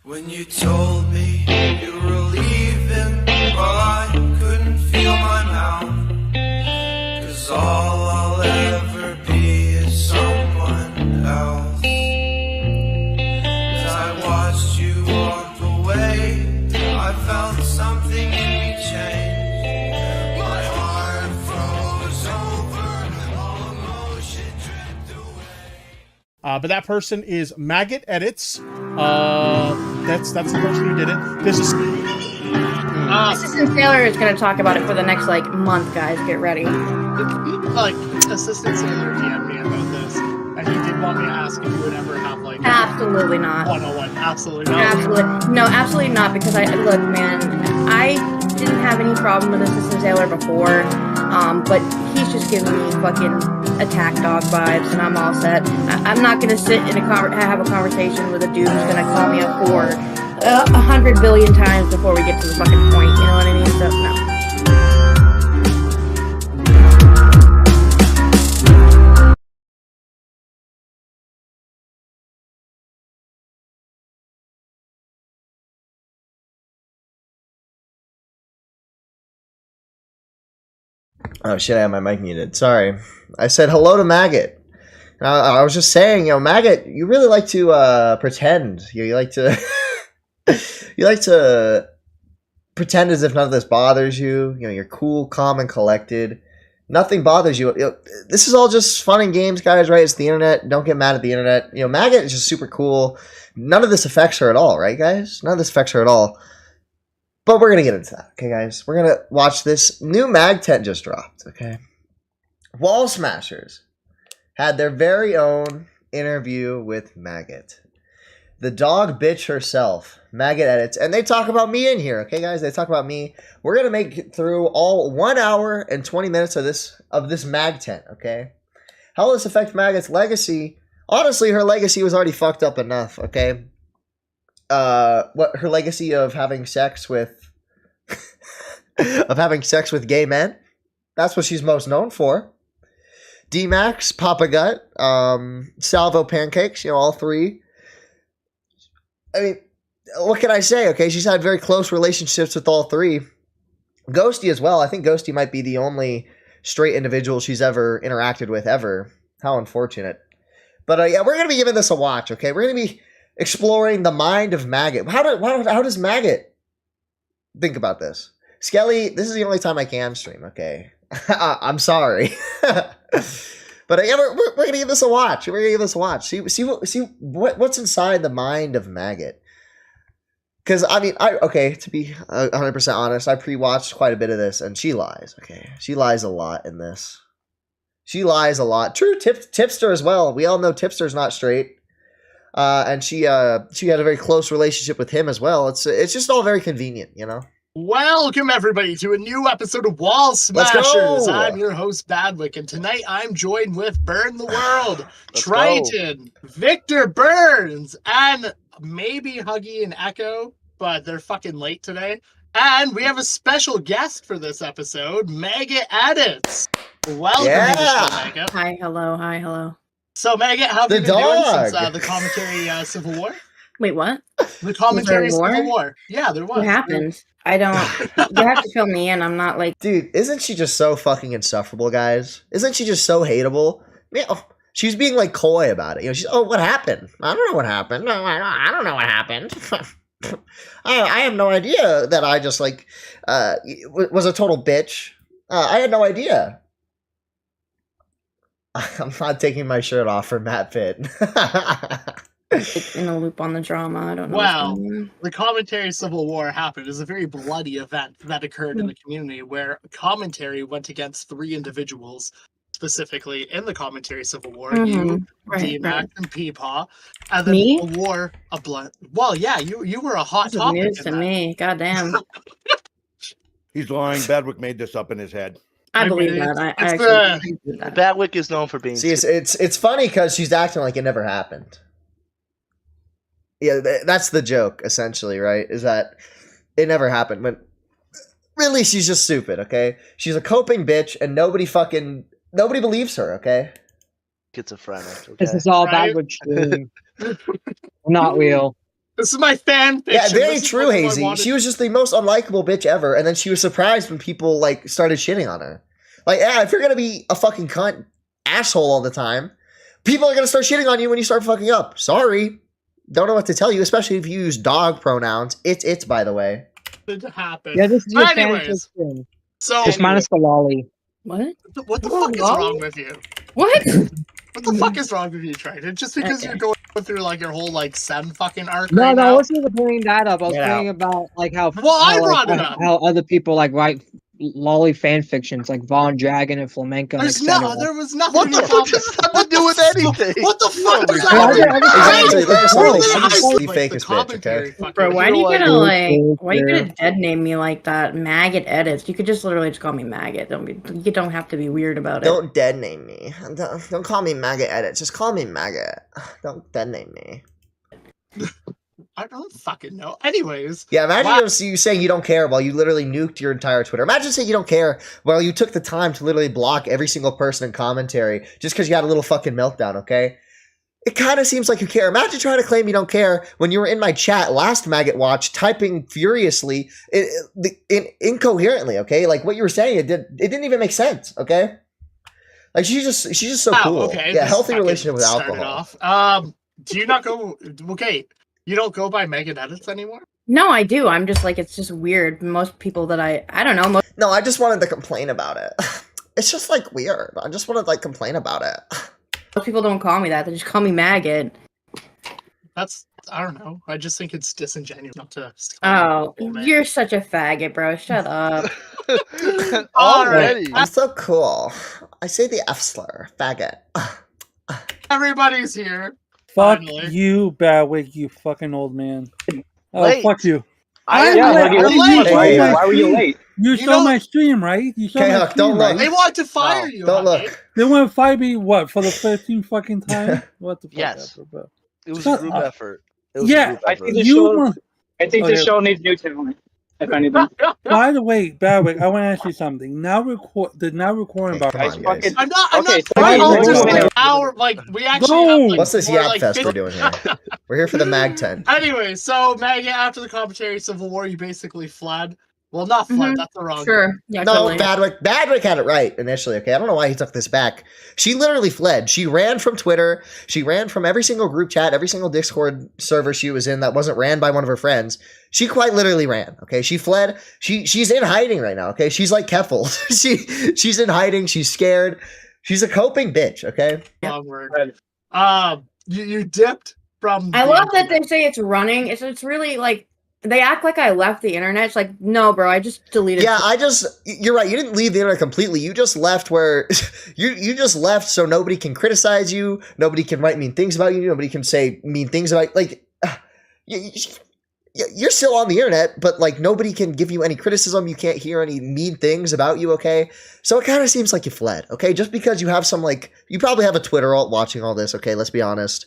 When you told me you were leaving, well, I couldn't feel my mouth. 'Cause all I'll ever be is someone else. As I watched you walk away, I felt something in me change. My heart froze over, all emotion dripped away. But that person is Maggot Edits. That's the person who did it. This is Assistant Sailor is going to talk about it for the next month, guys. Get ready. Assistant Sailor DM'd me about this, and he did want me to ask if you would ever have absolutely not. 101. Absolutely not. Absolutely not. Because I didn't have any problem with Assistant Sailor before, but he's just giving me fucking attack dog vibes, and I'm all set. I'm not gonna sit in have a conversation with a dude who's gonna call me a whore 100 billion times before we get to the fucking point. You know what I mean? So no. Oh shit, I have my mic muted. Sorry. I said hello to Maggot. I was just saying, Maggot, you really like to pretend. You like to you like to pretend as if none of this bothers you. You're cool, calm, and collected. Nothing bothers you. This is all just fun and games, guys, right? It's the internet. Don't get mad at the internet. Maggot is just super cool. None of this affects her at all, right, guys? None of this affects her at all. But we're going to get into that, okay, guys? We're going to watch this. New Mag tent just dropped, okay? Wall Smashers had their very own interview with Maggot. The dog bitch herself, Maggot Edits. And they talk about me in here, okay, guys? They talk about me. We're going to make it through all 1 hour and 20 minutes of this Mag tent, okay? How will this affect Maggot's legacy? Honestly, her legacy was already fucked up enough, okay? What her legacy of having sex with gay men, that's what she's most known for. D-Max, Papa Gut, Salvo Pancakes, all three. I mean, what can I say? Okay, she's had very close relationships with all three. Ghosty as well. I think Ghosty might be the only straight individual she's ever interacted with ever. How unfortunate. But yeah, we're gonna be giving this a watch. Okay, we're gonna be exploring the mind of Maggot. How does Maggot think about this? Skelly, this is the only time I can stream, okay? I'm sorry. But yeah, we're going to give this a watch. We're going to give this a watch. See what's inside the mind of Maggot. Because, I mean, to be 100% honest, I pre-watched quite a bit of this, and she lies, okay? She lies a lot in this. She lies a lot. True, Tipster as well. We all know Tipster's not straight. And she had a very close relationship with him as well. It's just all very convenient, Welcome everybody to a new episode of Wall Smashers. I'm your host Badwick, and tonight I'm joined with Burn the World, Triton, Victor Burns, and maybe Huggy and Echo, but they're fucking late today. And we have a special guest for this episode, Maggot Edits. Welcome to the show, Maggot. Hi, hello. So, Maggot, how have you been doing since the commentary Civil War? Wait, what? The commentary Civil War? Yeah, there was. What happened? I don't... You have to fill me in. I'm not Dude, isn't she just so fucking insufferable, guys? Isn't she just so hateable? She's being, coy about it. She's, what happened? I don't know what happened. No, I don't know what happened. I have no idea that I just, was a total bitch. I had no idea. I'm not taking my shirt off for Matt Pitt. in a loop on the drama. I don't know. Well, the commentary Civil War happened. It was a very bloody event that occurred in the community where commentary went against three individuals, specifically in the commentary Civil War. You, D-Mac, and Peepaw. And then Me? the war a blunt. Well, yeah, you were a hot topic. News to me. Goddamn. He's lying. Badwick made this up in his head. I believe that. I actually believe that. Badwick is known for being... See, it's funny because she's acting like it never happened. Yeah, that's the joke, essentially, right? Is that it never happened. When really, she's just stupid, okay? She's a coping bitch, and nobody believes her, okay? Schizophrenic. Okay? This is all Badwick's doing. Not real. This is my fan fiction. Yeah, very This is true, what I Hazy. wanted. She was just the most unlikable bitch ever, and then she was surprised when people like started shitting on her. Like, yeah, if you're gonna be a fucking cunt asshole all the time, people are gonna start shitting on you when you start fucking up. Sorry. Don't know what to tell you, especially if you use dog pronouns. It's by the way. It happened. Yeah, this is your Anyways, fan so just minus the lolly. What? what the Oh, fuck is lol. wrong with you? What? What the fuck is wrong with you, Triton? Just because Okay. you're going through like your whole like Sen fucking arc No, right no, I now? wasn't even bringing that up. I was Get bringing about like how Well, I how, brought like, it up. how other people like write lolly fan fictions like Von Dragon and Flamenco, There's etc. no, there was nothing. What the about fuck does this have to do with anything? What the fuck does Yeah, that have to I do? just- Exactly. Let us Really, know. I just Just like the fakest bitch, okay? Bro, why You are you know what? gonna like? Why are you Yeah. gonna dead name me like that? Maggot edits. You could just literally just call me Maggot. You don't have to be weird about it. Don't dead name me. Don't call me Maggot Edit. Just call me Maggot. Don't dead name me. I don't fucking know. Anyways, Yeah, imagine Wow. you saying you don't care while you literally nuked your entire Twitter. Imagine saying you don't care while you took the time to literally block every single person in commentary just because you had a little fucking meltdown, okay? It kind of seems like you care. Imagine trying to claim you don't care when you were in my chat last Maggot Watch typing furiously, incoherently, okay? Like what you were saying, it didn't even make sense, okay? Like she's just so wow, cool. okay. Yeah, this healthy fucking relationship with started alcohol. off. Do you not go? Okay, you don't go by Megan Edits anymore. No, I do. I'm just like it's just weird. Most people that I don't know. Most No, I just wanted to complain about it. It's just like weird. I just wanted to like complain about it. people don't call me that. They just call me Maggot. That's I don't know. I just think it's disingenuous not to. Oh, man. you're such a faggot, bro. Shut up. Already. I'm so cool. I say the F slur. Faggot. Everybody's here. Fuck Finally. you, Badwick, you fucking old man. Oh, Late. fuck you. I Yeah, am like, late. you late. saw Hey, my Why were you stream. late? You You saw know- my stream, right? You saw Okay, my Huck, stream, don't right? look. They want to fire you. Don't Honey. look. They want to fight me, what, for the 15th fucking time? What the fuck Yes. ever, bro. It was Shut a group up. effort. It was a Yeah, group I effort. think the You show. want... I think Okay. the show needs new talent. If anything, By the way, Badwick, I want to ask you something. Now recording about Come on, guys. fucking- I'm not. Okay, so Fine, you it's just know- like an hour. Like we actually. Go. Have, like, What's this more, yap like, fest 50 we're doing here? We're here for the mag tent. Anyway, so Maggie, after the commentary Civil War, you basically fled. Well, not fled. Mhm. That's the wrong. Sure. Yeah, No, totally. Badwick had it right initially, okay? I don't know why he took this back. She literally fled. She ran from Twitter. She ran from every single group chat, every single Discord server she was in that wasn't ran by one of her friends. She quite literally ran, okay? She fled. She's in hiding right now, okay? She's like Keffel. She's in hiding. She's scared. She's a coping bitch, okay? Wrong word. You dipped from. I the love that internet. they say it's running. It's really like they act like I left the internet. It's like, no, bro, I just deleted. Yeah, you're right. You didn't leave the internet completely. You just left where you just left so nobody can criticize you. Nobody can write mean things about you. Nobody can say mean things about like you're still on the internet, but like nobody can give you any criticism. You can't hear any mean things about you. Okay, so it kind of seems like you fled. Okay, just because you have some like you probably have a Twitter alt watching all this. Okay, let's be honest.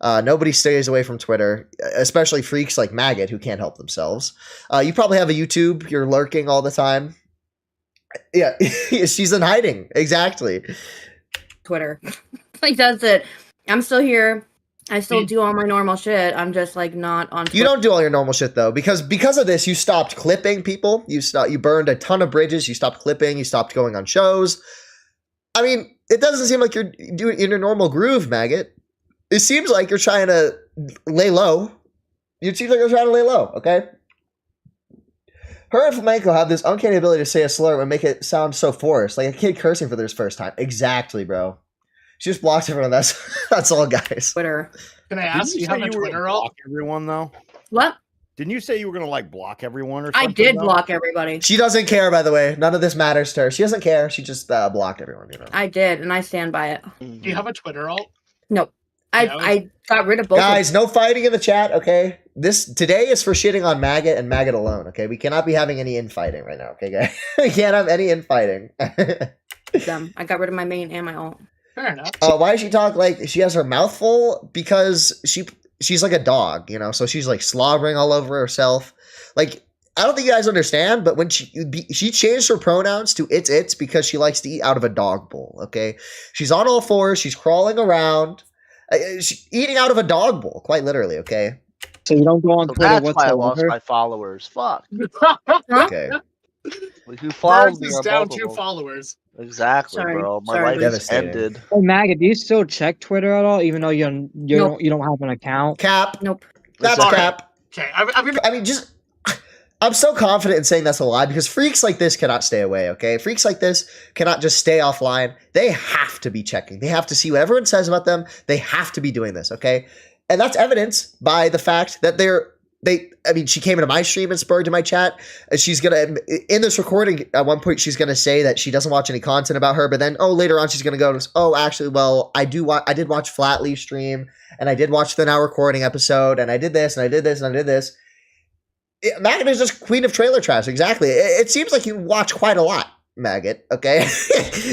Nobody stays away from Twitter, especially freaks like Maggot who can't help themselves. You probably have a YouTube. You're lurking all the time. Yeah, she's in hiding. Exactly. Twitter. Like that's it. I'm still here. I still do all my normal shit. I'm just like not on Twitter. You don't do all your normal shit though, because of this, you stopped clipping people. You burned a ton of bridges. You stopped clipping. You stopped going on shows. I mean, it doesn't seem like you're doing in your normal groove, Maggot. It seems like you're trying to lay low. It seems like you're trying to lay low, okay? Her and Flamenco have this uncanny ability to say a slur and make it sound so forced, like a kid cursing for their first time. Exactly, bro. She just blocks everyone. That's all, guys. Twitter. Can I Didn't ask you say have a you were gonna Twitter alt? block everyone though? What? Didn't you say you were gonna like block everyone or I something? did though? block everybody. She doesn't care, by the way. None of this matters to her. She doesn't care. She just blocked everyone. You know. I did, and I stand by it. Do you have a Twitter alt? Nope. Yeah, I got rid of both. Guys, no fighting in the chat, okay? Today is for shitting on Maggot and Maggot alone, okay? We cannot be having any infighting right now, okay, guys? We can't have any infighting. of them. I got rid of my main and my alt. Fair enough. Why does she talk like she has her mouth full? Because she's like a dog, you know? So she's like slobbering all over herself. Like, I don't think you guys understand, but when she changed her pronouns to it's because she likes to eat out of a dog bowl, okay? She's on all fours. She's crawling around. She's eating out of a dog bowl, quite literally, okay? So you don't go on So Twitter that's why I lost whatsoever. my followers. Fuck. Okay. Like, who follows Burns me is on down both of 2 them? followers. Exactly, Sorry. bro. My Sorry, life dude. is Devastating. ended. Hey Maggot, do you still check Twitter at all, even though Nope. you don't have an account? Cap. Nope. That's Sorry. cap. Okay, I'm gonna. I mean, just I'm so confident in saying that's a lie because freaks like this cannot stay away, okay? Freaks like this cannot just stay offline. They have to be checking. They have to see what everyone says about them. They have to be doing this, okay? And that's evidenced by the fact that she came into my stream and spurred to my chat. And she's gonna, in this recording, at one point, she's gonna say that she doesn't watch any content about her, but then, later on, she's gonna go, actually, well, I did watch Flatly stream, and I did watch the Now Recording episode, and I did this, and I did this, and I did this. Maggot is just queen of trailer trash, exactly. It seems like you watch quite a lot, Maggot, okay?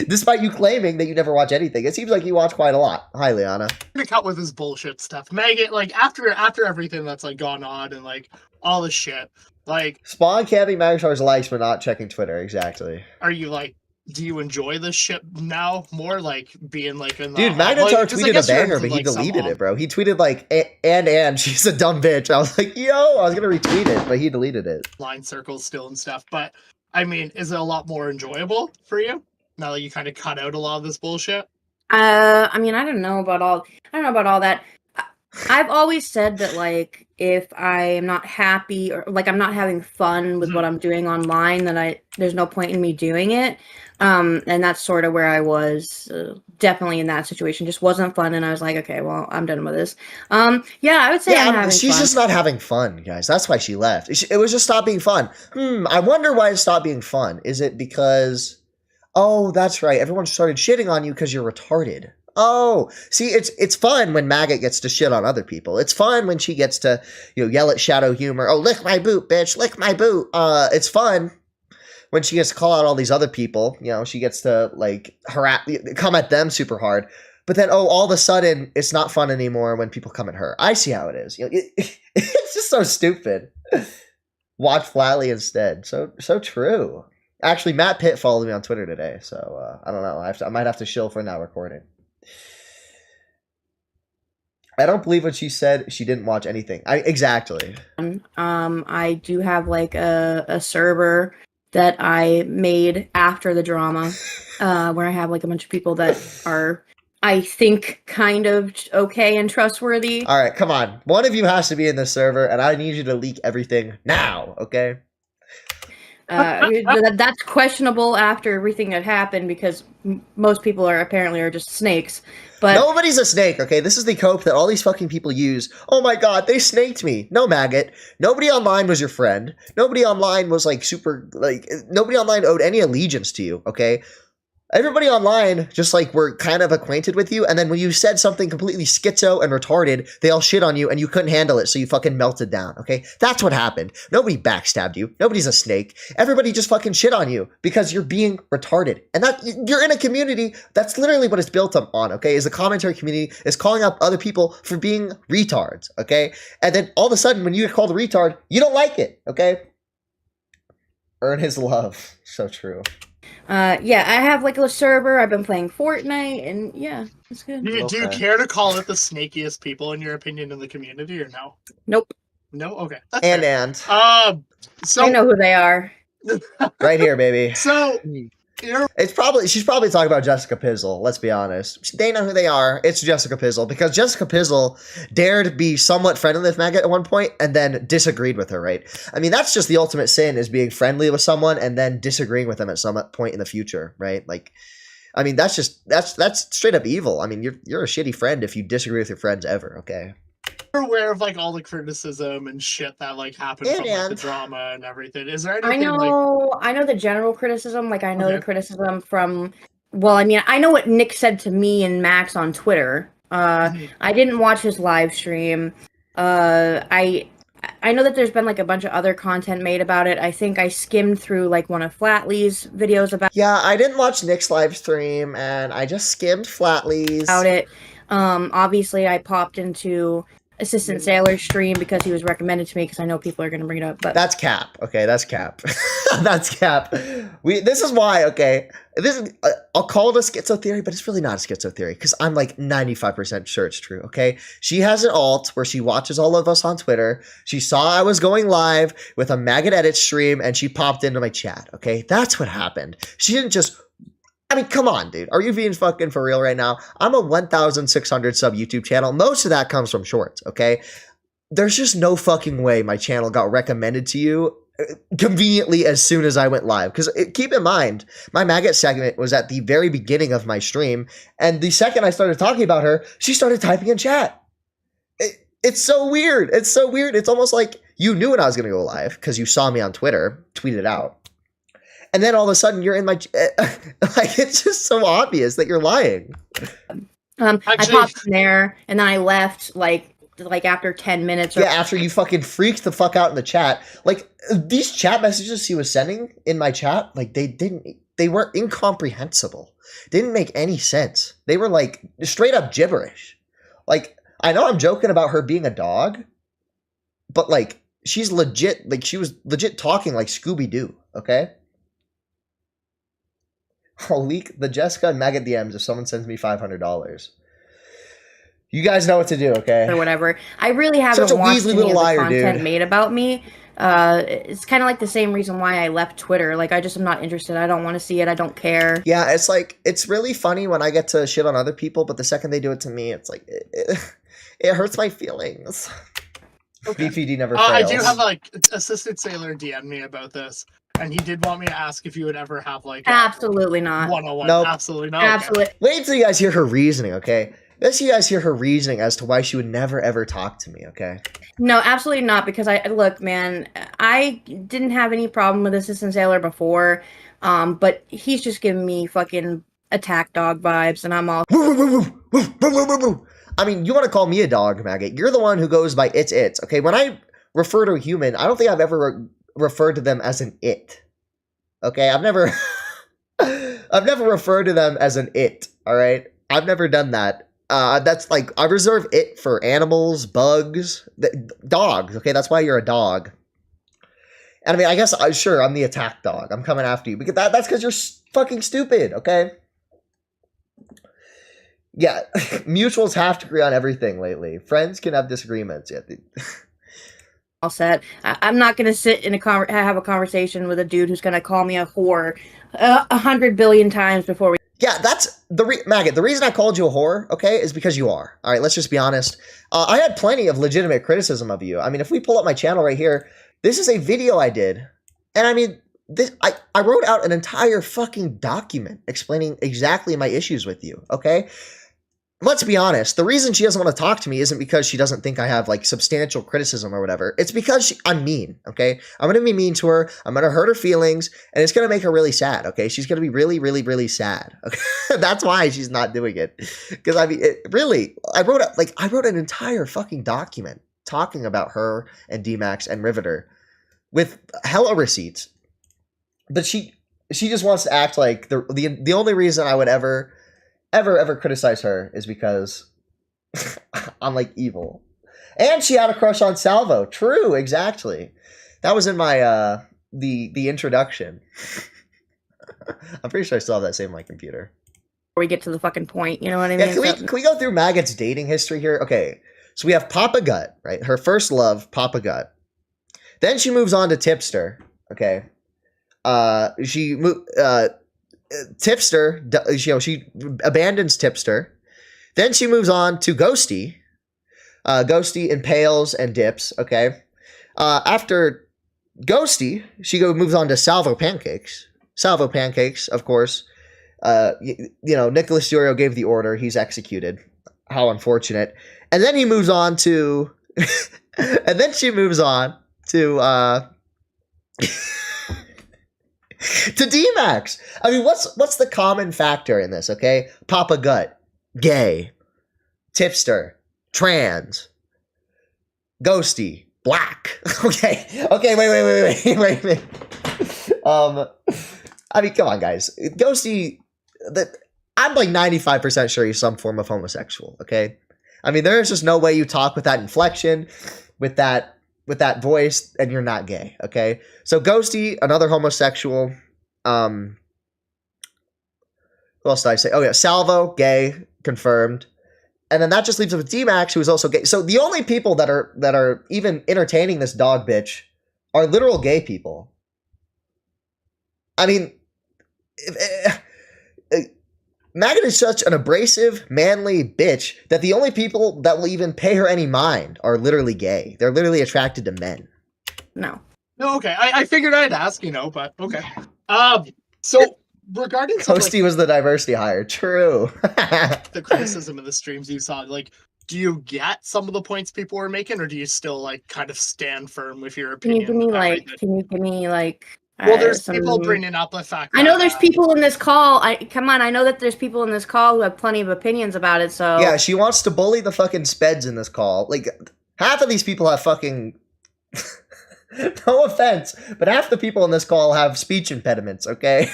Despite you claiming that you never watch anything, it seems like you watch quite a lot. Hi, Liana. To cut with his bullshit stuff. Maggot, like after everything that's like gone on and like all this shit, like Spawn camping Magshar's likes but not checking Twitter, exactly. are you like, do you enjoy this shit now more, like being like in the Dude, Magnetar like, 'cause I tweeted a guess you're banger, into, but he like, some deleted it, bro. He tweeted like, and she's a dumb bitch. I was like, yo, I was gonna retweet it, but he deleted it. line circles still and stuff. But I mean, is it a lot more enjoyable for you now that you kind of cut out a lot of this bullshit? I mean, I don't know about all that. I've always said that, like, if I am not happy or like I'm not having fun with what I'm doing online, then there's no point in me doing it. And that's sort of where I was, definitely in that situation. Just wasn't fun, and I was like, okay, well, I'm done with this. Yeah, I would say I'm having she's fun. just not having fun, guys. That's why she left. It was just stop being fun. I wonder why it stopped being fun. Is it because, that's right, everyone started shitting on you because you're retarded. Oh, see, it's fun when Maggot gets to shit on other people. It's fun when she gets to, yell at Shadow Humor. Oh, lick my boot, bitch, lick my boot. It's fun when she gets to call out all these other people. She gets to like come at them super hard. But then, all of a sudden, it's not fun anymore when people come at her. I see how it is. It's just so stupid. Watch Flatly instead. So true. Actually, Matt Pitt followed me on Twitter today, so I don't know. I might have to shill for Now Recording. I don't believe what she said. She didn't watch anything. Exactly. I do have like a server that I made after the drama, where I have like a bunch of people that are, I think, kind of okay and trustworthy. All right, come on. One of you has to be in this server, and I need you to leak everything now, okay? That's questionable after everything that happened because most people are just snakes. But nobody's a snake, okay? This is the cope that all these fucking people use. Oh my god, they snaked me. No, Maggot. Nobody online was your friend. Nobody online was nobody online owed any allegiance to you, okay? Everybody online just were kind of acquainted with you, and then when you said something completely schizo and retarded, they all shit on you and you couldn't handle it, so you fucking melted down, okay? That's what happened. Nobody backstabbed you. Nobody's a snake. Everybody just fucking shit on you because you're being retarded. And that you're in a community, that's literally what it's built up on, okay? Is a commentary community, is calling out other people for being retards, okay? And then all of a sudden, when you get called a retard, you don't like it, okay? Earn his love. So true. Yeah, I have like a server. I've been playing Fortnite, and yeah, it's good. Do you care to call it the snakiest people in your opinion in the community, or no? Nope. No. Okay. So I know who they are. Right here, baby. So she's probably talking about Jessica Pizzle. Let's be honest. They know who they are. It's Jessica Pizzle because Jessica Pizzle dared be somewhat friendly with Maggot at one point and then disagreed with her. Right? I mean, that's just the ultimate sin: is being friendly with someone and then disagreeing with them at some point in the future. Right? Like, I mean, that's straight up evil. I mean, you're a shitty friend if you disagree with your friends ever. Okay. You're aware of all the criticism and shit that happened from the drama and everything. Is there anything? I know the general criticism. I know the criticism from. Well, I mean, I know what Nick said to me and Max on Twitter. I didn't watch his live stream. I know that there's been a bunch of other content made about it. I think I skimmed through one of Flatly's videos about. Yeah, I didn't watch Nick's live stream, and I just skimmed Flatly's about it. Obviously, I popped into Assistant Sailor stream because he was recommended to me because I know people are going to bring it up. But that's cap. Okay, that's cap. That's cap. This is why. Okay, this is. I'll call it a schizo theory, but it's really not a schizo theory because I'm like 95% sure it's true. Okay, she has an alt where she watches all of us on Twitter. She saw I was going live with a Maggot Edit stream, and she popped into my chat. Okay, that's what happened. She didn't just. I mean, come on, dude. Are you being fucking for real right now? I'm a 1,600 sub YouTube channel. Most of that comes from shorts, okay? There's just no fucking way my channel got recommended to you conveniently as soon as I went live. Because keep in mind, my Maggot segment was at the very beginning of my stream. And the second I started talking about her, she started typing in chat. It's so weird. It's so weird. It's almost like you knew when I was going to go live because you saw me on Twitter, tweeted out. And then all of a sudden you're in my, like, it's just so obvious that you're lying. I popped in there and then I left like after 10 minutes. Yeah, after you fucking freaked the fuck out in the chat. Like, these chat messages he was sending in my chat, like, they weren't incomprehensible. They didn't make any sense. They were like straight up gibberish. Like, I know I'm joking about her being a dog, but like, she's legit, like, she was legit talking like Scooby-Doo, okay? I'll leak the Jessica and Maggot DMs if someone sends me $500. You guys know what to do, okay? Or whatever. I really haven't watched any of the content made about me. It's kind of like the same reason why I left Twitter. Like, I just am not interested. I don't want to see it. I don't care. Yeah, it's like, it's really funny when I get to shit on other people, but the second they do it to me, it's like, it hurts my feelings. Okay. BPD never fails. I do have, like, Assistant Sailor DM me about this. And he did want me to ask if you would ever have like absolutely not 101. Nope. Absolutely not. Absolutely. Okay. Wait until you guys hear her reasoning, okay? Let's you guys hear her reasoning as to why she would never ever talk to me, okay? No, absolutely not. Because look, man, I didn't have any problem with Assistant Sailor before, but he's just giving me fucking attack dog vibes, and I'm all. I mean, you want to call me a dog, Maggot? You're the one who goes by it's. Okay, when I refer to a human, I don't think I've ever referred to them as an it. Okay, I've never referred to them as an it. All right, I've never done that. That's like, I reserve it for animals, bugs, dogs. Okay, that's why you're a dog. And I mean, I guess sure, I'm the attack dog. I'm coming after you because that's because you're fucking stupid. Okay. Yeah, mutuals have to agree on everything lately. Friends can have disagreements. Yeah. All set. I'm not going to sit in have a conversation with a dude who's going to call me a whore 100 billion times before we. Yeah, that's Maggot. The reason I called you a whore, okay, is because you are. All right, let's just be honest. I had plenty of legitimate criticism of you. I mean, if we pull up my channel right here, this is a video I did, and I mean, I wrote out an entire fucking document explaining exactly my issues with you. Okay. Let's be honest. The reason she doesn't want to talk to me isn't because she doesn't think I have like substantial criticism or whatever. It's because I'm mean. Okay. I'm going to be mean to her. I'm going to hurt her feelings and it's going to make her really sad. Okay. She's going to be really, really, really sad. Okay. That's why she's not doing it. Because I mean, I wrote an entire fucking document talking about her and D-Max and Riveter with hella receipts. But she just wants to act like the only reason I would ever criticize her is because I'm like evil. And she had a crush on Salvo. True, exactly. That was in my the introduction. I'm pretty sure I still have that saved on my computer. Before we get to the fucking point, you know what I mean? Yeah, can we go through Maggot's dating history here? Okay. So we have Papa Gut, right? Her first love, Papa Gut. Then she moves on to Tipster, okay? Tipster, she abandons Tipster. Then she moves on to Ghosty. Ghosty impales and dips, okay? After Ghosty, she moves on to Salvo Pancakes. Salvo Pancakes, of course. Nicholas Diorio gave the order. He's executed. How unfortunate. And then he moves on to... and then she moves on to... to D-Max. I mean, what's the common factor in this, okay? Papa Gut, gay, Tipster, trans, Ghosty, black. Okay, wait. I mean, come on, guys. Ghosty, I'm like 95% sure he's some form of homosexual, okay? I mean, there is just no way you talk with that inflection, with that voice, and you're not gay. Okay, so Ghosty, another homosexual. Who else did I say? Oh yeah, Salvo, gay, confirmed. And then that just leaves us with D-Max, who is also gay. So the only people that are even entertaining this dog bitch are literal gay people. I mean, Maggot is such an abrasive, manly bitch that the only people that will even pay her any mind are literally gay. They're literally attracted to men. No. No, okay. I figured I'd ask, but okay. So regarding Ghosty was the diversity hire. True. the criticism of the streams you saw, like, do you get some of the points people were making, or do you still like kind of stand firm with your Can opinion? you give me like? Well, there's people bringing up the fact. I know there's people in this call. I know that there's people in this call who have plenty of opinions about it. So yeah, she wants to bully the fucking speds in this call. Like, half of these people have fucking. No offense, but half the people in this call have speech impediments. Okay,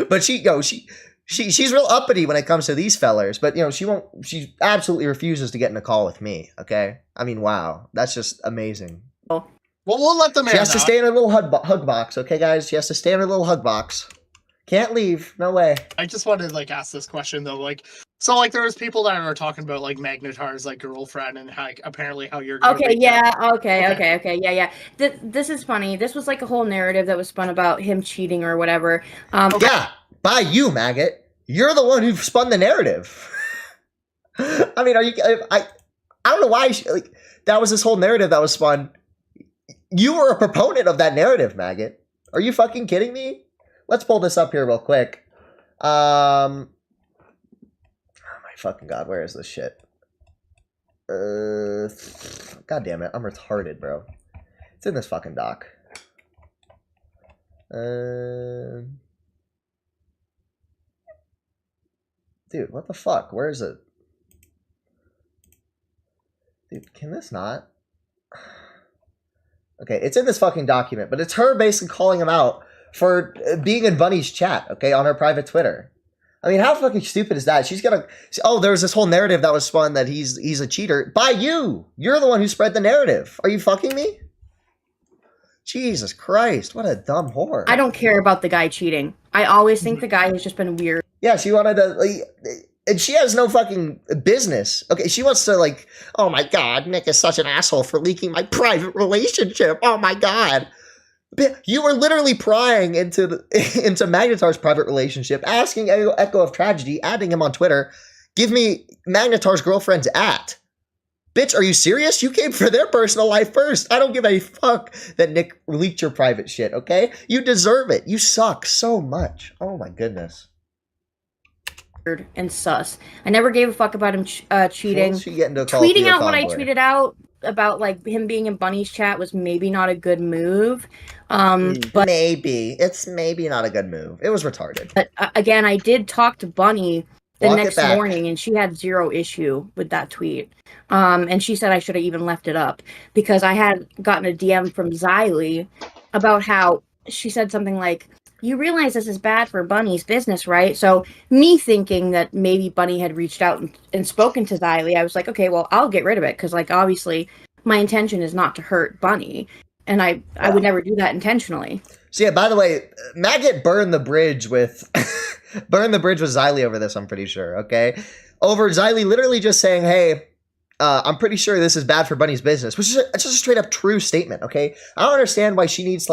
but she's real uppity when it comes to these fellers. But she absolutely refuses to get in a call with me. Okay, I mean, wow, that's just amazing. Well, we'll let them. She has to stay in a little hug box. Okay, guys, she has to stay in a little hug box. Can't leave. No way. I just wanted to ask this question though, so there was people that are talking about Magnetar's girlfriend and apparently how you're okay. This is funny. This was a whole narrative that was spun about him cheating or whatever. Yeah, by you, Maggot. You're the one who spun the narrative. I mean, I don't know why that was this whole narrative that was spun. You were a proponent of that narrative, Maggot. Are you fucking kidding me? Let's pull this up here real quick. Oh my fucking god, where is this shit? God damn it, I'm retarded, bro. It's in this fucking doc. Dude, what the fuck? Where is it? Dude, can this not? Okay, it's in this fucking document, but it's her basically calling him out for being in Bunny's chat, okay, on her private Twitter. I mean, how fucking stupid is that? She's gonna... Oh, there was this whole narrative that was spun that he's a cheater. By you! You're the one who spread the narrative. Are you fucking me? Jesus Christ, what a dumb whore. I don't care about the guy cheating. I always think the guy has just been weird. Yeah, she wanted to... And she has no fucking business. Okay, she wants to oh my god, Nick is such an asshole for leaking my private relationship. Oh my god. You were literally prying into Magnetar's private relationship, asking Echo of Tragedy, adding him on Twitter, give me Magnetar's girlfriend's @ Bitch, are you serious? You came for their personal life first. I don't give a fuck that Nick leaked your private shit, okay? You deserve it. You suck so much. Oh my goodness. And sus. I never gave a fuck about him cheating. Tweeting out what I tweeted out about him being in Bunny's chat was maybe not a good move. But it's maybe not a good move. It was retarded. But again, I did talk to Bunny the next morning, and she had zero issue with that tweet. And she said I should have even left it up because I had gotten a DM from Xylee about how she said something like, you realize this is bad for Bunny's business, right? So me thinking that maybe Bunny had reached out and spoken to Xylee, I was like, okay, well, I'll get rid of it because obviously my intention is not to hurt Bunny. And I would never do that intentionally. So yeah, by the way, Maggot burned the bridge with Xylee over this, I'm pretty sure, okay? Over Xylee literally just saying, hey, I'm pretty sure this is bad for Bunny's business, which is just a straight up true statement, okay? I don't understand why she needs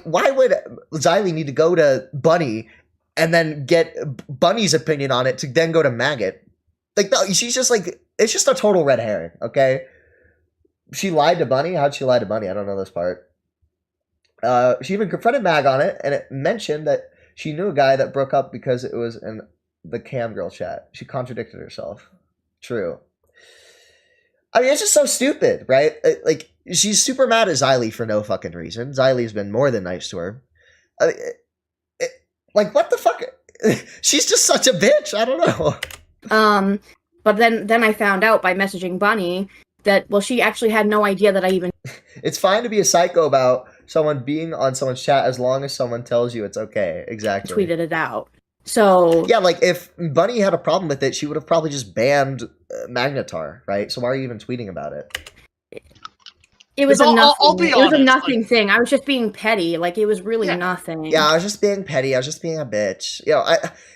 why would Xylee need to go to Bunny and then get Bunny's opinion on it to then go to Maggot? No, she's just it's just a total red herring, okay? She lied to Bunny? How'd she lie to Bunny? I don't know this part. She even confronted Mag on it, and it mentioned that she knew a guy that broke up because it was in the cam girl chat. She contradicted herself. True. I mean, it's just so stupid, right? She's super mad at Xylee for no fucking reason. Xylee's been more than nice to her. I mean, what the fuck? She's just such a bitch. I don't know. But then I found out by messaging Bunny that, well, she actually had no idea that I even... It's fine to be a psycho about someone being on someone's chat as long as someone tells you it's okay. Exactly. Tweeted it out. So Yeah, like if Bunny had a problem with it, she would have probably just banned Magnetar, right? So why are you even tweeting about it? it was a I'll nothing. be It was a honest, nothing like- thing. I was just being petty. Like it was really Yeah. nothing. Yeah, I was just being petty. I was just being a bitch. You know,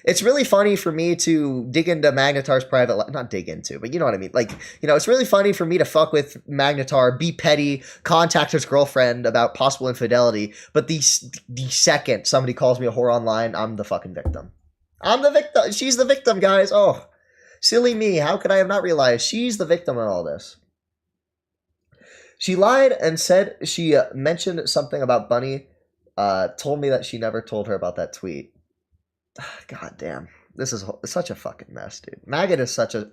it's really funny for me to dig into Magnetar's private life. Not dig into, but you know what I mean. Like, you know, it's really funny for me to fuck with Magnetar, be petty, contact his girlfriend about possible infidelity. But the second somebody calls me a whore online, I'm the fucking victim. I'm the victim. She's the victim, guys. Oh, silly me. How could I have not realized she's the victim in all this? She lied and said she mentioned something about Bunny. Told me that she never told her about that tweet. God damn. This is such a fucking mess, dude. Maggot is such a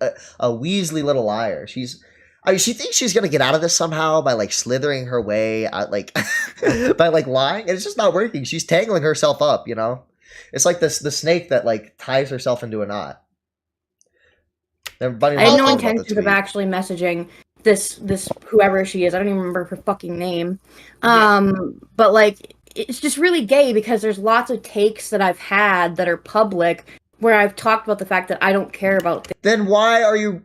Weasley little liar. She thinks she's gonna get out of this somehow by like slithering her way out, like by like lying, and it's just not working. She's tangling herself up, you know. It's like the snake that like ties herself into a knot. I had no intentions of actually messaging this whoever she is. I don't even remember her fucking name. But like it's just really gay because there's lots of takes that I've had that are public where I've talked about the fact that I don't care about things. Then why are you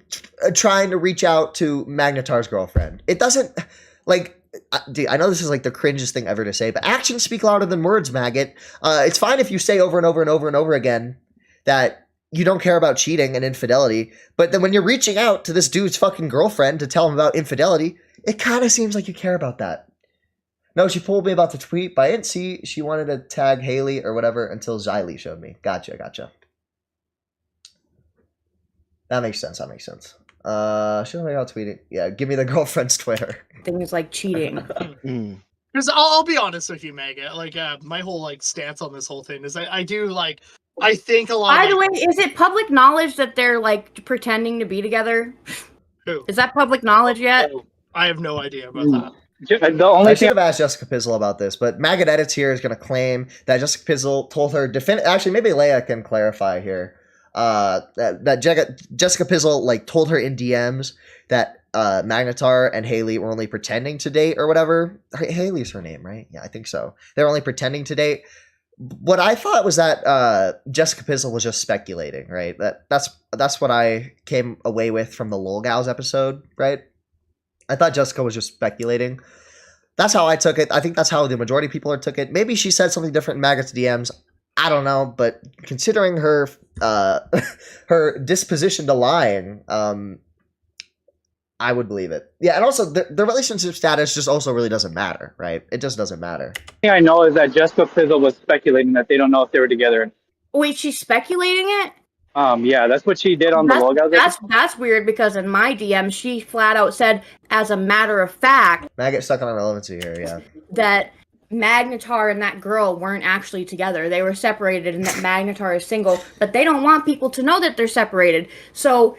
trying to reach out to Magnetar's girlfriend? It doesn't like. Dude, I know this is like the cringest thing ever to say, but actions speak louder than words, Maggot. It's fine if you say over and over and over and over again that you don't care about cheating and infidelity, but then when you're reaching out to this dude's fucking girlfriend to tell him about infidelity, it kind of seems like you care about that. No, she told me about the tweet, but I didn't see she wanted to tag Haley or whatever until Xylee showed me. Gotcha. That makes sense. Should I out tweeting? Yeah, give me the girlfriend's Twitter. Things like cheating. Because I'll be honest with you, Maggot. Like my whole like stance on this whole thing is I do like I think a lot. By the way, is it public knowledge that they're like pretending to be together? Who? Is that public knowledge yet? I have no idea about that. The only I thing should have asked Jessica Pizzle about this, but Maggot Edits here is going to claim that Jessica Pizzle told her actually, maybe Leia can clarify here. That Jessica Pizzle like told her in DMs that Magnetar and Haley were only pretending to date or whatever. Haley's her name, right? Yeah, I think so. They're only pretending to date. What I thought was that Jessica Pizzle was just speculating, right? That's what I came away with from the Lol Gals episode, right? I thought Jessica was just speculating. That's how I took it. I think that's how the majority of people took it. Maybe she said something different in Maggot's DMs. I don't know, but considering her her disposition to lying, I would believe it. Yeah, and also the relationship status just also really doesn't matter, right? It just doesn't matter. thing I know is that Jessica Pizzle was speculating that they don't know if they were together. Wait, she's speculating it? Yeah, that's what she did on the Logos. That's weird because in my DM she flat out said, as a matter of fact, Maggot stuck on irrelevancy here, yeah. that Magnetar and that girl weren't actually together. They were separated and that Magnetar is single, but they don't want people to know that they're separated. So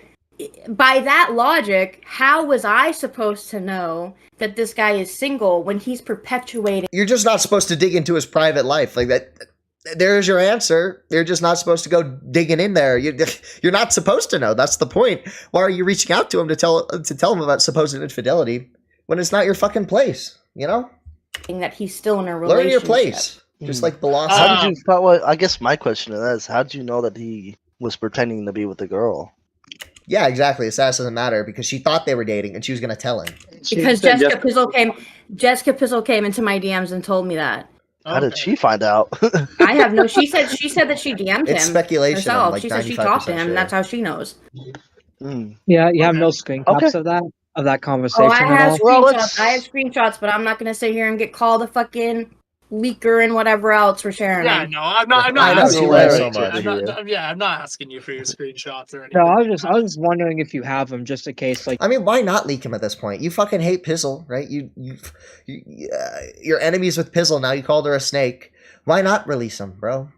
by that logic, how was I supposed to know that this guy is single when he's perpetuating? You're just not supposed to dig into his private life like that. There's your answer. You're just not supposed to go digging in there. You're not supposed to know. That's the point. Why are you reaching out to him to tell him about supposed infidelity when it's not your fucking place? You know, that he's still in a relationship. Learn your place, just like the lost. How did you? Well, I guess my question to that is, how did you know that he was pretending to be with the girl? Yeah, exactly. The status doesn't matter because she thought they were dating and she was going to tell him. Because Jessica Pizzle came into my DMs and told me that. How did she find out? I have no. She said that she DM'd him. It's speculation. Herself. Like she said she talked to him, and that's how she knows. Yeah, you have no screen caps of that conversation. Oh, I have at all? screenshots. I have screenshots, but I'm not gonna sit here and get called a fucking leaker and whatever else for sharing. Yeah, them. no, I'm not. I know asking she you lies for so it. much. I'm not asking you for your screenshots or anything. No, I was just wondering if you have them just in case. Like, I mean, why not leak him at this point? You fucking hate Pizzle, right? You're enemies with Pizzle. Now you called her a snake. Why not release him, bro?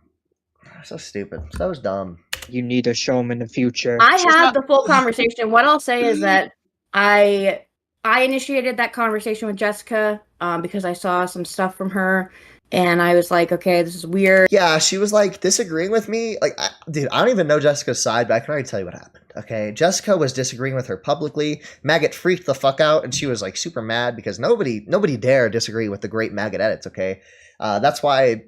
So stupid. So dumb. you need to show them in the future. I had the full conversation. What I'll say is that I initiated that conversation with Jessica because I saw some stuff from her. And I was like, okay, this is weird. Yeah, she was like disagreeing with me. Like, dude, I don't even know Jessica's side, but I can already tell you what happened. Okay, Jessica was disagreeing with her publicly. Maggot freaked the fuck out, and she was like super mad because nobody dare disagree with the great Maggot edits. Okay, that's why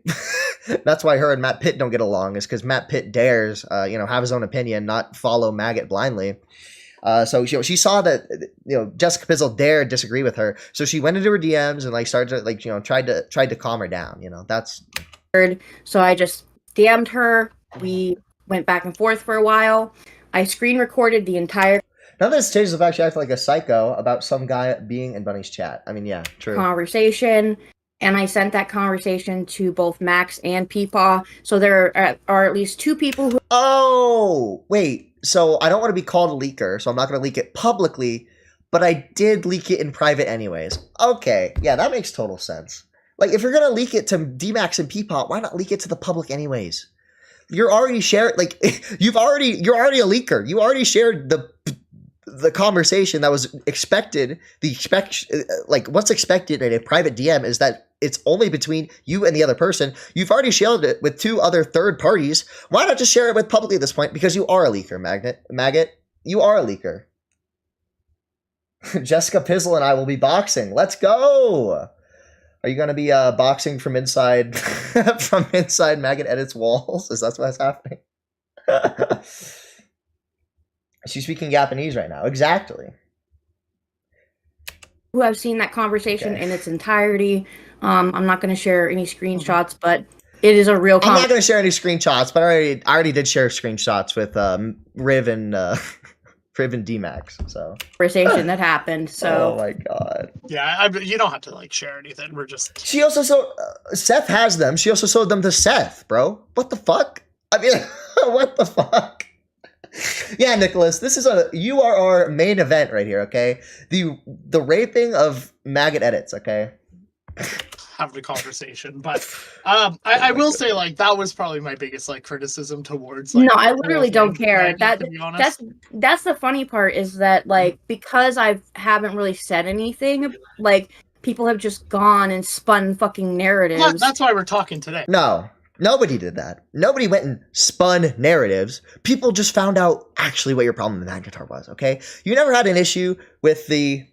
That's why her and Matt Pitt don't get along, is because Matt Pitt dares, have his own opinion, not follow Maggot blindly. So she saw that, Jessica Pizzle dared disagree with her, so she went into her DMs and like started to tried to calm her down. That's. So I just DM'd her. We went back and forth for a while. I screen recorded the entire. None of this changes the fact she acted like a psycho about some guy being in Bunny's chat. I mean, yeah, true. Conversation. And I sent that conversation to both Max and Peepaw. So there are at least 2 people who. Oh, wait. So I don't want to be called a leaker, so I'm not going to leak it publicly, but I did leak it in private anyways. Okay. Yeah, that makes total sense. Like, if you're going to leak it to D-Max and Peepaw, why not leak it to the public anyways? You're already sharing, like, you're already a leaker. You already shared the conversation that was expected. What's expected in a private DM is that it's only between you and the other person. You've already shared it with 2 other third parties. Why not just share it with publicly at this point? Because you are a leaker, Maggot. You are a leaker. Jessica Pizzle and I will be boxing. Let's go. Are you going to be boxing from inside Maggot Edit's walls? Is that what's happening? She's speaking Japanese right now. Exactly. Who have seen that conversation in its entirety. I'm not going to share any screenshots, but it is a real. I'm not going to share any screenshots, but I already did share screenshots with Riv and D-Max. So conversation that happened. So oh my god. Yeah, you don't have to like share anything. We're just. She also Seth has them. She also sold them to Seth, bro. What the fuck? I mean, what the fuck? Yeah, Nicholas, you are our main event right here, okay? The raping of Maggot Edits, okay? Have the conversation, but I will say like that was probably my biggest like criticism towards. Like, no, I literally don't care. That's the funny part is that like because I haven't really said anything, like people have just gone and spun fucking narratives. That's why we're talking today. No. Nobody did that. Nobody went and spun narratives. People just found out actually what your problem with Magnetar was, okay? You never had an issue with the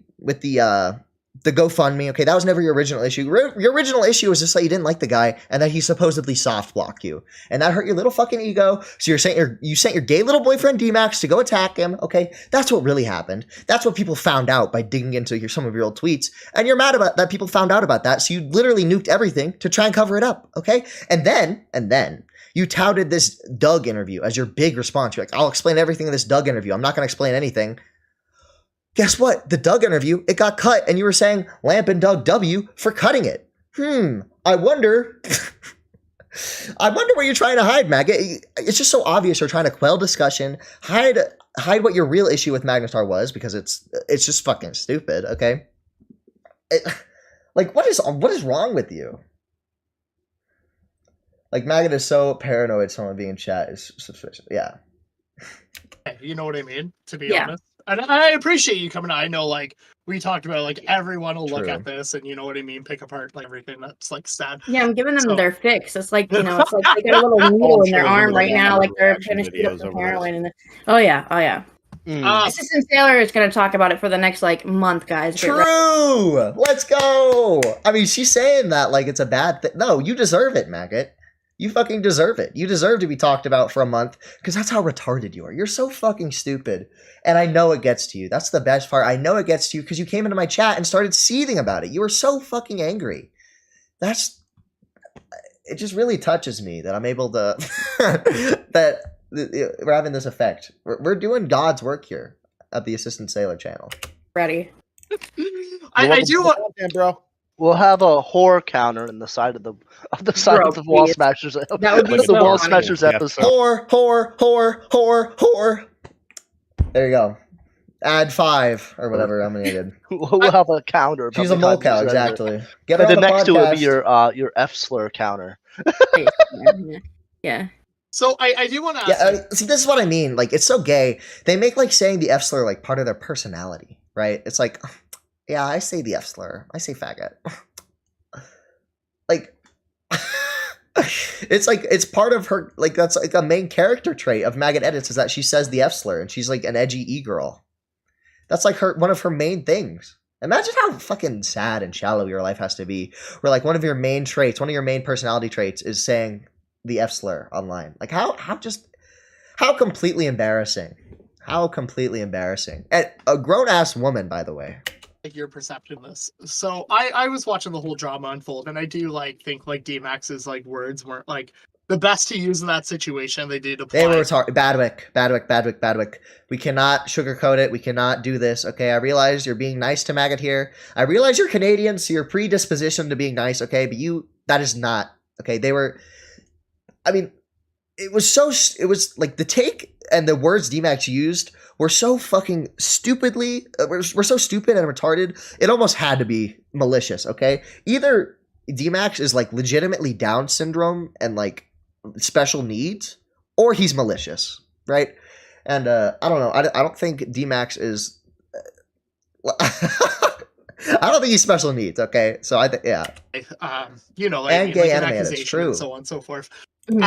GoFundMe, okay? That was never your original issue. Your original issue was just that you didn't like the guy and that he supposedly soft blocked you. And that hurt your little fucking ego. So you sent your gay little boyfriend D-Max to go attack him, okay? That's what really happened. That's what people found out by digging into some of your old tweets. And you're mad about that people found out about that. So you literally nuked everything to try and cover it up, okay? And then you touted this Doug interview as your big response. You're like, I'll explain everything in this Doug interview. I'm not going to explain anything. Guess what? The Doug interview, it got cut, and you were saying Lamp and Doug W for cutting it. I wonder. I wonder what you're trying to hide, Maggot. It's just so obvious you're trying to quell discussion, hide what your real issue with Magnetar was, because it's just fucking stupid. Okay, what is wrong with you? Like, Maggot is so paranoid someone being in chat is suspicious. Yeah. You know what I mean? To be honest. And I appreciate you coming on. I know, like, we talked about, like, everyone will look at this and, you know what I mean, pick apart, like, everything that's, like, sad. Yeah, I'm giving them their fix. It's like, it's like they got a little needle in their arm right now, like they're trying to shoot up some heroin. Oh, yeah. Assistant Sailor is going to talk about it for the next, like, month, guys. True! Let's go! I mean, she's saying that like it's a bad thing. No, you deserve it, Maggot. You fucking deserve it. You deserve to be talked about for a month because that's how retarded you are. You're so fucking stupid. And I know it gets to you. That's the best part. I know it gets to you because you came into my chat and started seething about it. You were so fucking angry. It just really touches me that I'm able to, that we're having this effect. We're doing God's work here at the Assistant Sailor channel. Ready. I do want, bro. We'll have a horror counter in the side of the Wall Smashers. That would be the so Wall funny. Smashers episode. Whore. There you go. Add 5 or whatever. How many I did? We'll have a counter. She's a mole cow, exactly. Get And her then on the next to it will be podcast. your F slur counter. Yeah. So I do want to ask. See, this is what I mean. Like, it's so gay. They make like saying the F slur like part of their personality, right? It's like, yeah, I say the F slur. I say faggot. Like, it's part of her. Like, that's like a main character trait of Maggot Edits is that she says the F slur and she's like an edgy e-girl. That's like one of her main things. Imagine how fucking sad and shallow your life has to be, where like one of your main traits, one of your main personality traits is saying the F slur online. Like how completely embarrassing. How completely embarrassing. And a grown ass woman, by the way. Like your perception of this. So I was watching the whole drama unfold, and I do think like D-Max's like words weren't like the best to use in that situation. They did apply. They were Badwick. We cannot sugarcoat it. We cannot do this. Okay, I realize you're being nice to Maggot here. I realize you're Canadian, so you're predispositioned to being nice. Okay, but that is not okay. They were. I mean, it was like the take and the words D-Max used were so fucking stupidly. We're so stupid and retarded. It almost had to be malicious. Okay, either D-Max is like legitimately Down syndrome and like special needs, or he's malicious, right? And I don't know. I don't think D-Max is. I don't think he's special needs. Okay, so I think yeah. And gay like animated. It's true. And so on and so forth. Mhm.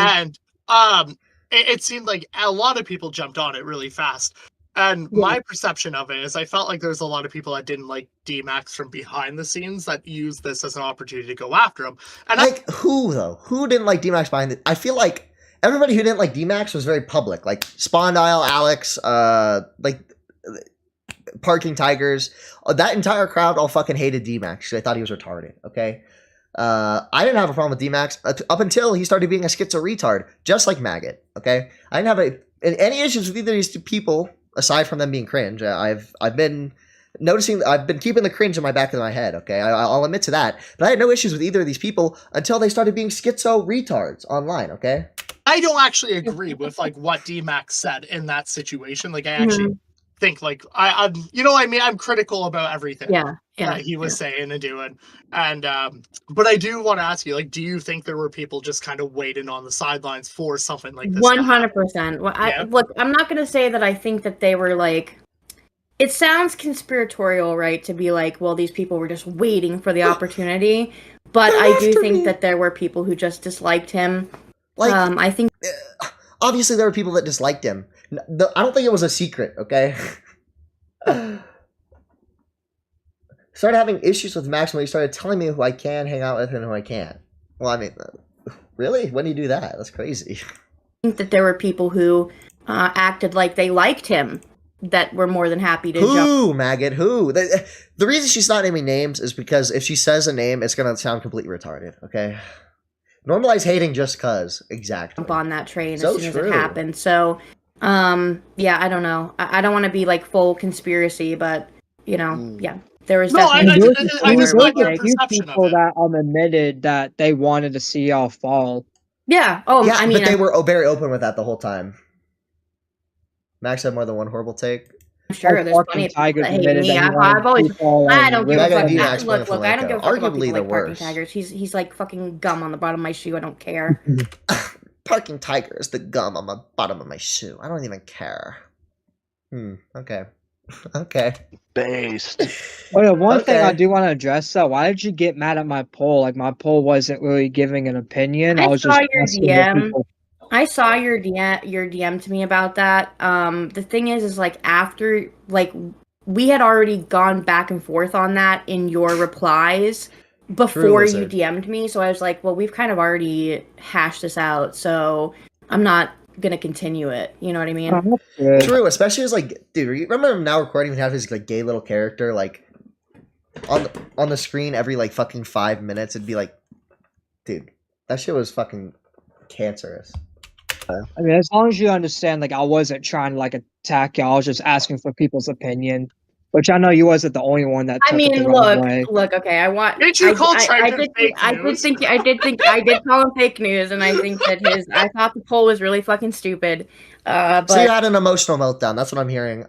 And it seemed like a lot of people jumped on it really fast. And Yeah. my perception of it is I felt like there's a lot of people that didn't like D-Max from behind the scenes that used this as an opportunity to go after him. And Like who though? Who didn't like D-Max behind it? I feel like everybody who didn't like D-Max was very public. Like Spondyle, Alex, like Parking Tigers. That entire crowd all fucking hated D-Max because they thought he was retarded. Okay. I didn't have a problem with D-Max up until he started being a schizo retard, just like Maggot. Okay. I didn't have any issues with either of these two people aside from them being cringe. I've been noticing, I've been keeping the cringe in my back of my head, okay? I'll admit to that. But I had no issues with either of these people until they started being schizo retards online, okay? I don't actually agree with like what D-Max said in that situation. Like I actually think like I'm you know what I mean, I'm critical about everything that he was saying and doing. And but I do want to ask you, like, do you think there were people just kind of waiting on the sidelines for something like this? 100%. Well, look, I'm not going to say that I think that they were like. It sounds conspiratorial, right? To be like, well, these people were just waiting for the opportunity. But I do think that there were people who just disliked him. Like, I think obviously there were people that disliked him. I don't think it was a secret, okay? Started having issues with Max when he started telling me who I can hang out with and who I can't. Well, I mean, really? When do you do that? That's crazy. I think that there were people who acted like they liked him that were more than happy to jump. Who, Maggot? Who? The reason she's not naming names is because if she says a name, it's going to sound completely retarded, okay? Normalize hating just cause. Exactly. Jump on that train So as soon true. as it happened. So, yeah, I don't know. I don't want to be like full conspiracy, but, you know, yeah. There was No, I definitely just There like were your a few perception of people it. that admitted that they wanted to see y'all fall. Yeah. Oh, Yeah, I mean, but they were very open with that the whole time. Max had more than one horrible take. I'm sure Like there's plenty of people Tigers that hate admitted me. that he I've wanted to always. see fall I and don't give really a fuck. Maggot and wanted D-Max to- Look, I don't give a fuck about arguably people the like Parking worst. Tigers. He's like fucking gum on the bottom of my shoe. I don't care. Parking Tiger is the gum on the bottom of my shoe. I don't even care. Okay. Okay. Based. Oh yeah, one thing I Okay. do want to address though, why did you get mad at my poll? Like my poll wasn't really giving an opinion. I was saw just your asking what DM. people- I saw your DM to me about that. The thing is like after like we had already gone back and forth on that in your replies before you Lizard. DM'd me. So I was like, well, we've kind of already hashed this out. So I'm not gonna continue it. You know what I mean? Oh, that's good. True, especially as like, dude, you remember now recording we have his like gay little character like on the screen every like fucking 5 minutes. It'd be like, dude, that shit was fucking cancerous. I mean, as long as you understand, like I wasn't trying to like attack y'all, I was just asking for people's opinion. Which I know you wasn't the only one that I took it mean, the wrong way. look. Okay, I want. Didn't you call I Triton did fake think, news? I did call him fake news, and I think that I thought the poll was really fucking stupid. But So you had an emotional meltdown. That's what I'm hearing.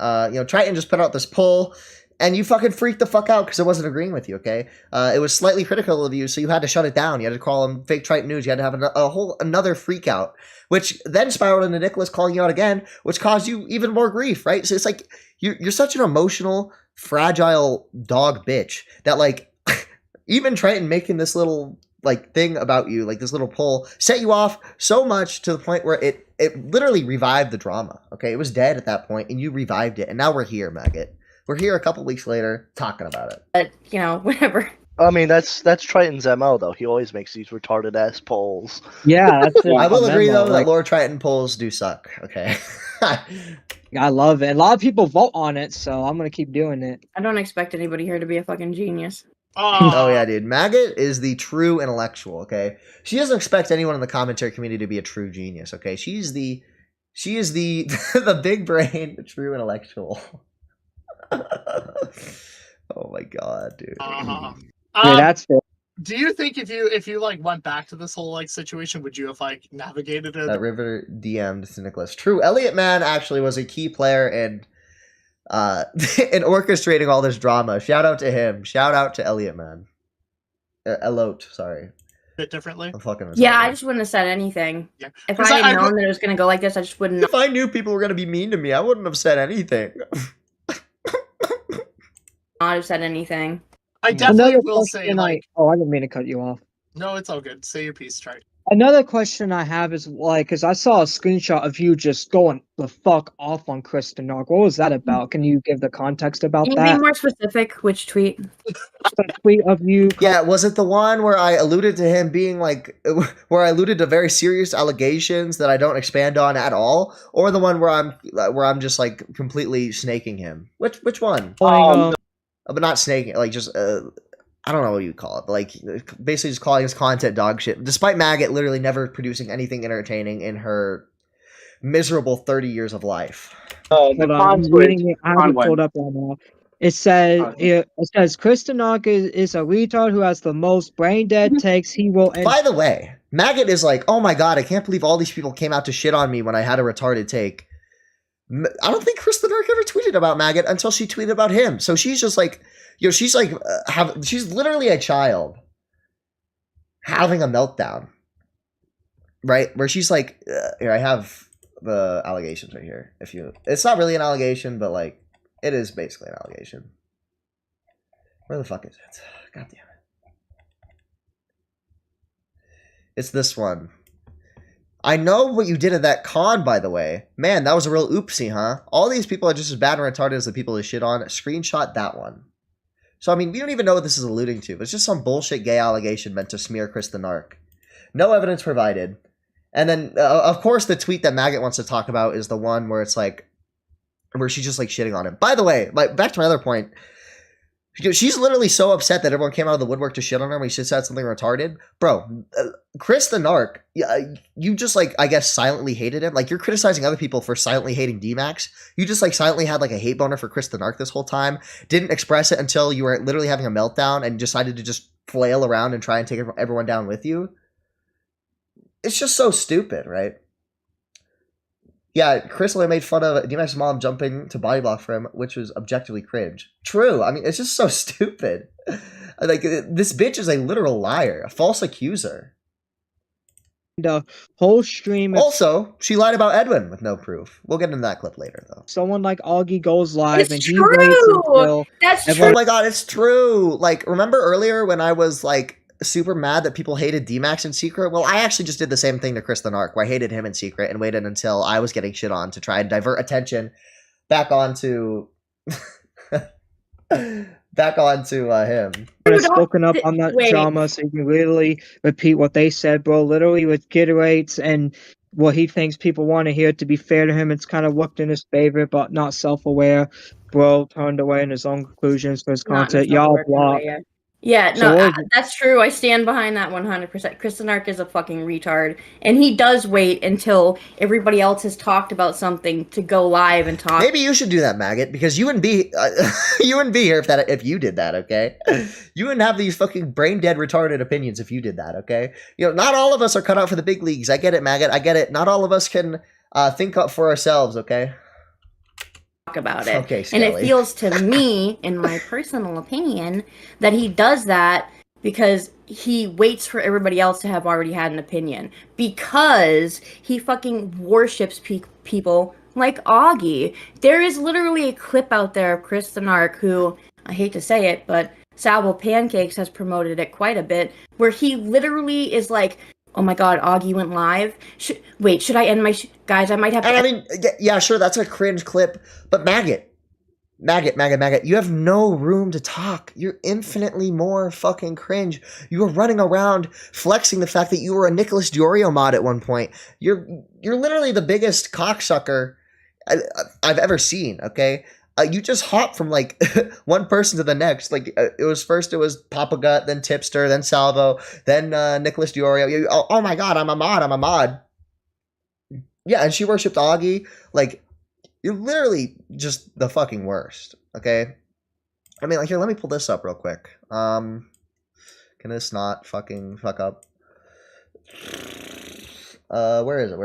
Triton just put out this poll, and you fucking freaked the fuck out because it wasn't agreeing with you. Okay, it was slightly critical of you, so you had to shut it down. You had to call him fake Triton news. You had to have another freak out, which then spiraled into Nicholas calling you out again, which caused you even more grief. Right? So it's like you're such an emotional, fragile dog bitch that like even Triton making this little like thing about you, like this little poll, set you off so much to the point where it literally revived the drama. Okay, it was dead at that point, and you revived it, and now we're here, Maggot. We're here a couple weeks later talking about it. but you know, whatever. I mean, that's Triton's MO though. He always makes these retarded ass polls. Yeah, that's it. I will agree memo. though Like, that Lord Triton polls do suck. Okay. I love it. A lot of people vote on it, so I'm gonna keep doing it. I don't expect anybody here to be a fucking genius. Oh yeah, dude. Maggot is the true intellectual, okay? She doesn't expect anyone in the commentary community to be a true genius, okay? She is the the big brain, the true intellectual. Oh my god, dude. Uh-huh. Yeah, that's fair. Do you think if you like went back to this whole like situation, would you have like navigated it? That River DM'd to Nicholas. True, Elliot Man actually was a key player in in orchestrating all this drama. Shout out to him. Shout out to Elliot Man. Elote, sorry. Bit differently? I'm fucking retarded. Yeah, I just wouldn't have said anything. Yeah. If 'Cause I had known that it was going to go like this, I just wouldn't. If I knew people were gonna be mean to me, I wouldn't have said anything. Not have said anything. I definitely Another will say question like I didn't mean to cut you off. no, it's all good. Say your piece, Trite. Another question I have is like, because I saw a screenshot of you just going the fuck off on Kristen Nark. What was that about? Can you give the context about Can you that? be more specific? Which tweet? The tweet of you. Yeah, was it the one where I alluded to him being like, where I alluded to very serious allegations that I don't expand on at all, or the one where I'm just like completely snaking him? Which one? But not snaking, like just I don't know what you call it, but like basically just calling his content dog shit. Despite Maggot literally never producing anything entertaining in her miserable 30 years of life. Hold on, I'm reading it. I have it pulled up right now. It says Kristen Nark is a retard who has the most brain dead takes. He will end. By the way, Maggot is like, oh my god, I can't believe all these people came out to shit on me when I had a retarded take. I don't think Kristen Nark ever tweeted about Maggot until she tweeted about him. So she's just like, she's like, she's literally a child having a meltdown, right? Where she's like, here, I have the allegations right here. It's not really an allegation, but like, it is basically an allegation. Where the fuck is it? God damn it. It's this one. I know what you did at that con, by the way. Man, that was a real oopsie, huh? All these people are just as bad and retarded as the people who shit on. Screenshot that one. So, I mean, we don't even know what this is alluding to. It's just some bullshit gay allegation meant to smear Kristen Nark. No evidence provided. And then, of course, the tweet that Maggot wants to talk about is the one where it's like, where she's just like shitting on him. By the way, like, back to my other point. She's literally so upset that everyone came out of the woodwork to shit on her when she said something retarded. Bro, Kristen Nark, you just like, I guess, silently hated him. Like, you're criticizing other people for silently hating D-Max. You just like silently had like a hate boner for Kristen Nark this whole time. Didn't express it until you were literally having a meltdown and decided to just flail around and try and take everyone down with you. It's just so stupid, right? Yeah, Chris only made fun of D-Max's mom jumping to body block for him, which was objectively cringe. True. I mean, it's just so stupid. Like, this bitch is a literal liar, a false accuser. The whole stream. Also, she lied about Edwin with no proof. We'll get into that clip later, though. Someone like Augie goes live It's and true! he waits until That's everyone- Oh my god, it's true. Like, remember earlier when I was like super mad that people hated D-Max in secret? Well, I actually just did the same thing to Kristen Nark, where I hated him in secret and waited until I was getting shit on to try and divert attention back onto him. have spoken up on that drama, so you can literally repeat what they said, bro. Literally with Gatorades and what he thinks people want to hear. To be fair to him, it's kind of worked in his favor, but not self-aware. Bro turned away in his own conclusions for his content. Y'all block. Yeah, So no, that's true. I stand behind that 100%. Kristen Nark is a fucking retard, and he does wait until everybody else has talked about something to go live and talk. Maybe you should do that, Maggot, because you wouldn't be here if you did that. Okay, you wouldn't have these fucking brain dead retarded opinions if you did that. Okay, not all of us are cut out for the big leagues. I get it, Maggot. I get it. Not all of us can think up for ourselves. Okay. About it. Okay, and it Skelly. feels to me, in my personal opinion, that he does that because he waits for everybody else to have already had an opinion. Because he fucking worships people like Augie. There is literally a clip out there of Kristen Nark, who, I hate to say it, but Salvo Pancakes has promoted it quite a bit, where he literally is like, oh my god, Augie went live? Should I end my... Guys, I might have to... And I mean, yeah, sure, that's a cringe clip, but Maggot, Maggot, you have no room to talk. You're infinitely more fucking cringe. You were running around flexing the fact that you were a Nicholas Diorio mod at one point. You're literally the biggest cocksucker I've ever seen, okay? You just hop from like one person to the next. Like it was Papa Gut, then Tipster, then Salvo, then Nicholas Diorio. Oh my god, I'm a mod. Yeah, and she worshipped Augie. Like, you're literally just the fucking worst, okay? I mean, like, here, let me pull this up real quick. Can this not fucking fuck up? Where is it?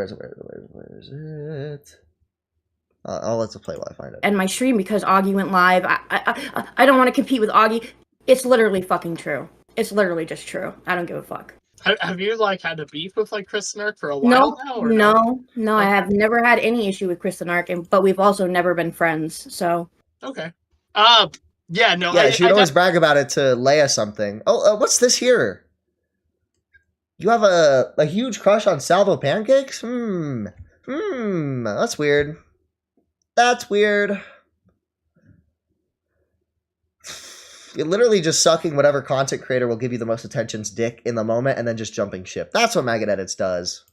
I'll let it play while I find it. And my stream, because Augie went live, I don't want to compete with Augie. It's literally fucking true. It's literally just true. I don't give a fuck. Have you like had a beef with like Chris and Ark for a while now? Or No. I have never had any issue with Chris and Ark, but we've also never been friends. So okay. Yeah, no. Yeah, she'd always brag about it to Leia something. Oh, what's this here? You have a huge crush on Salvo pancakes? That's weird. That's weird. You're literally just sucking whatever content creator will give you the most attention's dick in the moment and then just jumping ship. That's what Maggot Edits does.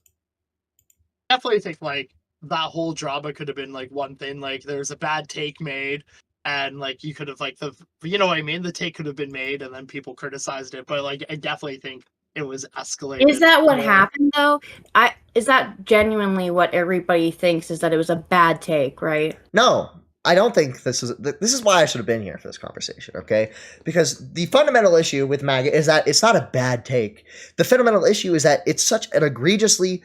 Definitely think like that whole drama could have been like one thing. Like there was a bad take made and like you could have like you know what I mean? The take could have been made and then people criticized it. But like I definitely think it was escalated. Is that what happened though? Is that genuinely what everybody thinks, is that it was a bad take, right? No. I don't think this is why I should have been here for this conversation, okay? Because the fundamental issue with Maggot is that it's not a bad take. The fundamental issue is that it's such an egregiously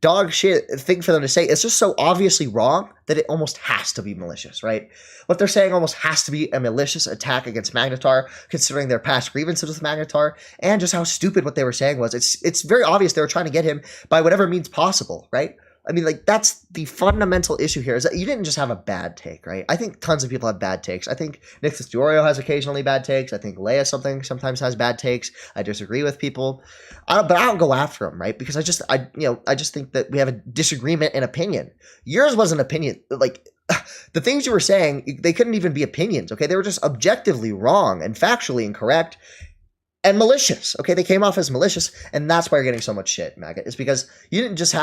dog shit thing for them to say. It's just so obviously wrong that it almost has to be malicious, right? What they're saying almost has to be a malicious attack against Magnetar, considering their past grievances with Magnetar, and just how stupid what they were saying was. It's very obvious they were trying to get him by whatever means possible, right? I mean, like, that's the fundamental issue here, is that you didn't just have a bad take, right? I think tons of people have bad takes. I think Nicholas Diorio has occasionally bad takes. I think Leia sometimes has bad takes. I disagree with people. But I don't go after them, right? Because I just think that we have a disagreement in opinion. Yours was an opinion. Like, the things you were saying, they couldn't even be opinions, okay? They were just objectively wrong and factually incorrect. And malicious, okay? They came off as malicious, and that's why you're getting so much shit, Maggot. It's because you didn't just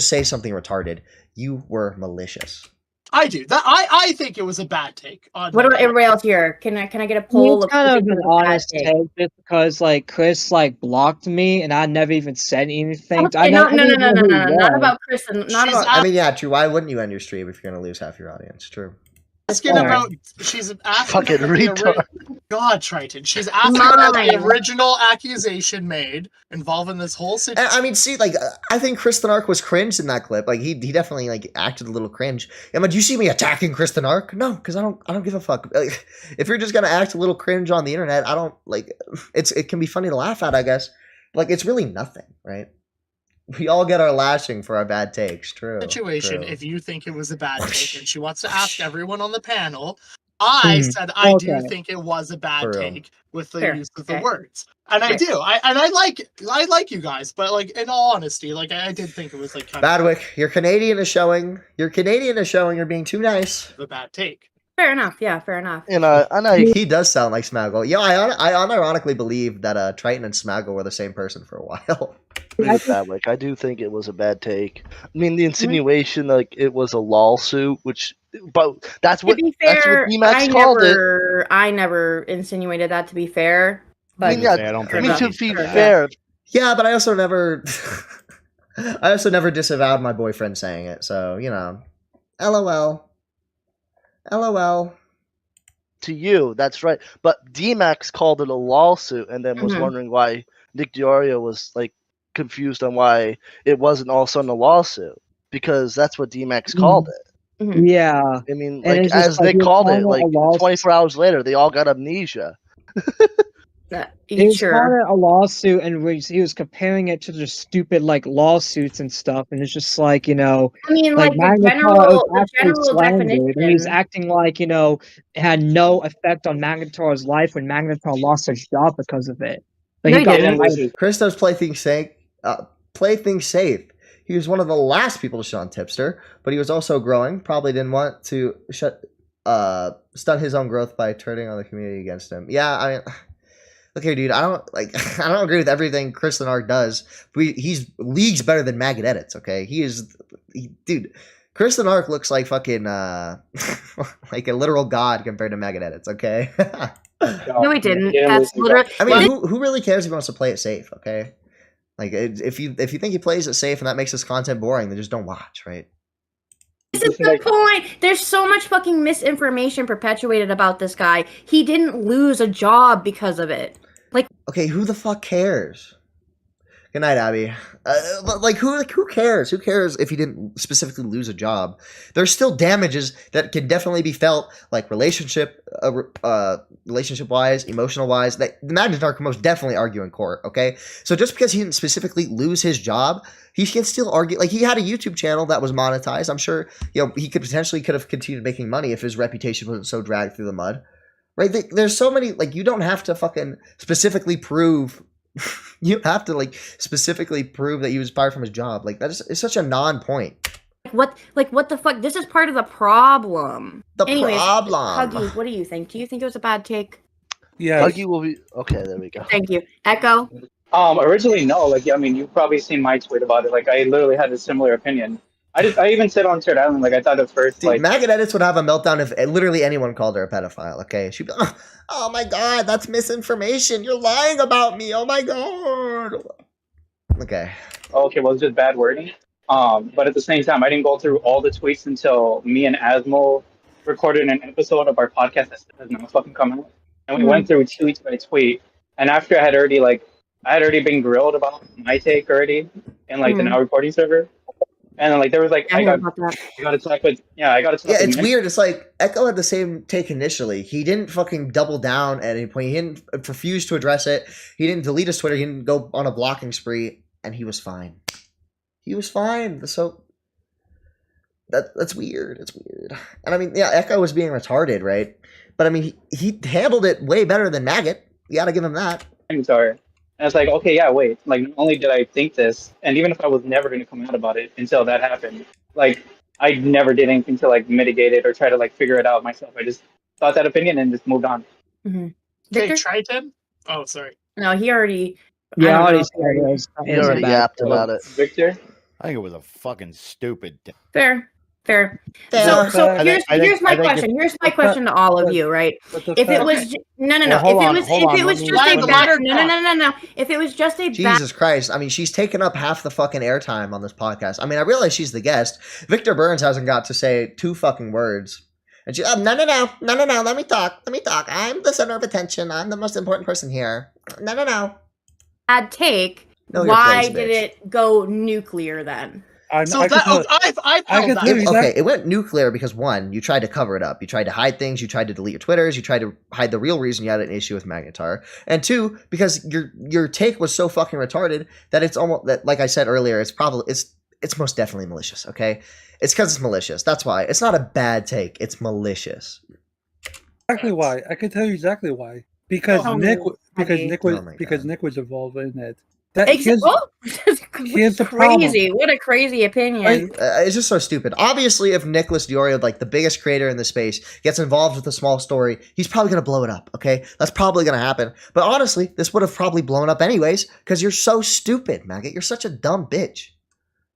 say something retarded. You were malicious. I do. I think it was a bad take. What about everybody else here? Can I get a poll? It's kind of an honest take, just because like Chris like blocked me, and I never even said anything. Okay, no, not about Chris and not about. I mean, yeah, true. Why wouldn't you end your stream if you're going to lose half your audience? True. Asking about, she's asking fucking retard. God, Triton. She's asking about the original accusation made involving this whole situation. I mean, see, like, I think Kristen Ark was cringe in that clip. Like, he definitely like acted a little cringe. I mean, do you see me attacking Kristen Ark? No, because I don't give a fuck. Like, if you're just gonna act a little cringe on the internet, I don't like. It can be funny to laugh at, I guess. Like, it's really nothing, right? We all get our lashing for our bad takes. True. Situation. True. If you think it was a bad take, and she wants to ask everyone on the panel, I said I do think it was a bad take with the use of the words, and I do. I like you guys, but like in all honesty, like I did think it was like kind Badwick, your Canadian is showing. Your Canadian is showing. You're being too nice. The bad take. Fair enough. Yeah, fair enough. And he does sound like Smaggle. Yeah, I unironically believe that Triton and Smaggle were the same person for a while. I do think it was a bad take. I mean, the insinuation like it was a lawsuit, but that's what Emacs called it. I never insinuated that. To be fair, but to be fair. Yeah, but I also never disavowed my boyfriend saying it. So LOL. To you, that's right. But D-Max called it a lawsuit and then was wondering why Nick Diorio was like confused on why it wasn't all of a sudden a lawsuit, because that's what D-Max called it. Yeah. I mean, like as they called it, like 24 hours later, they all got amnesia. He started a lawsuit, and he was comparing it to the stupid like lawsuits and stuff, and it's just like I mean, like the general definition. And he's acting like it had no effect on Magnetar's life when Magnetar lost his job because of it. Christo's play things safe. He was one of the last people to shut on Tipster, but he was also growing. Probably didn't want to shut. stunt his own growth by turning on the community against him. Yeah, I mean, look here, dude. I don't agree with everything Kristen Ark does. But he's leagues better than Maggot Edits. Okay, dude. Kristen Ark looks like fucking like a literal god compared to Maggot Edits. Okay. No, he didn't. That's literally. I mean, who really cares if he wants to play it safe? Okay. Like, if you think he plays it safe and that makes his content boring, then just don't watch, right? This is the point. There's so much fucking misinformation perpetuated about this guy. He didn't lose a job because of it. Like, okay, who the fuck cares? Good night, Abby. Like, who cares? Who cares if he didn't specifically lose a job? There's still damages that can definitely be felt, like relationship wise, emotional wise. That the Magnet Ark most definitely argue in court. Okay, so just because he didn't specifically lose his job, he can still argue. Like, he had a YouTube channel that was monetized. I'm sure he could have continued making money if his reputation wasn't so dragged through the mud. Right? There's so many. Like, you don't have to fucking specifically prove. You have to specifically prove that he was fired from his job. Like, it's such a non-point. What the fuck? This is part of the problem. Anyways, Huggy, what do you think? Do you think it was a bad take? Yeah. Huggy will be okay. There we go. Thank you. Echo. Originally, no. I mean, you've probably seen my tweet about it. I literally had a similar opinion. I even said on Third Island, I thought at first, dude, Maggot Edits would have a meltdown if literally anyone called her a pedophile. Okay, she'd be, oh my god, that's misinformation. You're lying about me. Oh my god. Okay. Okay, well, it's just bad wording. But at the same time, I didn't go through all the tweets until me and Asmo recorded an episode of our podcast that has now fucking come out, and we went through tweet by tweet. And after I had already been grilled about my take already in the now recording server. And then there was I got attacked with it's weird. It's like Echo had the same take initially. He didn't fucking double down at any point. He didn't refuse to address it. He didn't delete his Twitter. He didn't go on a blocking spree, and he was fine. He was fine. So that's weird. It's weird. And I mean, yeah, Echo was being retarded, right? But I mean, he handled it way better than Maggot. You got to give him that. I'm sorry. And it's okay, yeah, wait. Not only did I think this, and even if I was never going to come out about it until that happened, I never did anything to mitigate it or try to figure it out myself. I just thought that opinion and just moved on. Mm-hmm. Okay, Triton. Oh, sorry. No, he already. He already yapped about it. Victor. I think it was a fucking stupid. Fair. So here's my question. Here's my question to all of you, right? If it was If it was just a Jesus Christ, I mean, she's taken up half the fucking airtime on this podcast. I mean, I realize she's the guest. Victor Burns hasn't got to say 2 fucking words. And she, no, let me talk. I'm the center of attention. I'm the most important person here. No. Bad take. Why did it go nuclear then? It went nuclear because 1, you tried to cover it up. You tried to hide things. You tried to delete your Twitters. You tried to hide the real reason you had an issue with Magnetar. And 2, because your take was so fucking retarded that it's almost that, like I said earlier, it's most definitely malicious. Okay, it's because it's malicious. That's why it's not a bad take. It's malicious. Exactly why. I can tell you exactly why. Because Nick was involved in it. Here's the crazy. What a crazy opinion. It's just so stupid. Obviously, if Nicholas Diorio, the biggest creator in the space, gets involved with a small story, he's probably going to blow it up, okay? That's probably going to happen. But honestly, this would have probably blown up anyways, because you're so stupid, Maggot. You're such a dumb bitch.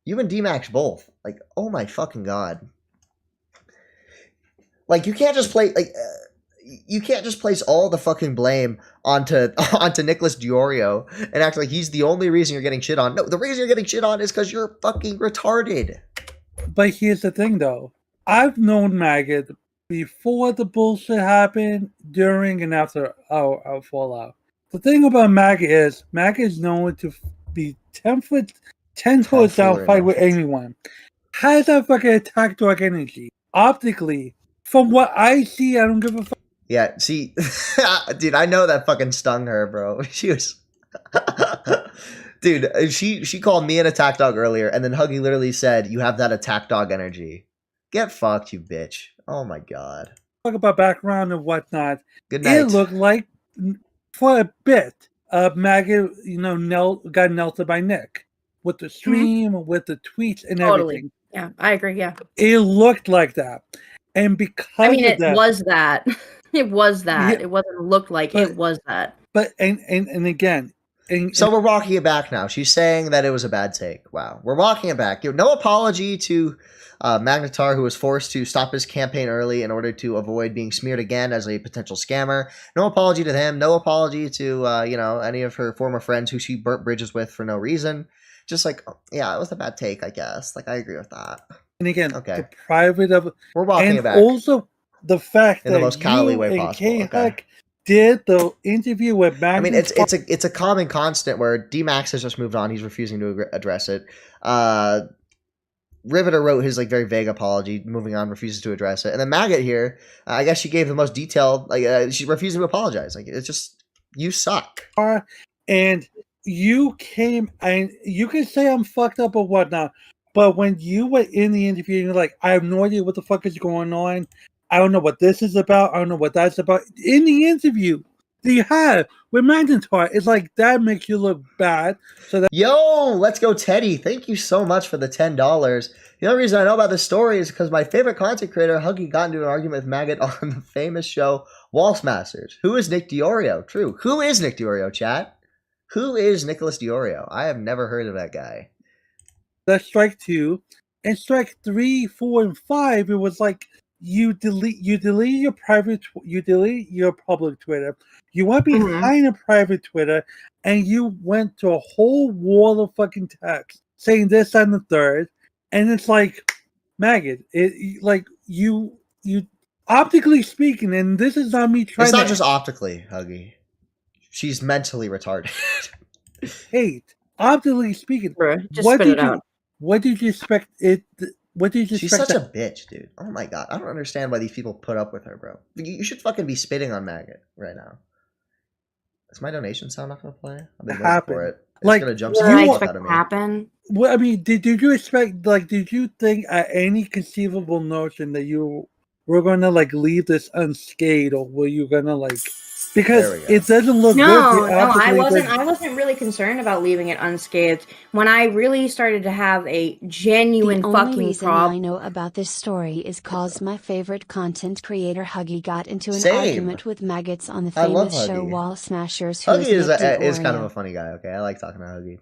You and D-Max both. Oh my fucking god. You can't just play... you can't just place all the fucking blame onto Nicholas Diorio and act like he's the only reason you're getting shit on. No, the reason you're getting shit on is because you're fucking retarded. But here's the thing, though. I've known Maggot before the bullshit happened, during, and after our fallout. The thing about Maggot is known to be 10 toes down fight with anyone. Has that fucking attack dog energy. Optically, from what I see, I don't give a fuck. Yeah, see, dude, I know that fucking stung her, bro. She was, dude, she called me an attack dog earlier, and then Huggy literally said, "You have that attack dog energy." Get fucked, you bitch. Oh my god. Talk about background and whatnot. Good night. It looked like, for a bit, Maggot, got melted by Nick with the stream, with the tweets, and everything. Yeah, I agree. Yeah, it looked like that. And because it was that. It was that. Yeah. It wasn't looked like it was that. But and again. So we're walking it back now. She's saying that it was a bad take. Wow. We're walking it back. No apology to Magnetar, who was forced to stop his campaign early in order to avoid being smeared again as a potential scammer. No apology to him. No apology to any of her former friends who she burnt bridges with for no reason. Just like, yeah, it was a bad take, I guess. Like, I agree with that. And again, okay. The private of we're walking it back. Also, the fact in that the most cowardly way possible. Okay. Did the interview with Magnetar. I mean, it's a common constant where D-Max has just moved on. He's refusing to address it. Riveter wrote his very vague apology, moving on, refuses to address it. And then Maggot here, I guess she gave the most detailed, she's refusing to apologize. It's just, you suck. And you came, and you can say I'm fucked up or whatnot, but when you were in the interview, you're like, I have no idea what the fuck is going on. I don't know what this is about. I don't know what that's about. In the interview that you have with Magnetar, it's like, that makes you look bad. So that let's go, Teddy. Thank you so much for the $10. The only reason I know about this story is because my favorite content creator, Huggy, got into an argument with Maggot on the famous show Wall Smashers. Who is Nick Diorio? True. Who is Nick Diorio, chat? Who is Nicholas Diorio? I have never heard of that guy. That's strike 2. And strike 3, 4, and 5, it was like, you delete your private, you delete your public Twitter. You went behind a private Twitter, and you went to a whole wall of fucking text saying this and the third, and it's like, Maggot, you optically speaking, and this is not me trying. It's not just optically, Huggy. She's mentally retarded. Hey, optically speaking, just spit it out. What did you expect it? What did you She's such a bitch, dude. Oh my god. I don't understand why these people put up with her, bro. You should fucking be spitting on Maggot right now. Is my donation sound not going to play? I've been waiting for it. It's going to jump some out of me. Happen? Well, I mean, did you expect, did you think at any conceivable notion that you were going to, leave this unscathed, or were you going to, because it doesn't look good. No, I wasn't really concerned about leaving it unscathed. When I really started to have a genuine fucking problem. The only reason I know about this story is cause my favorite content creator Huggy got into an argument with Maggots on the famous show Wall Smashers. Huggy is kind of a funny guy. Okay, I like talking to Huggy.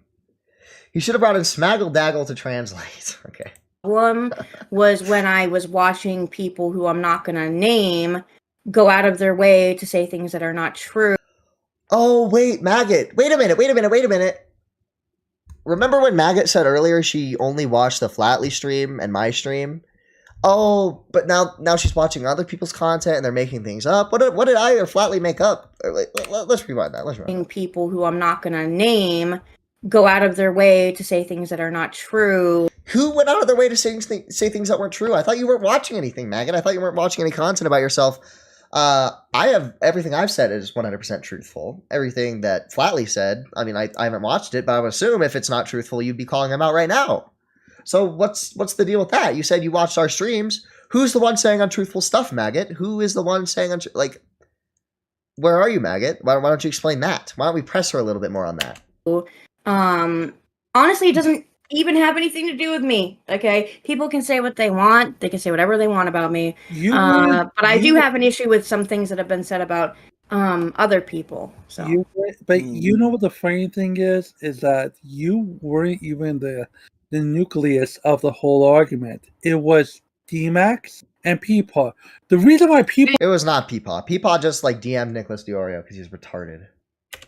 He should have brought in Smaggle Daggle to translate. Okay. Problem was when I was watching people who I'm not going to name go out of their way to say things that are not true. Oh, wait, Maggot. Wait a minute. Remember when Maggot said earlier she only watched the Flatley stream and my stream? Oh, but now she's watching other people's content and they're making things up. What did I or Flatley make up? Let's rewind that. People who I'm not going to name go out of their way to say things that are not true. Who went out of their way to say things that weren't true? I thought you weren't watching anything, Maggot. I thought you weren't watching any content about yourself. Everything I've said is 100% truthful. Everything that Flatley said, I mean, I haven't watched it, but I would assume if it's not truthful, you'd be calling him out right now. So what's the deal with that? You said you watched our streams. Who's the one saying untruthful stuff, Maggot? Who is the one saying where are you, Maggot? Why don't you explain that? Why don't we press her a little bit more on that? Honestly, it doesn't even have anything to do with me. Okay, people can say what they want. They can say whatever they want about me. But I do have an issue with some things that have been said about other people. So, you know what the funny thing is that you weren't even the nucleus of the whole argument. It was D-Max and Peepaw. The reason why it was not Peepaw. Peepaw just DM'd Nicholas Diorio because he's retarded.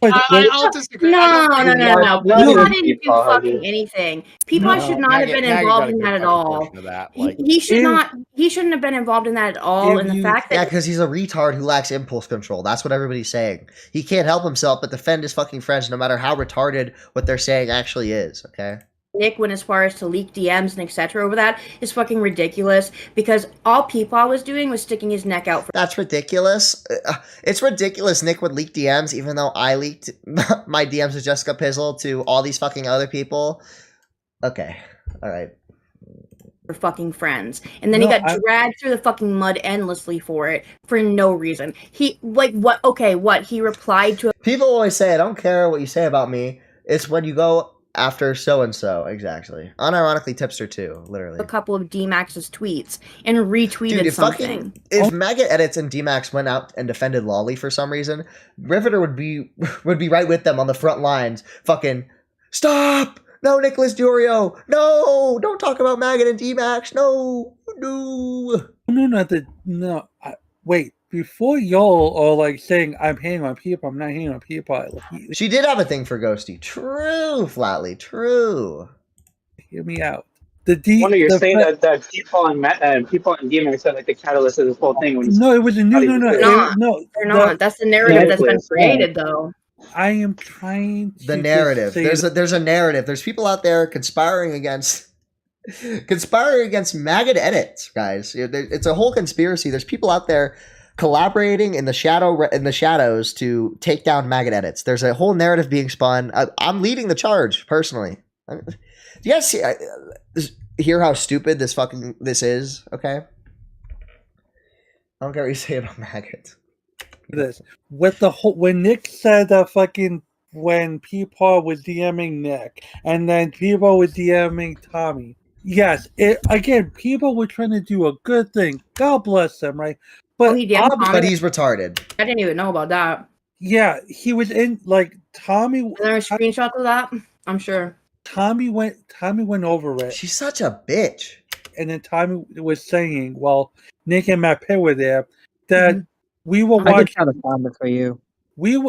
I'll disagree. No. Peepaw didn't do fucking anything. Peepaw should not have been involved in that at all. He shouldn't have been involved in that at all. And the fact that because he's a retard who lacks impulse control. That's what everybody's saying. He can't help himself but defend his fucking friends, no matter how retarded what they're saying actually is. Okay. Nick went as far as to leak DMs and etc. over that is fucking ridiculous, because all Peepaw was doing was sticking his neck out. That's ridiculous. It's ridiculous Nick would leak DMs, even though I leaked my DMs with Jessica Pizzle to all these fucking other people. Okay. All right. For fucking friends. And then he got dragged through the fucking mud endlessly for it for no reason. He, what? Okay, what? He replied to... People always say, I don't care what you say about me. It's when you go after so and so, exactly. Unironically tipster too, literally. A couple of D-Max's tweets and retweeted Dude, something. If Maggot Edits and D-Max went out and defended Lolly for some reason, Riveter would be right with them on the front lines, fucking stop! No, Nicholas Durio! No! Don't talk about Maggot and D-Max! No! No. Wait, before y'all are like saying I'm hating on people, I'm not hating on people. She did have a thing for Ghosty. True, Flatly. True. Hear me out. You're saying that people and D-Max are like the catalyst of this whole thing. No, it was a They're not. That's the narrative that's been created, though. I am trying to the narrative. There's a narrative. There's people out there conspiring against Maggot Edits, guys. It's a whole conspiracy. There's people out there collaborating in the shadows to take down Maggot Edits. There's a whole narrative being spun. I'm leading the charge personally. Do you guys hear how stupid this is? Okay, I don't care what you say about Maggot. This with the whole when Nick said that fucking when Peepaw was DMing Nick and then Peepaw was DMing Tommy. Yes, people were trying to do a good thing. God bless them, right? But he's retarded. I didn't even know about that. Yeah, he was in like Tommy. Are there screenshots of that? I'm sure. Tommy went over it. She's such a bitch. And then Tommy was saying, "Well, Nick and Matt Pitt were there. That we were watching." I can try to find it for you.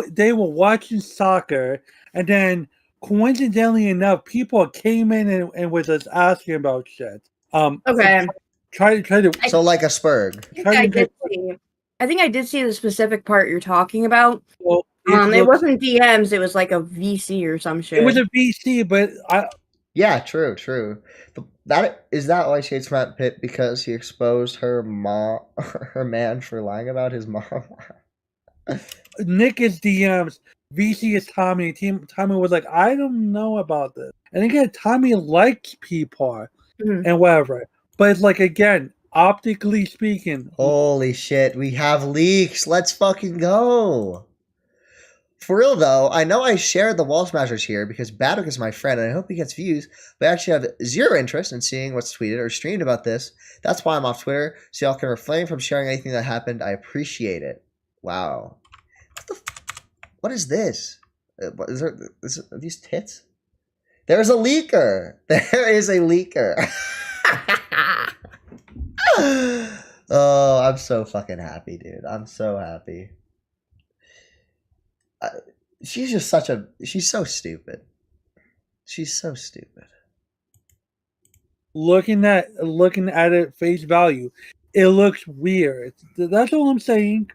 They were watching soccer, and then coincidentally enough, people came in and was just asking about shit. Okay. Try to. So like a Spurg. I think I did see the specific part you're talking about. Well, it wasn't DMs. It was like a VC or some shit. It was a VC, but Yeah, true. Is that why she hates Matt Pitt? Because he exposed her man for lying about his mom? Nick is DMs. VC is Tommy. Tommy was like, I don't know about this. And again, Tommy likes Peepaw and whatever. But it's like, again, optically speaking. Holy shit, we have leaks. Let's fucking go. For real though, I know I shared the Wall Smashers here because Badwick is my friend and I hope he gets views, but I actually have zero interest in seeing what's tweeted or streamed about this. That's why I'm off Twitter, so y'all can refrain from sharing anything that happened. I appreciate it. Wow. What is this? Are these tits? There's a leaker. There is a leaker. Oh, I'm so fucking happy, dude. I'm so happy. She's so stupid. She's so stupid. Looking at it face value, it looks weird. That's all I'm saying.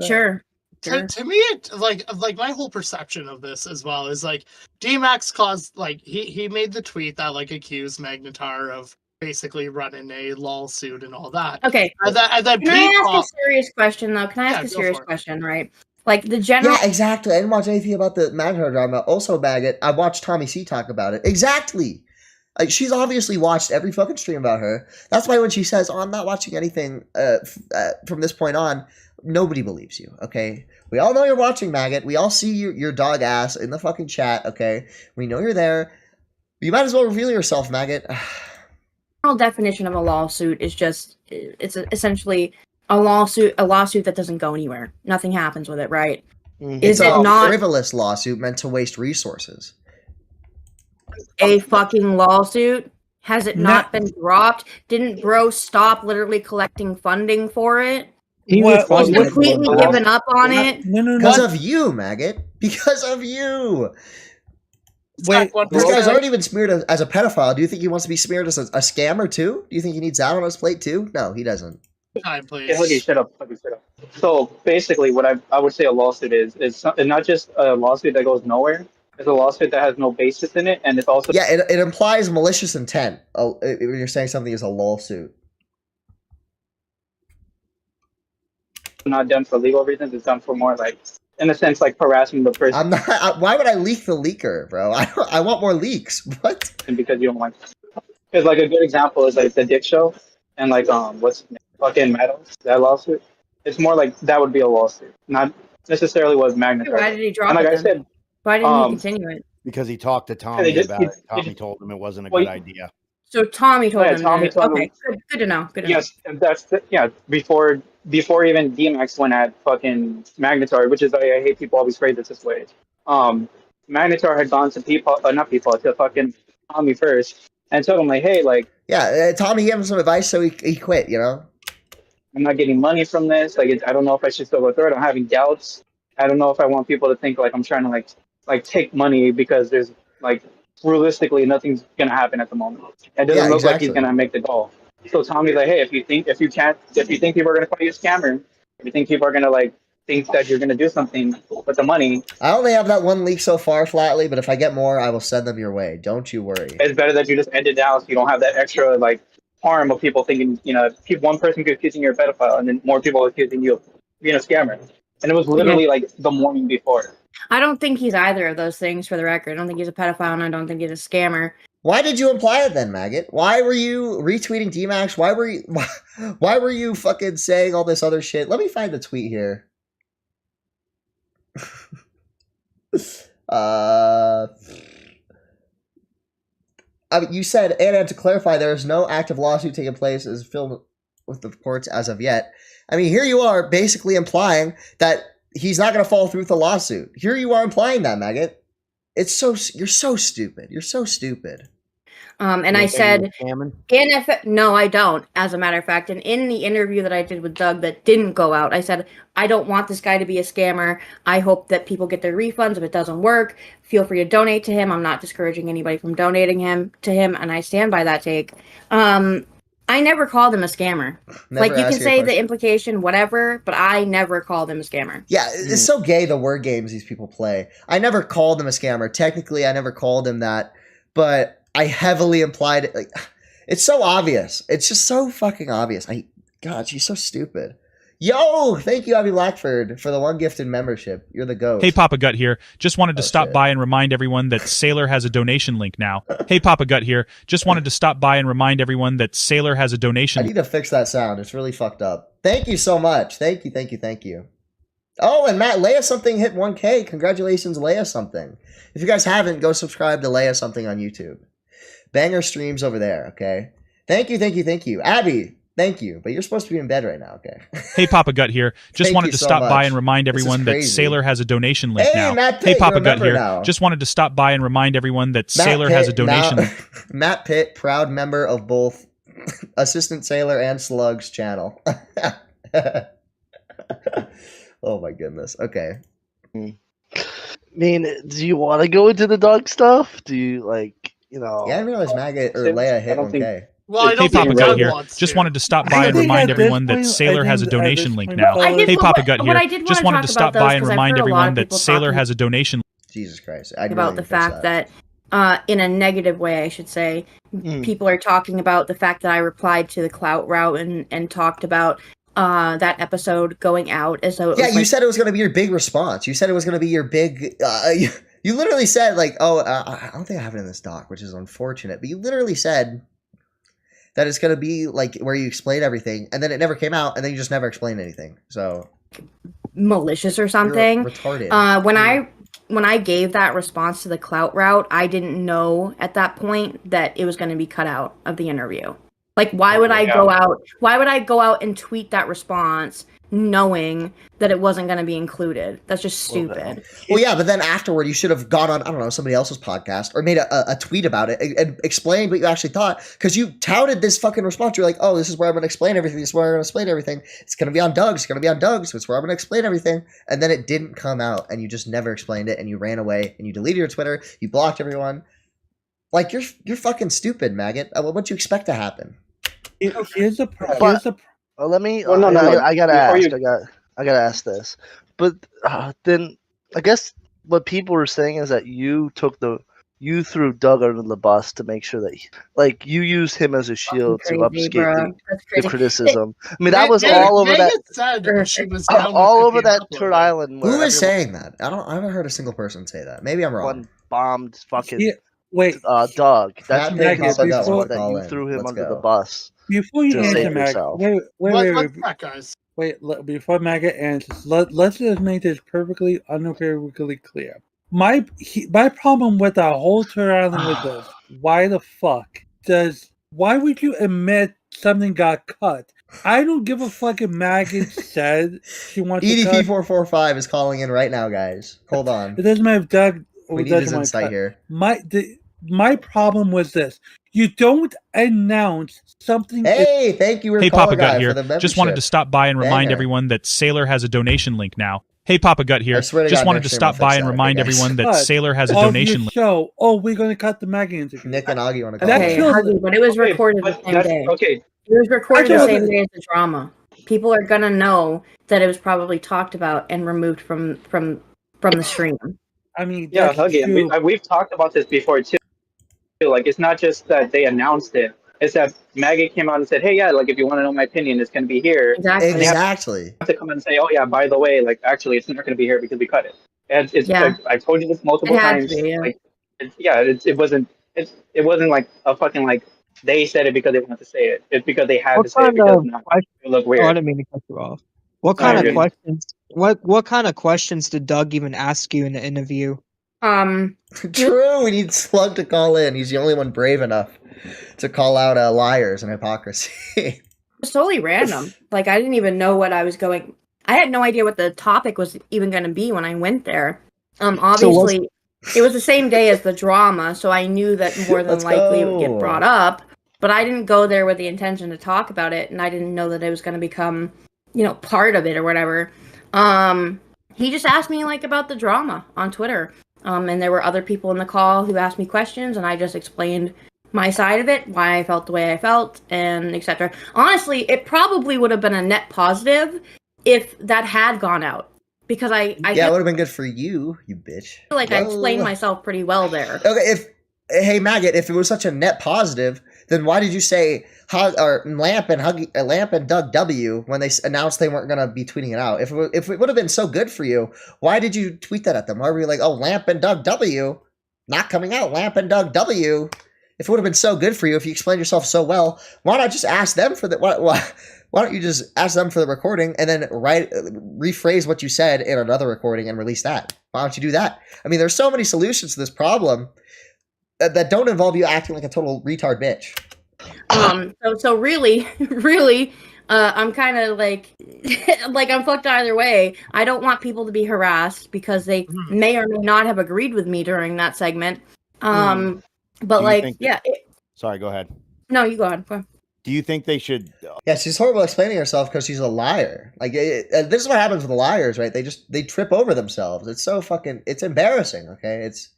Sure. To me, it like my whole perception of this as well is like D-Max caused like he made the tweet that like accused Magnetar of basically running a lawsuit and all that. Okay. And then Can I ask a serious question though? Can I ask a serious question? Right. Like the general. Yeah, exactly. I didn't watch anything about the Magnetar drama. Also, Maggot, I watched Tommy C talk about it. Exactly. Like, she's obviously watched every fucking stream about her. That's why when she says, "Oh, I'm not watching anything from this point on," nobody believes you. Okay, we all know you're watching, Maggot. We all see your dog ass in the fucking chat. Okay, we know you're there. You might as well reveal yourself, Maggot. The general definition of a lawsuit is just essentially a lawsuit that doesn't go anywhere. Nothing happens with it, right? Is it not a frivolous lawsuit meant to waste resources? A fucking lawsuit? Has it not been dropped? Didn't Bro stop literally collecting funding for it? He was completely given up on it? No. Because of you, Maggot. Because of you. Wait, this guy's already been smeared as a pedophile. Do you think he wants to be smeared as a scammer too? Do you think he needs that on his plate too? No, he doesn't. Time, please. Yeah, Huggy, shut up. So basically, what I would say a lawsuit is not just a lawsuit that goes nowhere. It's a lawsuit that has no basis in it, and it's also it implies malicious intent when you're saying something is a lawsuit. Not done for legal reasons. It's done for more like, in a sense, like harassing the person. I'm not. Why would I leak the leaker, bro? I want more leaks. What? And because you don't want. Because like a good example is like the Dick Show, and like what's fucking Meadows, that lawsuit. It's more like that would be a lawsuit, not necessarily what Magnetar. Why did he drop and like it? I said. Why didn't he continue it? Because he talked to Tommy about it. Tommy told him it wasn't a good idea. So Tommy told him. Tommy told okay, him. good to know. Good to Yes, that's before even DMX went at fucking Magnetar, which is I hate people always phrase it this way. Magnetar had gone to to fucking Tommy first and told him like, hey, like, yeah, Tommy gave him some advice, so he quit. You know, I'm not getting money from this. Like, I don't know if I should still go through it. I'm having doubts. I don't know if I want people to think like I'm trying to like take money because there's like realistically nothing's gonna happen at the moment. It doesn't look like he's gonna make the goal. So Tommy's like, hey, if you think people are gonna call you a scammer, if you think people are gonna like think that you're gonna do something with the money. I only have that one leak so far, Flatly, but if I get more, I will send them your way. Don't you worry. It's better that you just end it now so you don't have that extra like harm of people thinking, one person could accusing you of a pedophile and then more people accusing you of being a scammer. And it was literally like the morning before. I don't think he's either of those things, for the record. I don't think he's a pedophile, and I don't think he's a scammer. Why did you imply it then, Maggot? Why were you retweeting D-Max? Why were you fucking saying all this other shit? Let me find the tweet here. You said, and to clarify, there is no active lawsuit taking place as filmed with the reports as of yet. I mean, here you are basically implying that he's not going to follow through with the lawsuit. Here you are implying that, Maggot. You're so stupid. You're so stupid. And I said, no, I don't, as a matter of fact. And in the interview that I did with Doug that didn't go out, I said, I don't want this guy to be a scammer. I hope that people get their refunds. If it doesn't work, feel free to donate to him. I'm not discouraging anybody from donating to him, and I stand by that take. I never called him a scammer. Like, you can say the implication, whatever, but I never called him a scammer. Yeah, it's so gay, the word games these people play. I never called him a scammer. Technically, I never called him that, but I heavily implied it. Like, it's so obvious. It's just so fucking obvious. God, she's so stupid. Yo, thank you, Abby Blackford, for the one gifted membership. You're the ghost. Hey, Papa Gut here. Just wanted to stop by and remind everyone that Sailor has a donation link now. Hey, Papa Gut here. Just wanted to stop by and remind everyone that Sailor has a donation. I need to fix that sound. It's really fucked up. Thank you so much. Thank you. Oh, and Matt, Leia Something hit 1K. Congratulations, Leia Something. If you guys haven't, go subscribe to Leia Something on YouTube. Banger streams over there, okay? Thank you. Abby, thank you. But you're supposed to be in bed right now, okay? Hey, Papa Gut here. Just wanted to stop by and remind everyone that Sailor has a donation link now. Matt Pitt, hey, Papa Gut here. Now. Just wanted to stop by and remind everyone that Sailor has a donation link. Matt Pitt, proud member of both Assistant Sailor and Slug's channel. Oh my goodness. Okay. I mean, do you want to go into the dog stuff? Do you Yeah, I didn't realize Maggot or Leia hit 1K. Well, hey, Papa Gut here. Just wanted to stop by and remind everyone that Sailor has a donation link now. Hey, Papa Gut here. Just wanted to stop by and remind everyone that Sailor has a donation. Jesus Christ! About the fact that, in a negative way, I should say, people are talking about the fact that I replied to the clout route and talked about that episode going out as though. You said it was going to be your big response. You said it was going to be your big. You literally said I don't think I have it in this doc, which is unfortunate. But you literally said that it's going to be like where you explain everything, and then it never came out, and then you just never explained anything. So malicious or something. You're retarded. When I gave that response to the clout route, I didn't know at that point that it was going to be cut out of the interview. Like, why would I go out and tweet that response knowing that it wasn't going to be included? That's just stupid. Well, yeah, but then afterward, you should have gone on, I don't know, somebody else's podcast or made a tweet about it and explained what you actually thought, because you touted this fucking response. You're like, oh, this is where I'm going to explain everything. This is where I'm going to explain everything. It's going to be on Doug's. It's going to be on Doug's. It's where I'm going to explain everything. And then it didn't come out, and you just never explained it, and you ran away, and you deleted your Twitter. You blocked everyone. Like, you're fucking stupid, Maggot. What'd you expect to happen? Here's a let me. I gotta ask. I gotta ask this. But then I guess what people were saying is that you threw Doug under the bus to make sure that you used him as a shield to obfuscate the criticism. I mean, that was all over that. All over that Turd Island. Who is saying that? I haven't heard a single person say that. Maybe I'm wrong. One bombed fucking. Yeah. Wait, Doug. That's Maggot, that you threw him under the bus. Before you answer, Maggot, wait, before Maggot answers, let's just make this perfectly unequivocally clear. my problem with that whole turnaround with this, why the fuck why would you admit something got cut? I don't give a fuck if Maggot said she wants to cut. EDP445 is calling in right now, guys. Hold on. It doesn't matter if Doug we need his insight here. My problem was this. You don't announce something. Hey, thank you. Hey, Papa Gut here. Just wanted to stop by and remind everyone that Sailor has a donation link now. Hey, Papa Gut here. Just wanted to stop by and remind everyone that Sailor has a donation link. Oh, we're going to cut the Maggie interview. Nick and Augie want to call it. But it was recorded the same day. Okay. It was recorded the same day as the drama. People are going to know that it was probably talked about and removed from the stream. I mean, yeah, Huggy, we've talked about this before, too. Like, it's not just that they announced it. It's that Maggie came out and said, hey, yeah, like, if you want to know my opinion, it's going to be here. Exactly. Exactly. They have to come and say, oh, yeah, by the way, like, actually, it's not going to be here because we cut it. And it's like, I've told you this multiple times. Like, it wasn't like a fucking, like, they said it because they wanted to say it. It's because they had to say it because it looked weird. I didn't mean to cut you off. What kind of questions? What kind of questions did Doug even ask you in the interview? True. We need Slug to call in. He's the only one brave enough to call out liars and hypocrisy. It's totally random. Like, I didn't even know what I was going. I had no idea what the topic was even going to be when I went there. Obviously, it was the same day as the drama, so I knew that more than likely it would get brought up. But I didn't go there with the intention to talk about it, and I didn't know that it was going to become, part of it or whatever. He just asked me like about the drama on Twitter. And there were other people in the call who asked me questions, and I just explained my side of it, why I felt the way I felt, and etc. Honestly, it probably would have been a net positive if that had gone out. Because it would have been good for you bitch. I feel like I explained myself pretty well there. Okay, hey Maggot, if it was such a net positive, then why did you say Lamp and Doug W when they announced they weren't going to be tweeting it out? If it would have been so good for you, why did you tweet that at them? Why were you like, oh, Lamp and Doug W not coming out? Lamp and Doug W. If it would have been so good for you, if you explained yourself so well, why not just ask them for the why don't you just ask them for the recording and then rephrase what you said in another recording and release that? Why don't you do that? I mean, there's so many solutions to this problem that don't involve you acting like a total retard bitch. So really, I'm kind of like I'm fucked either way. I don't want people to be harassed because they may or may not have agreed with me during that segment. But sorry, go ahead. No, you go ahead. Go ahead. Do you think they should? Yeah, she's horrible explaining herself because she's a liar. Like this is what happens with liars, right? They trip over themselves. It's so it's embarrassing. Okay, it's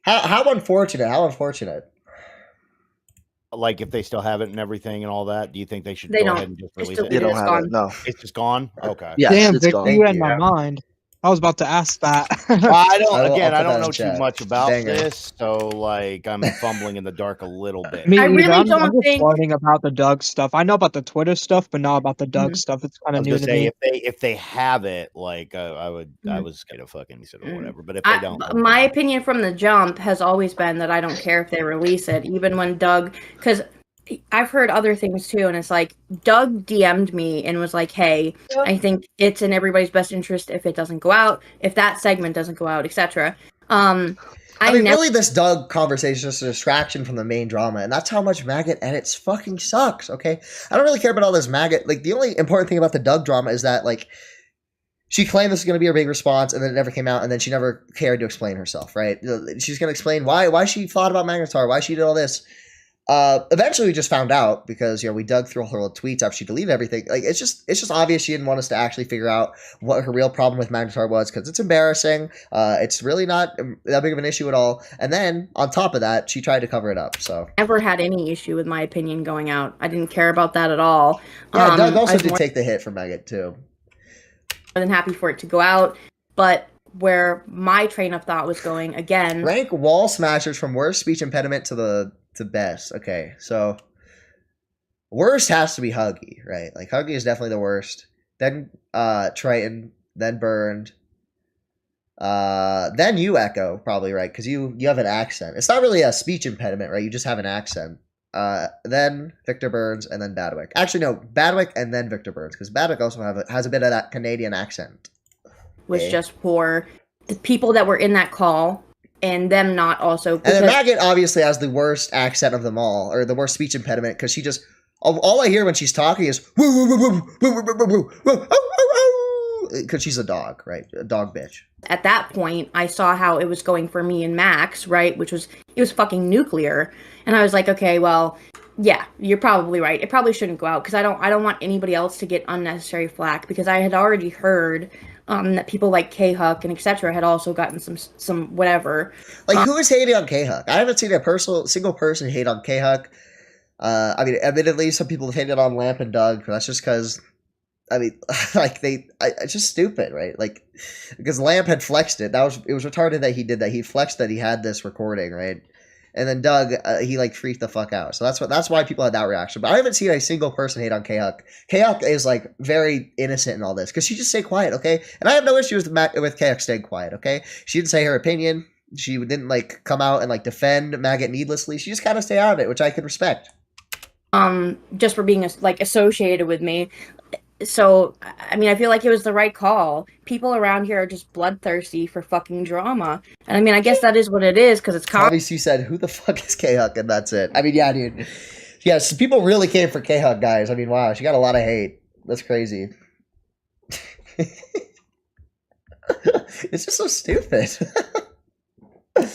how unfortunate. How unfortunate. Like if they still have it and everything and all that, do you think they should go ahead and just release it? They don't have it. No, it's just gone. Okay. Yeah, damn, it's gone. you read my mind. I was about to ask that. Well, I don't know too much about this, so like I'm fumbling in the dark a little bit. I really don't think learning about the Doug stuff. I know about the Twitter stuff, but not about the Doug stuff. It's kind of new to me. If they have it, like I was gonna fucking say or whatever. But if they don't, my opinion from the jump has always been that I don't care if they release it, even when Doug, because I've heard other things too, and it's like Doug DM'd me and was like, hey, I think it's in everybody's best interest if it doesn't go out, if that segment doesn't go out, etc. Really, this Doug conversation is just a distraction from the main drama, and that's how much Maggot edits fucking sucks, okay? I don't really care about all this Maggot. Like, the only important thing about the Doug drama is that, like, she claimed this was going to be her big response, and then it never came out, and then she never cared to explain herself, right? She's going to explain why she thought about Magnetar, why she did all this. Eventually we just found out because, we dug through all her old tweets after she deleted everything. Like, it's just obvious she didn't want us to actually figure out what her real problem with Magnetar was because it's embarrassing. It's really not that big of an issue at all. And then on top of that, she tried to cover it up. So never had any issue with my opinion going out. I didn't care about that at all. Yeah, Doug also did take the hit from Maggot too. More than happy for it to go out, but where my train of thought was going again. Rank Wall Smashers from worst speech impediment to best. Okay, so worst has to be Huggy, right? Like Huggy is definitely the worst. Then Triton, then Burned, then you Echo, probably, right? Because you have an accent. It's not really a speech impediment, right? You just have an accent. Then Victor Burns, and then Badwick. Actually, no, Badwick and then Victor Burns, because Badwick also has a bit of that Canadian accent. Was just for the people that were in that call and them not also. And then Maggot obviously has the worst accent of them all, or the worst speech impediment, because she just all I hear when she's talking is woo woo woo woo woo woo woo woo woo, because she's a dog, right? A dog bitch. At that point, I saw how it was going for me and Max, right? It was fucking nuclear, and I was like, okay, well, yeah, you're probably right. It probably shouldn't go out because I don't want anybody else to get unnecessary flack, because I had already heard that people like K-Huck and etc. had also gotten some whatever. Like, who is hating on K-Huck? I haven't seen a single person hate on K-Huck. I mean, admittedly, some people have hated on Lamp and Doug, but that's just because, I mean, like, it's just stupid, right? Like, because Lamp had flexed it. It was retarded that he did that. He flexed that he had this recording, right? And then Doug, he like freaked the fuck out. So that's why people had that reaction. But I haven't seen a single person hate on K-Huck. K-Huck is like very innocent in all this because she just stayed quiet, okay? And I have no issues with K-Huck staying quiet, okay? She didn't say her opinion. She didn't like come out and like defend Maggot needlessly. She just kind of stayed out of it, which I can respect. Just for being like associated with me. So, I mean, I feel like it was the right call. People around here are just bloodthirsty for fucking drama. And I mean, I guess that is what it is, because it's obviously said, who the fuck is K-Huck? And that's it. I mean, yeah, dude. Yes, people really came for K-Huck, guys. I mean, wow, she got a lot of hate. That's crazy. It's just so stupid.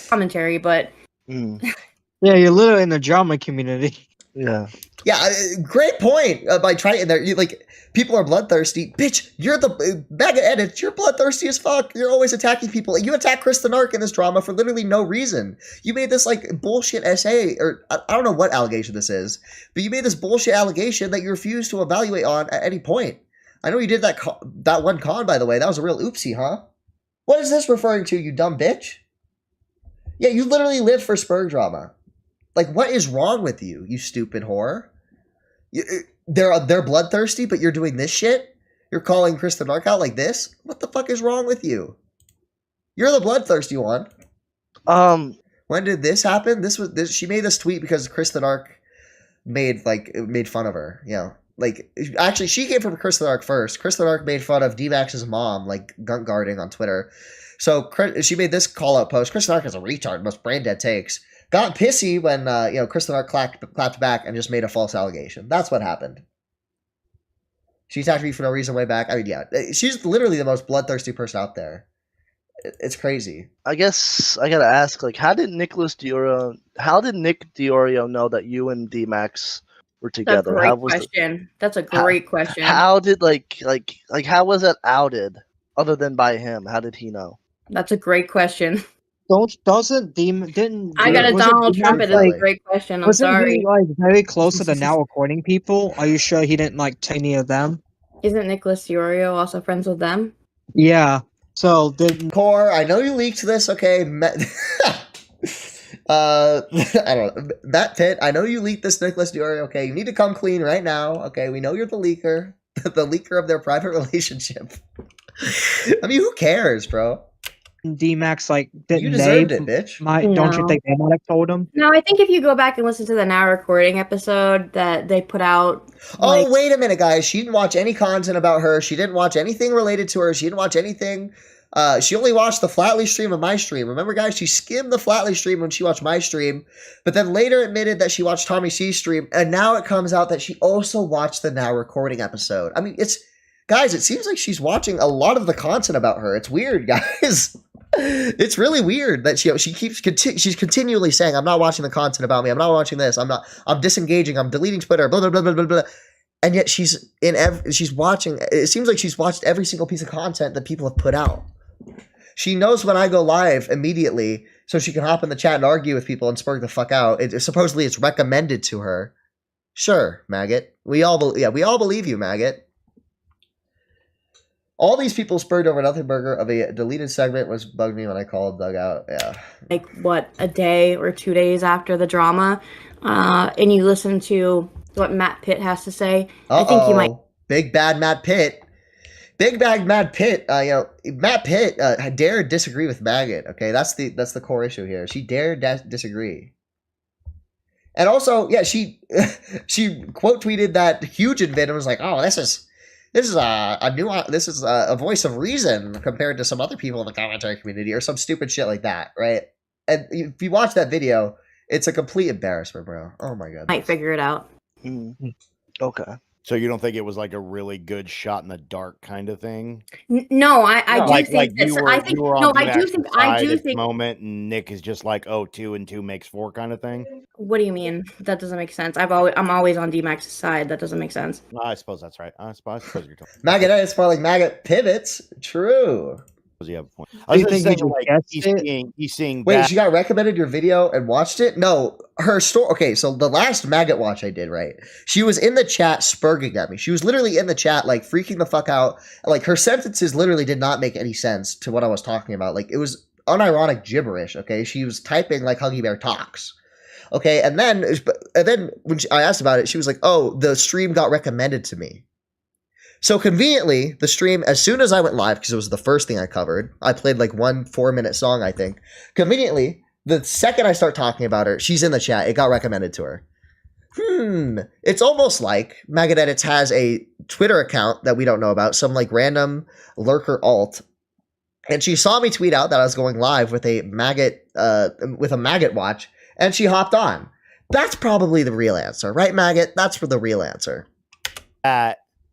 Commentary, but... Yeah, you're literally in the drama community. Yeah. Yeah, great point. By trying there, like, people are bloodthirsty. Bitch, you're the Maggot edit. You're bloodthirsty as fuck. You're always attacking people. You attack Chris the Narc in this drama for literally no reason. You made this like bullshit essay, or I don't know what allegation this is, but you made this bullshit allegation that you refuse to evaluate on at any point. I know you did that one con, by the way. That was a real oopsie, huh? What is this referring to, you dumb bitch? Yeah, you literally live for Spur drama. Like, what is wrong with you, you stupid whore? They're bloodthirsty, but you're doing this shit? You're calling Chris the Narc out like this? What the fuck is wrong with you? You're the bloodthirsty one. When did this happen? She made this tweet because Chris the Narc made fun of her. You know, like, actually, she came from Chris the Narc first. Chris the Narc made fun of D-Max's mom, like, gunk guarding on Twitter. So she made this call-out post. Chris the Narc is a retard, most brain-dead takes. Got pissy when Chris the Narc clapped back and just made a false allegation. That's what happened. She attacked me for no reason way back. I mean, yeah, she's literally the most bloodthirsty person out there. It's crazy. I guess I gotta ask, like, how did Nick Diorio know that you and D-Max were together? That's a great question. How did how was that outed other than by him? How did he know? That's a great question. Didn't I got a Donald Trump? It is a great question. I'm sorry. He like very close to the now recording people? Are you sure he didn't like tell any of them? Isn't Nicholas Diorio also friends with them? Yeah. So did Core? I know you leaked this. Okay. I don't know. Matt Pitt, I know you leaked this, Nicholas Diorio. Okay, you need to come clean right now. Okay, we know you're the leaker, the leaker of their private relationship. I mean, who cares, bro? D-Max didn't you deserved it, bitch. Don't you think they might have told him? No, I think if you go back and listen to the now recording episode that they put out. Oh, wait a minute, guys. She didn't watch any content about her. She didn't watch anything related to her. She didn't watch anything. She only watched the Flatley stream of my stream. Remember, guys, she skimmed the Flatley stream when she watched my stream, but then later admitted that she watched Tommy C's stream, and now it comes out that she also watched the now recording episode. I mean, guys, it seems like she's watching a lot of the content about her. It's weird, guys. It's really weird that she's continually saying, I'm not watching the content about me. I'm not watching this. I'm disengaging. I'm deleting Twitter, blah, blah, blah, blah, blah, blah. And yet she's watching. It seems like she's watched every single piece of content that people have put out. She knows when I go live immediately, so she can hop in the chat and argue with people and spurg the fuck out. Supposedly it's recommended to her. Sure, Maggot. We all believe you, Maggot. All these people spurred over nothing burger of a deleted segment was bugged me when I called Doug out. Yeah. Like, what, a day or 2 days after the drama, and you listen to what Matt Pitt has to say. I think you might. Big bad Matt Pitt. Big bad Matt Pitt. Matt Pitt dared disagree with Maggot. Okay, that's the core issue here. She dared disagree. And also, yeah, she quote tweeted that huge vid and was like, "Oh, this This is a new. This is a voice of reason compared to some other people in the commentary community or some stupid shit like that, right? And if you watch that video, it's a complete embarrassment, bro. Oh my god. Might figure it out. Mm-hmm. Okay. So you don't think it was like a really good shot in the dark kind of thing? No, I do think that. I think no, I do think moment, and Nick is just like, oh, 2 and 2 makes 4 kind of thing. What do you mean? That doesn't make sense. I'm always on D-Max's side. That doesn't make sense. I suppose that's right. I suppose you're talking. Maggot edits more like Maggot pivots. True. Does he have a point? I was just saying, like, he's seeing. Wait, that. she got recommended your video and watched it? No, her story. Okay, so the last Maggot Watch I did, right? She was in the chat spurging at me. She was literally in the chat, like freaking the fuck out. Like her sentences literally did not make any sense to what I was talking about. Like it was unironic gibberish. Okay, she was typing like Huggy Bear talks. Okay, and then when I asked about it, she was like, "Oh, the stream got recommended to me." So conveniently, the stream, as soon as I went live, because it was the first thing I covered, I played like 1 4-minute song, I think. Conveniently, the second I start talking about her, she's in the chat. It got recommended to her. It's almost like Maggot Edits has a Twitter account that we don't know about, some like random lurker alt. And she saw me tweet out that I was going live with a Maggot Watch, and she hopped on. That's probably the real answer, right, Maggot? That's for the real answer.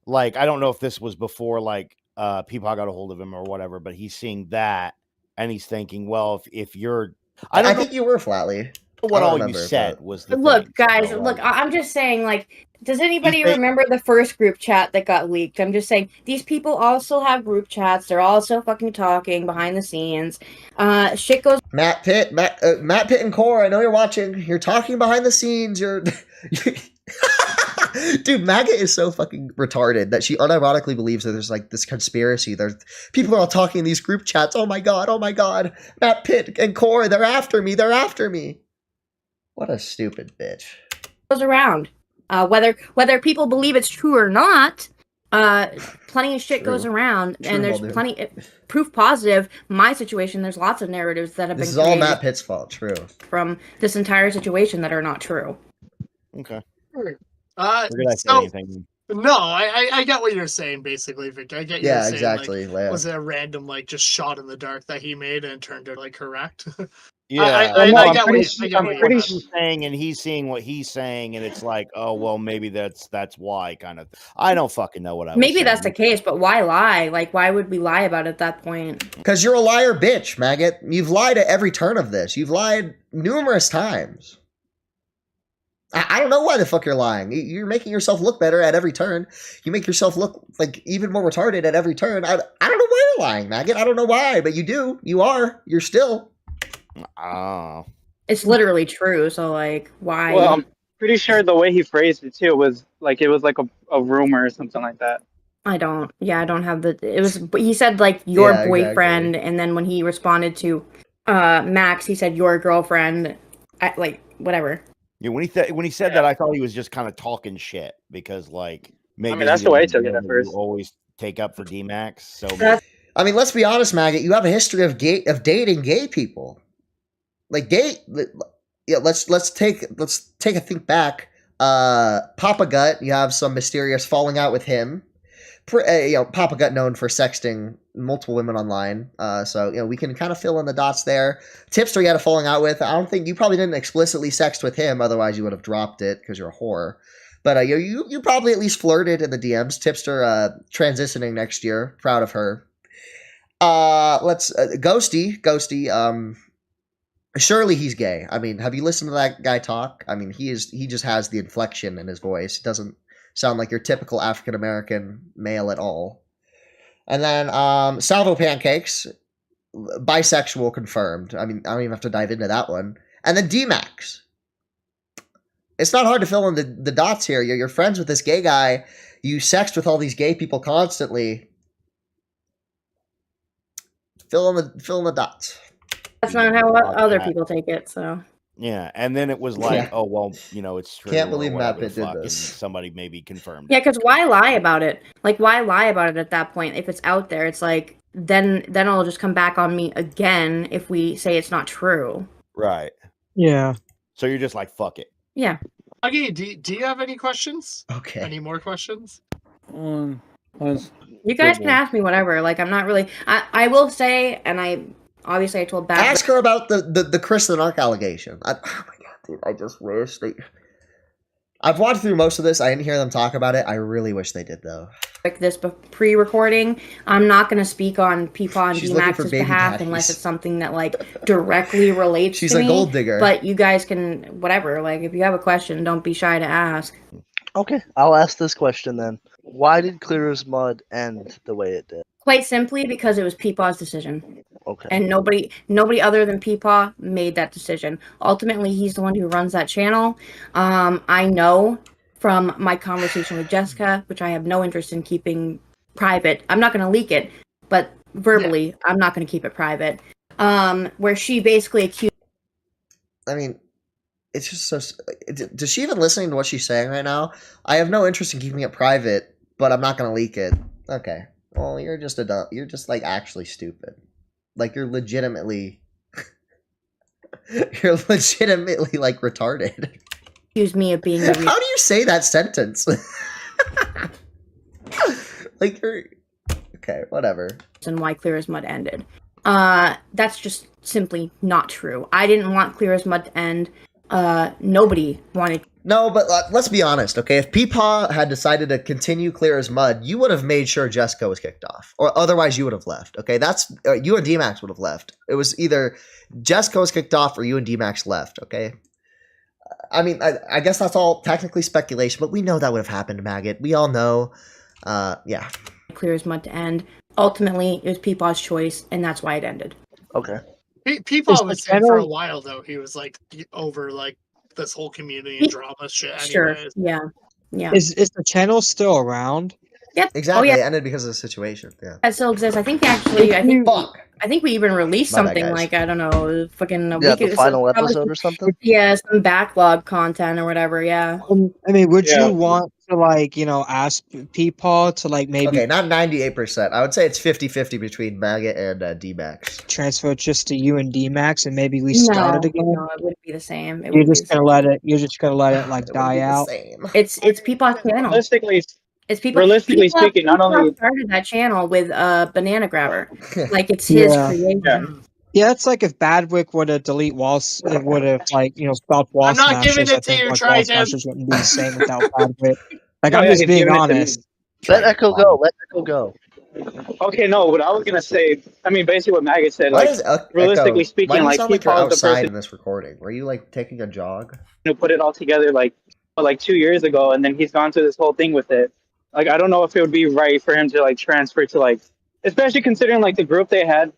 Like, I don't know if this was before, like, Peepaw got a hold of him or whatever, but he's seeing that, and he's thinking, well, if you're... I think you were, Flatley. What all you said was the Look, thing. guys, So, look, I'm just saying, like, does anybody remember the first group chat that got leaked? I'm just saying, these people also have group chats. They're also fucking talking behind the scenes. Shit goes... Matt Pitt and Core, I know you're watching. You're talking behind the scenes. You're... Dude, Maggot is so fucking retarded that she unironically believes that there's like this conspiracy. There's people are all talking in these group chats. Oh my god. Matt Pitt and Core, they're after me. What a stupid bitch. Goes around. Whether people believe it's true or not, plenty of shit goes around, and there's plenty proof positive. My situation, there's lots of narratives that have been. This is all Matt Pitt's fault. True. From this entire situation that are not true. Okay. No, I get what you're saying, basically, Victor. I get you saying, exactly. Like, was it a random, like, just shot in the dark that he made and turned out, like, correct? Yeah, I get what you're saying, and he's seeing what he's saying, and it's like, oh, well, maybe that's why, kind of. I don't fucking know what I was Maybe saying. that's the case, but why lie? Like, why would we lie about it at that point? Because you're a liar bitch, Maggot. You've lied at every turn of this. You've lied numerous times. I don't know why the fuck you're lying. You're making yourself look better at every turn. You make yourself look like even more retarded at every turn. I don't know why you're lying, Maggot. I don't know why, but you do. You are. You're still. Oh. It's literally true, so like, why? Well, I'm pretty sure the way he phrased it too was like it was like a rumor or something like that. I don't have he said like your boyfriend, exactly. And then when he responded to Max, he said your girlfriend, like whatever. Yeah, when he said that, I thought he was just kind of talking shit because, like, maybe I mean that's the way I took it at first. Always take up for D-Max. So I mean, let's be honest, Maggot. You have a history of dating gay people. Like let's take a think back. Papa Gut, you have some mysterious falling out with him. Papa Gut known for sexting multiple women online. So we can kind of fill in the dots there. Tipster you had a falling out with. I don't think you probably didn't explicitly sext with him, otherwise you would have dropped it because you're a whore. But you probably at least flirted in the DMs. Tipster transitioning next year. Proud of her. Let's Ghosty. Surely he's gay. I mean, have you listened to that guy talk? I mean, he just has the inflection in his voice. It doesn't sound like your typical African-American male at all. And then Salvo Pancakes, bisexual confirmed. I mean, I don't even have to dive into that one. And then D-Max. It's not hard to fill in the dots here. You're friends with this gay guy. You sext with all these gay people constantly. Fill in the dots. That's not how other people take it, so. Yeah, and then it was like, oh, well, it's true. Can't believe Matt Pitt did this. Somebody maybe confirmed. Yeah, because why lie about it? Like, why lie about it at that point? If it's out there, it's like, then it'll just come back on me again if we say it's not true. Right. Yeah. So you're just like, fuck it. Yeah. Okay, do you have any questions? Okay. Any more questions? You guys can ask me whatever. Like, I'm not really. I will say, and I told Bad. Ask her about the Chris the Narc allegation. Oh my god, dude! I just wish they. I've watched through most of this. I didn't hear them talk about it. I really wish they did, though. Like this pre-recording, I'm not going to speak on Peepaw and D-Max's behalf unless it's something that like directly relates to me. She's a gold digger. But you guys can, whatever. Like, if you have a question, don't be shy to ask. Okay, I'll ask this question then. Why did Clear as Mud end the way it did? Quite simply because it was Peepaw's decision. Okay. And nobody other than Peepaw made that decision. Ultimately, he's the one who runs that channel. I know from my conversation with Jessica, which I have no interest in keeping private. I'm not going to leak it, but verbally, I'm not going to keep it private. Where she basically accused. I mean, it's just so. Does she even listening to what she's saying right now? I have no interest in keeping it private, but I'm not going to leak it. Okay. Well, you're just you're just like actually stupid. Like you're legitimately like retarded. Excuse me of being. How do you say that sentence? Like you're okay, whatever. And why Clear as Mud ended. That's just simply not true. I didn't want Clear as Mud to end. Nobody wanted. No, but let's be honest, okay? If Peepaw had decided to continue Clear as Mud, you would have made sure Jessica was kicked off, or otherwise you would have left. Okay, that's you and D-Max would have left. It was either Jessica was kicked off or you and D-Max left. Okay. I mean, I guess that's all technically speculation, but we know that would have happened, Maggot. We all know. Yeah. Clear as Mud to end. Ultimately, it was Peepaw's choice, and that's why it ended. Okay. Peepaw was saying for a while, though, he was like over like this whole community and drama shit. Sure. Yeah. Is the channel still around? Yep. Exactly. Oh, yeah. It ended because of the situation. Yeah. It still exists. I think we even released something like, I don't know, fucking a week the final episode or something? Yeah, some backlog content or whatever, yeah. I mean, would you want to, like, ask Peepaw to, like, maybe... Okay, not 98%. I would say it's 50-50 between Maggot and D-Max. Transfer it just to you and D-Max and maybe we start it again? No, it wouldn't be the same. You're just gonna let it, like, die out? It's Peepaw's channel. Realistically speaking, not only started that channel with Banana Grabber, like it's his creation. Yeah, it's like if Badwick would have delete Walls, it would have stopped Wall Smashers. I'm not giving it to you, Wall Smashers wouldn't be the same without Badwick. Like I'm just being honest. Let Echo go. Let Echo go. Okay, no. What I was gonna say, I mean, basically what Maggot said. Like, realistically speaking, like people outside in this recording. Were you like taking a jog? Put it all together like 2 years ago, and then he's gone through this whole thing with it. Like, I don't know if it would be right for him to like transfer to like, especially considering like the group they have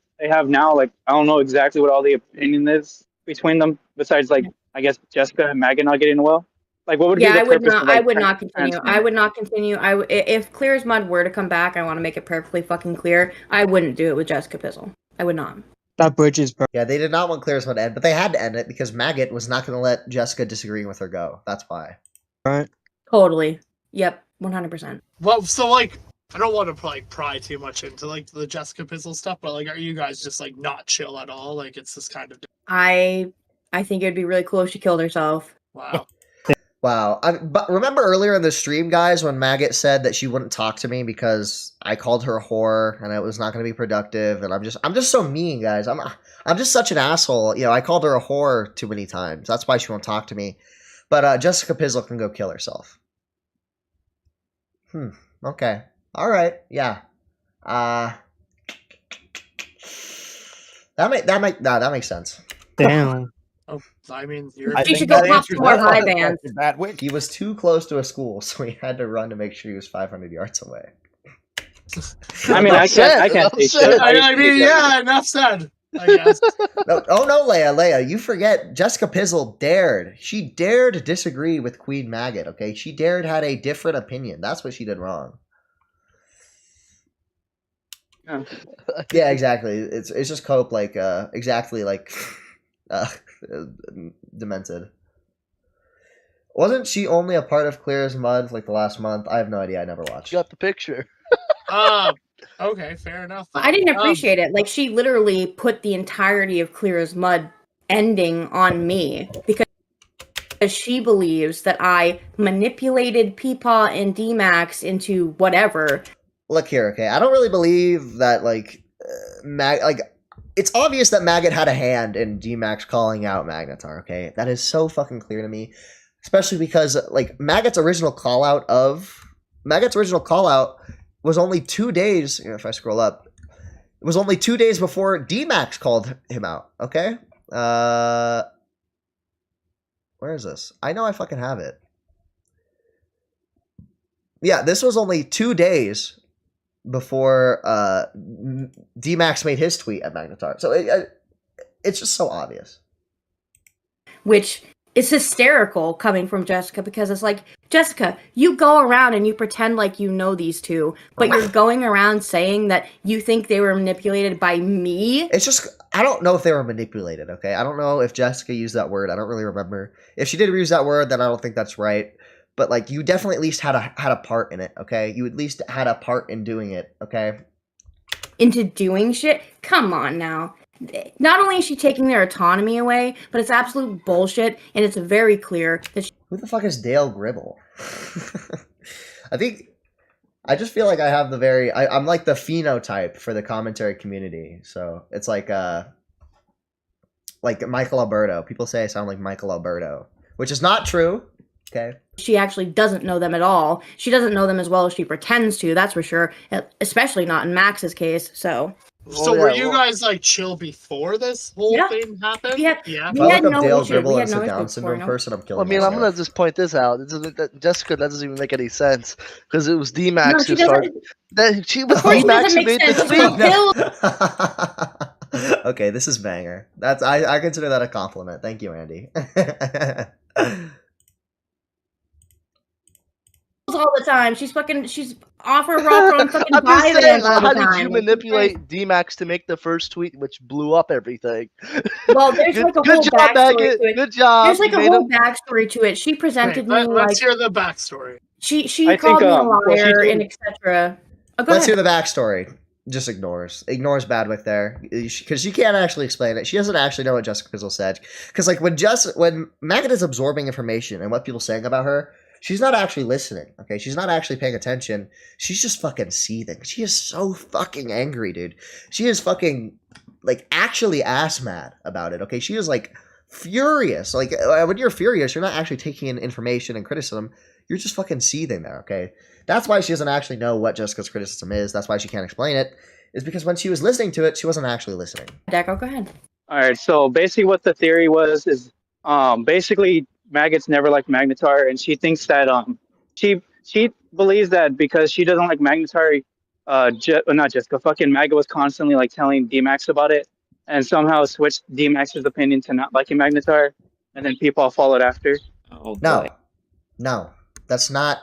now. Like, I don't know exactly what all the opinion is between them. Besides, like, I guess Jessica and Maggot not getting well. Like, what would be the purpose of, like, I would not continue. I would not continue. If Clear as Mud were to come back, I want to make it perfectly fucking clear. I wouldn't do it with Jessica Pizzle. I would not. That bridge is yeah, they did not want Clear as Mud to end, but they had to end it because Maggot was not going to let Jessica disagreeing with her go. That's why. Right. Totally. Yep. 100%. Well, so like, I don't want to like pry too much into like the Jessica Pizzle stuff, but like, are you guys just like not chill at all? Like, it's this kind of. I think it'd be really cool if she killed herself. Wow. Wow. But remember earlier in the stream, guys, when Maggot said that she wouldn't talk to me because I called her a whore and it was not going to be productive, and I'm just so mean, guys. I'm just such an asshole. I called her a whore too many times. That's why she won't talk to me. But Jessica Pizzle can go kill herself. Okay. All right. Yeah. That makes sense. Damn. Oh, I mean, you should go pop more high bands. He was too close to a school, so he had to run to make sure he was 500 yards away. I mean, I can't say shit. I mean, yeah, enough said. I guess. No, Leia, you forget Jessica Pizzle dared. She dared disagree with Queen Maggot, okay? She dared had a different opinion. That's what she did wrong. Yeah, exactly. It's just Cope like exactly like demented. Wasn't she only a part of Clear as Mud like the last month? I have no idea. I never watched. You got the picture. Okay, fair enough. I didn't appreciate it. Like, she literally put the entirety of Clear as Mud ending on me because she believes that I manipulated Peepaw and D-Max into whatever look here, okay? I don't really believe that it's obvious that Maggot had a hand in D-Max calling out Magnetar, okay? That is so fucking clear to me. Especially because like Maggot's original call out was only 2 days, if I scroll up, it was only 2 days before D-Max called him out, okay? Where is this? I know I fucking have it. Yeah, this was only 2 days before D-Max made his tweet at Magnetar. So it's just so obvious. Which is hysterical coming from Jessica, because it's like, Jessica, you go around and you pretend like you know these two, but you're going around saying that you think they were manipulated by me. It's just, I don't know if they were manipulated, okay? I don't know if Jessica used that word. I don't really remember. If she did use that word, then I don't think that's right. But like, you definitely at least had a part in it, okay? You at least had a part in doing it, okay? Into doing shit? Come on now. Not only is she taking their autonomy away, but it's absolute bullshit, and it's very clear that who the fuck is Dale Gribble? I just feel like I have I'm like the phenotype for the commentary community. So it's like Michael Alberto. People say I sound like Michael Alberto, which is not true. Okay. She actually doesn't know them at all. She doesn't know them as well as she pretends to, that's for sure. Especially not in Max's case, so... So were you guys like chill before this whole thing happened? Yeah. If I look up Dale Gribble as a Down syndrome person, I'm killing myself. I'm gonna just point this out. Jessica, that doesn't even make any sense because it was D-Max who started. She was D-Max who made the tweet. Okay, this is banger. I consider that a compliment. Thank you, Andy. All the time. She's off her rocker on fucking five events all the time. How did you manipulate D-Max to make the first tweet, which blew up everything? Well, there's like a whole backstory to it. Good job. There's like a whole backstory to it. She presented me let's hear the backstory. She called me a liar and etc. Let's hear the backstory. Just ignores Badwick there because she can't actually explain it. She doesn't actually know what Jessica Pizzle said. Because like when Maggot is absorbing information and what people are saying about her, she's not actually listening, okay? She's not actually paying attention. She's just fucking seething. She is so fucking angry, dude. She is fucking, like, actually ass mad about it, okay? She is, like, furious. Like, when you're furious, you're not actually taking in information and criticism. You're just fucking seething there, okay? That's why she doesn't actually know what Jessica's criticism is. That's why she can't explain it. Is because when she was listening to it, she wasn't actually listening. Deco, go ahead. All right, so basically what the theory was is basically Maggot's never liked Magnetar, and she thinks that she believes that because she doesn't like Magnetar, not Jessica, fucking Maggot was constantly like telling D-Max about it, and somehow switched D-Max's opinion to not liking Magnetar, and then people all followed after. Oh, no, that's not.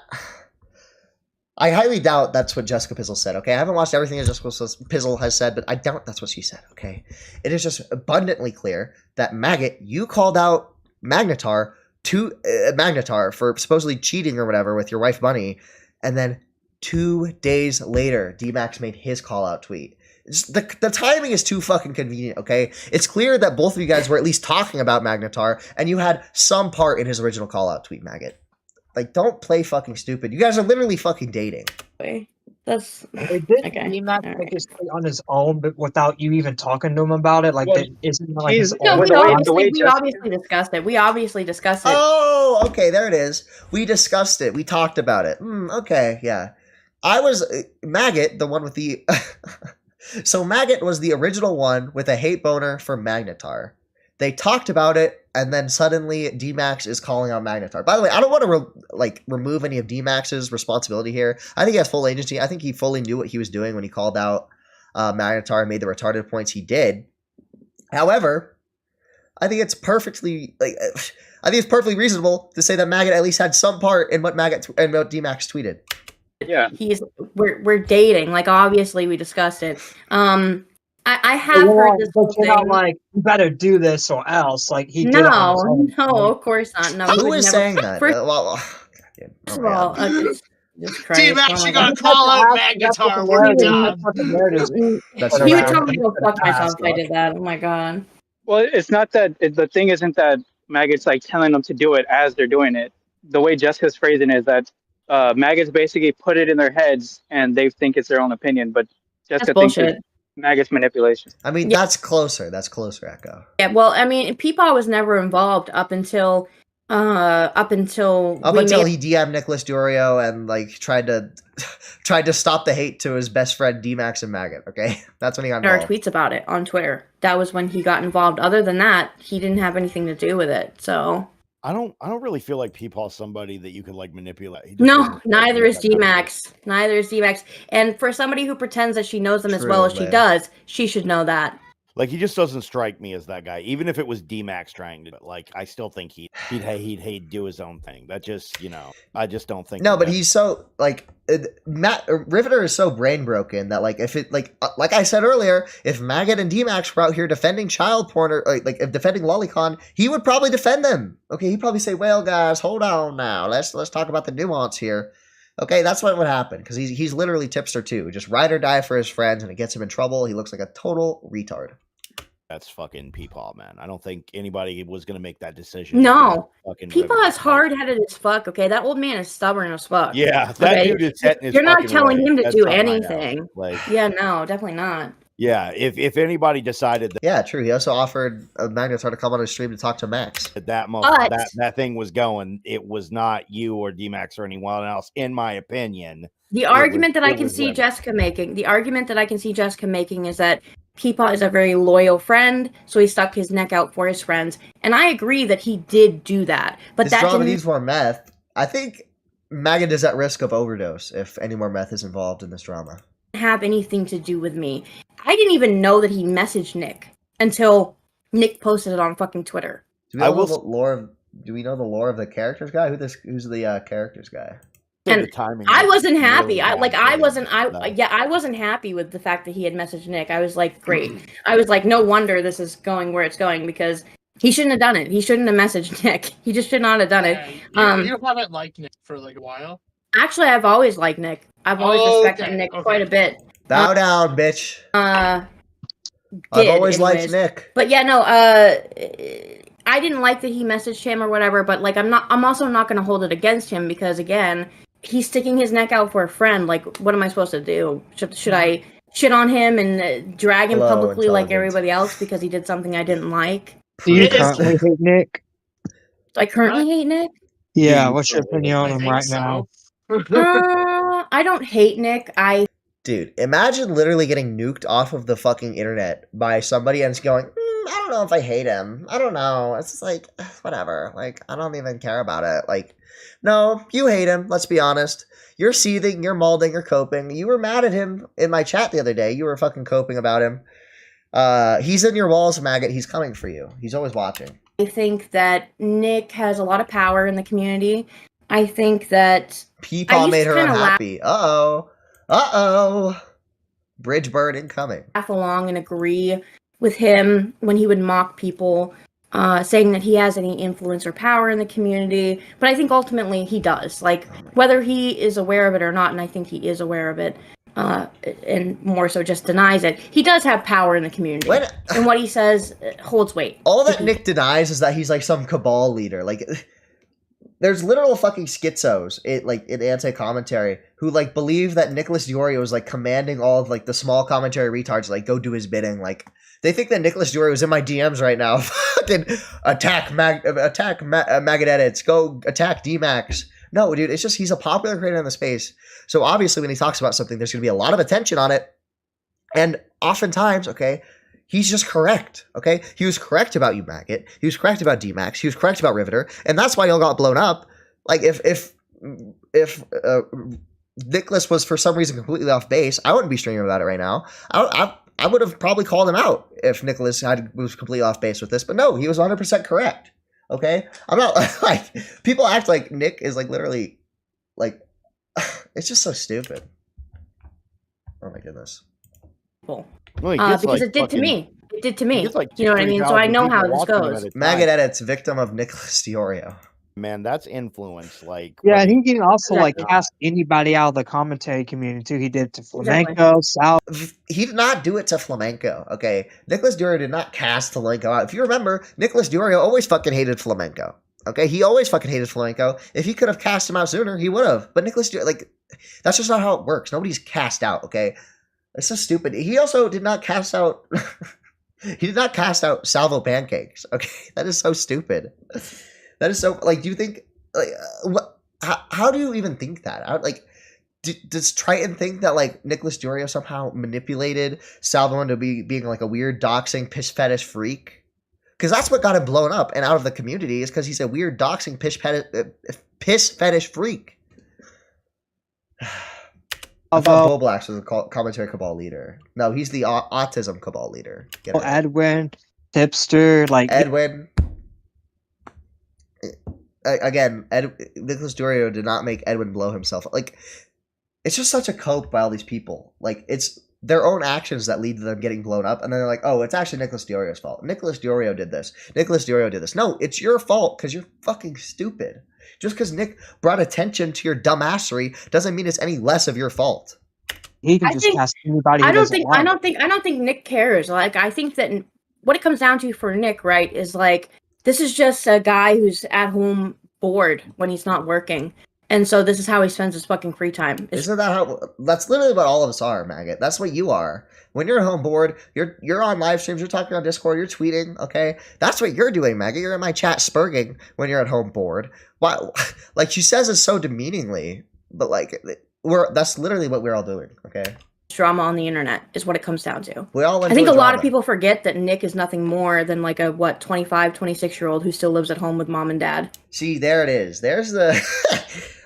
I highly doubt that's what Jessica Pizzle said, okay? I haven't watched everything that Jessica Pizzle has said, but I doubt that's what she said, okay? It is just abundantly clear that Maggot, you called out Magnetar to Magnetar for supposedly cheating or whatever with your wife Bunny, and then 2 days later, D-Max made his call-out tweet. The timing is too fucking convenient, okay? It's clear that both of you guys were at least talking about Magnetar, and you had some part in his original call-out tweet, Maggot. Like, don't play fucking stupid. You guys are literally fucking dating. That's okay. D-Max make his tweet on his own, but without you even talking to him about it. Like, well, isn't like his no, we obviously discussed it. We obviously discussed it. Oh, okay, there it is. We discussed it. We talked about it. Okay, yeah. I was Maggot, the one with the. So Maggot was the original one with a hate boner for Magnetar. They talked about it, and then suddenly D-Max is calling out Magnetar. By the way, I don't want to remove any of D-Max's responsibility here. I think he has full agency. I think he fully knew what he was doing when he called out Magnetar and made the retarded points he did. However, I think it's perfectly reasonable to say that Maggot at least had some part in what D-Max tweeted. Yeah, we're dating. Like, obviously we discussed it. I have heard this but you're not like, you better do this or else. Like, he did No, of course not. No, who is saying that? First of all, D-Max, you gotta call out Magnetar. He would tell me to go fuck myself if I did that. Oh my god. Well, it's not that. The thing isn't that Maggot's like telling them to do it as they're doing it. The way Jessica's phrasing it is that Maggots basically put it in their heads and they think it's their own opinion, but Jessica thinks it's Maggot's manipulation. I mean, that's closer. That's closer, Echo. Yeah, well, I mean, Peepaw was never involved up until he DM'd Nicholas Diorio and like tried to stop the hate to his best friend D-Max and Maggot. Okay, that's when he got involved. There are tweets about it on Twitter. That was when he got involved. Other than that, he didn't have anything to do with it. So I don't really feel like Peepaw's somebody that you could like manipulate. No, neither is D-Max. Neither is D-Max. And for somebody who pretends that she knows them as well as she does, she should know that. Like, he just doesn't strike me as that guy. Even if it was D-Max trying to, like, I still think he'd do his own thing. That just, I just don't think. No, but he's so like Riveter is so brain broken that like if it like I said earlier, if Maggot and D-Max were out here defending child porn or like if defending Lolicon, he would probably defend them. Okay, he'd probably say, "Well, guys, hold on now. Let's talk about the nuance here." Okay, that's what would happen because he's literally tipster too. Just ride or die for his friends, and it gets him in trouble. He looks like a total retard. That's fucking Peepaw, man. I don't think anybody was gonna make that decision. No, Peepaw is hard-headed as fuck. Okay, that old man is stubborn as fuck. Yeah, that dude is setting his. You're not telling him to That's do anything. Like, yeah, no, definitely not. Yeah, if anybody decided that. Yeah, true. He also offered Magnetar to come on his stream to talk to Max. At that moment, that thing was going. It was not you or D-Max or anyone else, in my opinion. The argument that I can see Jessica making is that Peepaw is a very loyal friend, so he stuck his neck out for his friends. And I agree that he did do that. But this drama needs more meth. I think Maggot is at risk of overdose if any more meth is involved in this drama. Have anything to do with me. I didn't even know that he messaged Nick until Nick posted it on fucking Twitter. Do we know the lore of the characters guy? Who's the characters guy? And I wasn't happy. Really I wasn't happy with the fact that he had messaged Nick. I was like, great. I was like, no wonder this is going where it's going because he shouldn't have done it. He shouldn't have messaged Nick. He just should not have done it. You haven't liked Nick for like a while. Actually, I've always liked Nick. I've always respected Nick quite a bit. Bow down, bitch. I've always liked Nick. But yeah, no, I didn't like that he messaged him or whatever, but like I'm also not gonna hold it against him because again, he's sticking his neck out for a friend. Like, what am I supposed to do? Should I shit on him and drag him publicly like everybody else because he did something I didn't like? Do you currently hate Nick? Do I currently hate Nick? Yeah, what's your opinion on him right now? I don't hate Nick. Dude, imagine literally getting nuked off of the fucking internet by somebody and it's going, I don't know if I hate him. I don't know. It's just like, whatever. Like, I don't even care about it. Like, no, you hate him. Let's be honest. You're seething, you're molding, you're coping. You were mad at him in my chat the other day. You were fucking coping about him. He's in your walls, Maggot. He's coming for you. He's always watching. I think that Nick has a lot of power in the community. I think that Peepaw made her unhappy. Uh-oh. Bridge burn incoming. Laugh along and agree with him when he would mock people, saying that he has any influence or power in the community. But I think ultimately he does. Like, whether he is aware of it or not, and I think he is aware of it, and more so just denies it, he does have power in the community. And what he says holds weight. All that Nick denies is that he's like some cabal leader. Like, there's literal fucking schizos in anti-commentary who like believe that Nicholas Diorio is like commanding all of like the small commentary retards like go do his bidding. Like they think that Nicholas Diorio is in my DMs right now. Fucking attack Maggot Edits. Go attack D-Max. No, dude, it's just he's a popular creator in the space. So obviously when he talks about something, there's gonna be a lot of attention on it. And oftentimes, okay, he's just correct, okay? He was correct about you, Maggot. He was correct about D-Max. He was correct about Riveter. And that's why y'all got blown up. Like, if Nicholas was for some reason completely off base, I wouldn't be streaming about it right now. I would have probably called him out if Nicholas was completely off base with this. But no, he was 100% correct, okay? I'm not, like, people act like Nick is, like, literally, like, it's just so stupid. Oh, my goodness. Cool. Well, because like it did to me. It did to me. Like you know what I mean? So I know how this goes. Maggot Edits, victim of Nicholas Diorio. Man, that's influence. Like, yeah, he can also like cast anybody out of the commentary community too. He did to Flamenco, Sal. He did not do it to Flamenco. Okay, Nicholas Diorio did not cast Flamenco out. If you remember, Nicholas Diorio always fucking hated Flamenco. Okay, he always fucking hated Flamenco. If he could have cast him out sooner, he would have. But Nicholas, like, that's just not how it works. Nobody's cast out. Okay, it's so stupid. He also did not cast out. He did not cast out Salvo Pancakes. Okay, that is so stupid. That is so like. Do you think like what? How do you even think that? Like, does Triton think that like Nicholas Diorio somehow manipulated Salvo into being like a weird doxing piss fetish freak? Because that's what got him blown up and out of the community is because he's a weird doxing piss fetish freak. I thought Boblax was a commentary cabal leader. No, he's the autism cabal leader. Edwin, Tipster, like Edwin. Again, Nicholas Diorio did not make Edwin blow himself. Like, it's just such a cope by all these people. Like, it's their own actions that lead to them getting blown up, and then they're like, oh, it's actually Nicholas Diorio's fault. Nicholas Diorio did this. Nicholas Diorio did this. No, it's your fault because you're fucking stupid. Just because Nick brought attention to your dumbassery doesn't mean it's any less of your fault. He can just cast anybody. I don't think Nick cares. Like, I think that what it comes down to for Nick, right, is like, this is just a guy who's at home bored when he's not working. And so this is how he spends his fucking free time. Isn't that how? That's literally what all of us are, Maggot. That's what you are. When you're at home bored, you're on live streams, you're talking on Discord, you're tweeting, okay? That's what you're doing, Maggot. You're in my chat spurging when you're at home bored. Why? Like, she says it so demeaningly, but like, that's literally what we're all doing, okay? Drama on the internet is what it comes down to. I think a lot of people forget that Nick is nothing more than like a 25, 26-year-old who still lives at home with mom and dad. See, there it is. There's the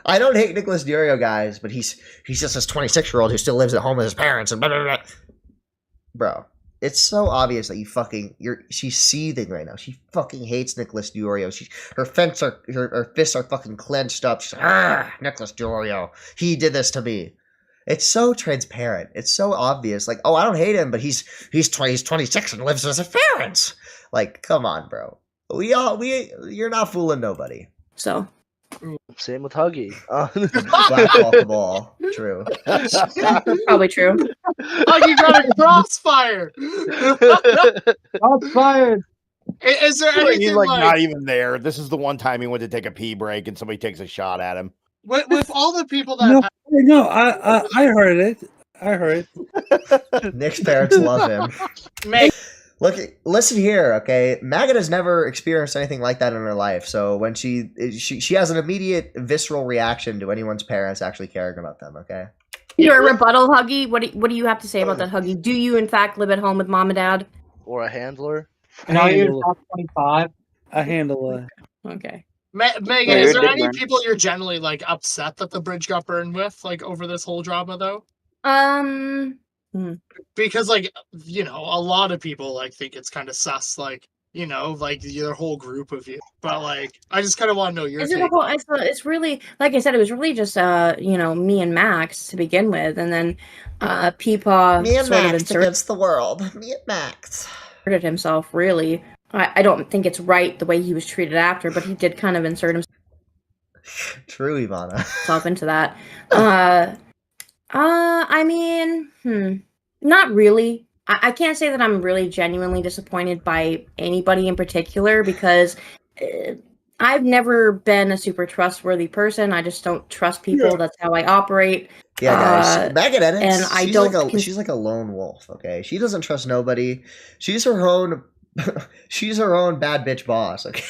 I don't hate Nicholas Diorio, guys, but he's just this 26-year-old who still lives at home with his parents and blah, blah, blah. Bro, it's so obvious that she's seething right now. She fucking hates Nicholas Diorio. Her fists are fucking clenched up. She's like, Nicholas Diorio, he did this to me. It's so transparent. It's so obvious. Like, oh, I don't hate him, but he's 26 and lives with his parents. Like, come on, bro. You're not fooling nobody. So. Same with Huggy. Black off the ball. True. Probably true. Huggy got a crossfire. Crossfire. Is there anything he's like not even there? This is the one time he went to take a pee break and somebody takes a shot at him. With all the people that I heard it. I heard. Nick's parents love him. Look, listen here, okay? Maggot has never experienced anything like that in her life, so when she has an immediate visceral reaction to anyone's parents actually caring about them, okay? Your rebuttal, Huggy. What do you have to say about that, Huggy? Do you in fact live at home with mom and dad? Or a handler? Now you're top 25. A handler. Okay. Megan, is there any people you're generally like upset that the bridge got burned with, like over this whole drama though? Because like, you know, a lot of people like think it's kind of sus, like, you know, like the whole group of you. But like, I just kind of want to know your take. It's really, like I said, it was really just you know, me and Max to begin with, and then Peepaw me and Max against the world. Me and Max inserted himself. Really, I don't think it's right the way he was treated after, but he did kind of insert himself. True, Ivana. Into that. I mean, not really. I can't say that I'm really genuinely disappointed by anybody in particular because I've never been a super trustworthy person. I just don't trust people. Yeah. That's how I operate. Yeah, guys. Maggot Edits, and she's like a lone wolf. Okay, she doesn't trust nobody. She's her own. She's her own bad bitch boss. Okay.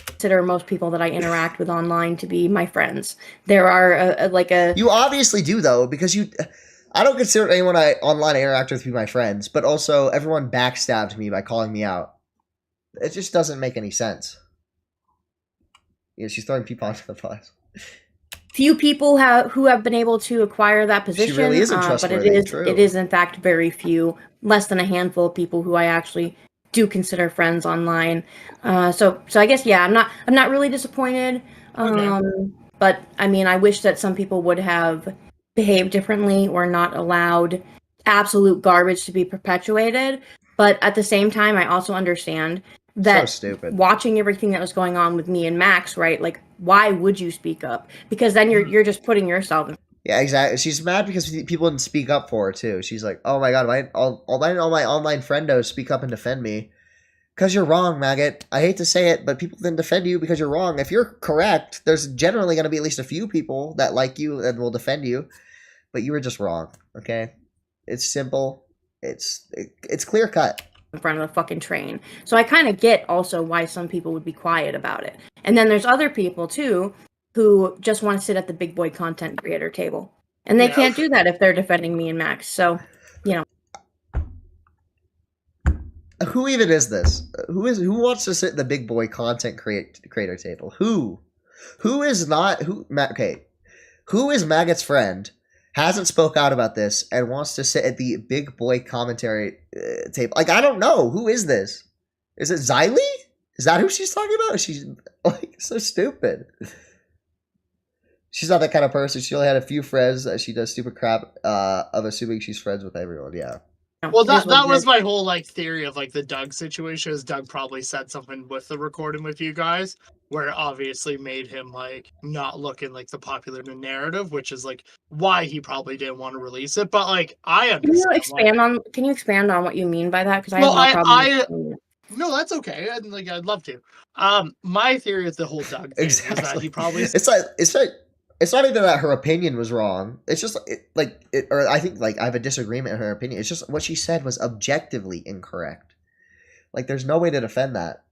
Consider most people that I interact with online to be my friends. There are You obviously do though, because I don't consider anyone I online interact with to be my friends, but also everyone backstabbed me by calling me out. It just doesn't make any sense. Yeah, she's throwing people onto the bus. Few people who have been able to acquire that position. She really isn't trustworthy. But it is in fact very few, less than a handful of people who I actually do consider friends online. So I guess I'm not really disappointed. But I mean, I wish that some people would have behaved differently or not allowed absolute garbage to be perpetuated. But at the same time, I also understand that watching everything that was going on with me and Max, right? Like, why would you speak up? Because then you're just putting yourself in. Yeah, exactly. She's mad because people didn't speak up for her too. She's like, "Oh my god, all my online friendos speak up and defend me." Because you're wrong, Maggot. I hate to say it, but people then defend you because you're wrong. If you're correct, there's generally going to be at least a few people that like you and will defend you. But you were just wrong, okay? It's simple. It's clear cut. In front of a fucking train. So I kind of get also why some people would be quiet about it. And then there's other people, too, who just want to sit at the big boy content creator table. And they can't do that if they're defending me and Max. So, you know. Who even is this? Who wants to sit at the big boy content creator table? Who is Maggot's friend, hasn't spoke out about this, and wants to sit at the big boy commentary table? Like, I don't know. Who is this? Is it Xylee? Is that who she's talking about? She's like so stupid. She's not that kind of person. She only had a few friends. She does stupid crap of assuming she's friends with everyone. Yeah. Well, that was my whole like theory of like the Doug situation. Is Doug probably said something with the recording with you guys, where it obviously made him like not looking like the popular narrative, which is like why he probably didn't want to release it. But like I understand. Can you expand on what you mean by that? Because no, that's okay. I'd love to. My theory is the whole Doug thing is that he probably It's not even that her opinion was wrong. It's just or I think like I have a disagreement in her opinion. It's just what she said was objectively incorrect. Like there's no way to defend that.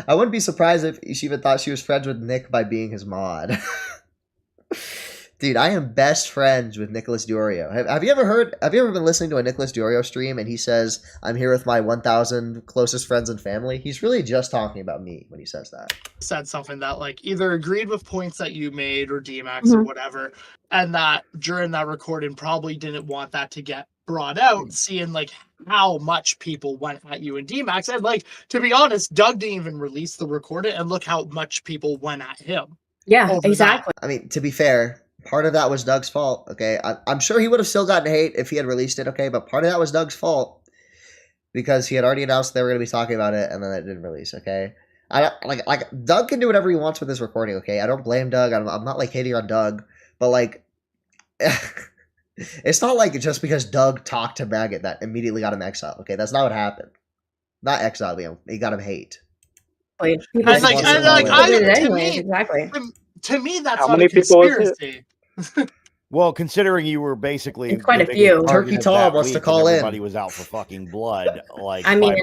I wouldn't be surprised if she even thought she was friends with Nick by being his mod. Dude, I am best friends with Nicholas Diorio. Have you ever been listening to a Nicholas Diorio stream and he says, "I'm here with my 1,000 closest friends and family"? He's really just talking about me when he says that. Said something that like either agreed with points that you made or DMAX or whatever, and that during that recording probably didn't want that to get brought out, seeing like how much people went at you and DMAX. And like, to be honest, Doug didn't even release the recording, and look how much people went at him. Yeah, exactly. I mean, to be fair, part of that was Doug's fault, okay? I'm sure he would have still gotten hate if he had released it, okay? But part of that was Doug's fault because he had already announced they were going to be talking about it, and then it didn't release, okay? Like Doug can do whatever he wants with his recording, okay? I don't blame Doug. I'm not like hating on Doug, but like, it's not like just because Doug talked to Maggot that immediately got him exiled, okay? That's not what happened. Not exiled him; he got him hate. To me, that's how not many a conspiracy. Well, considering you were basically quite a few. Turkey Tom wants to call in. Everybody was out for fucking blood. Like, I mean,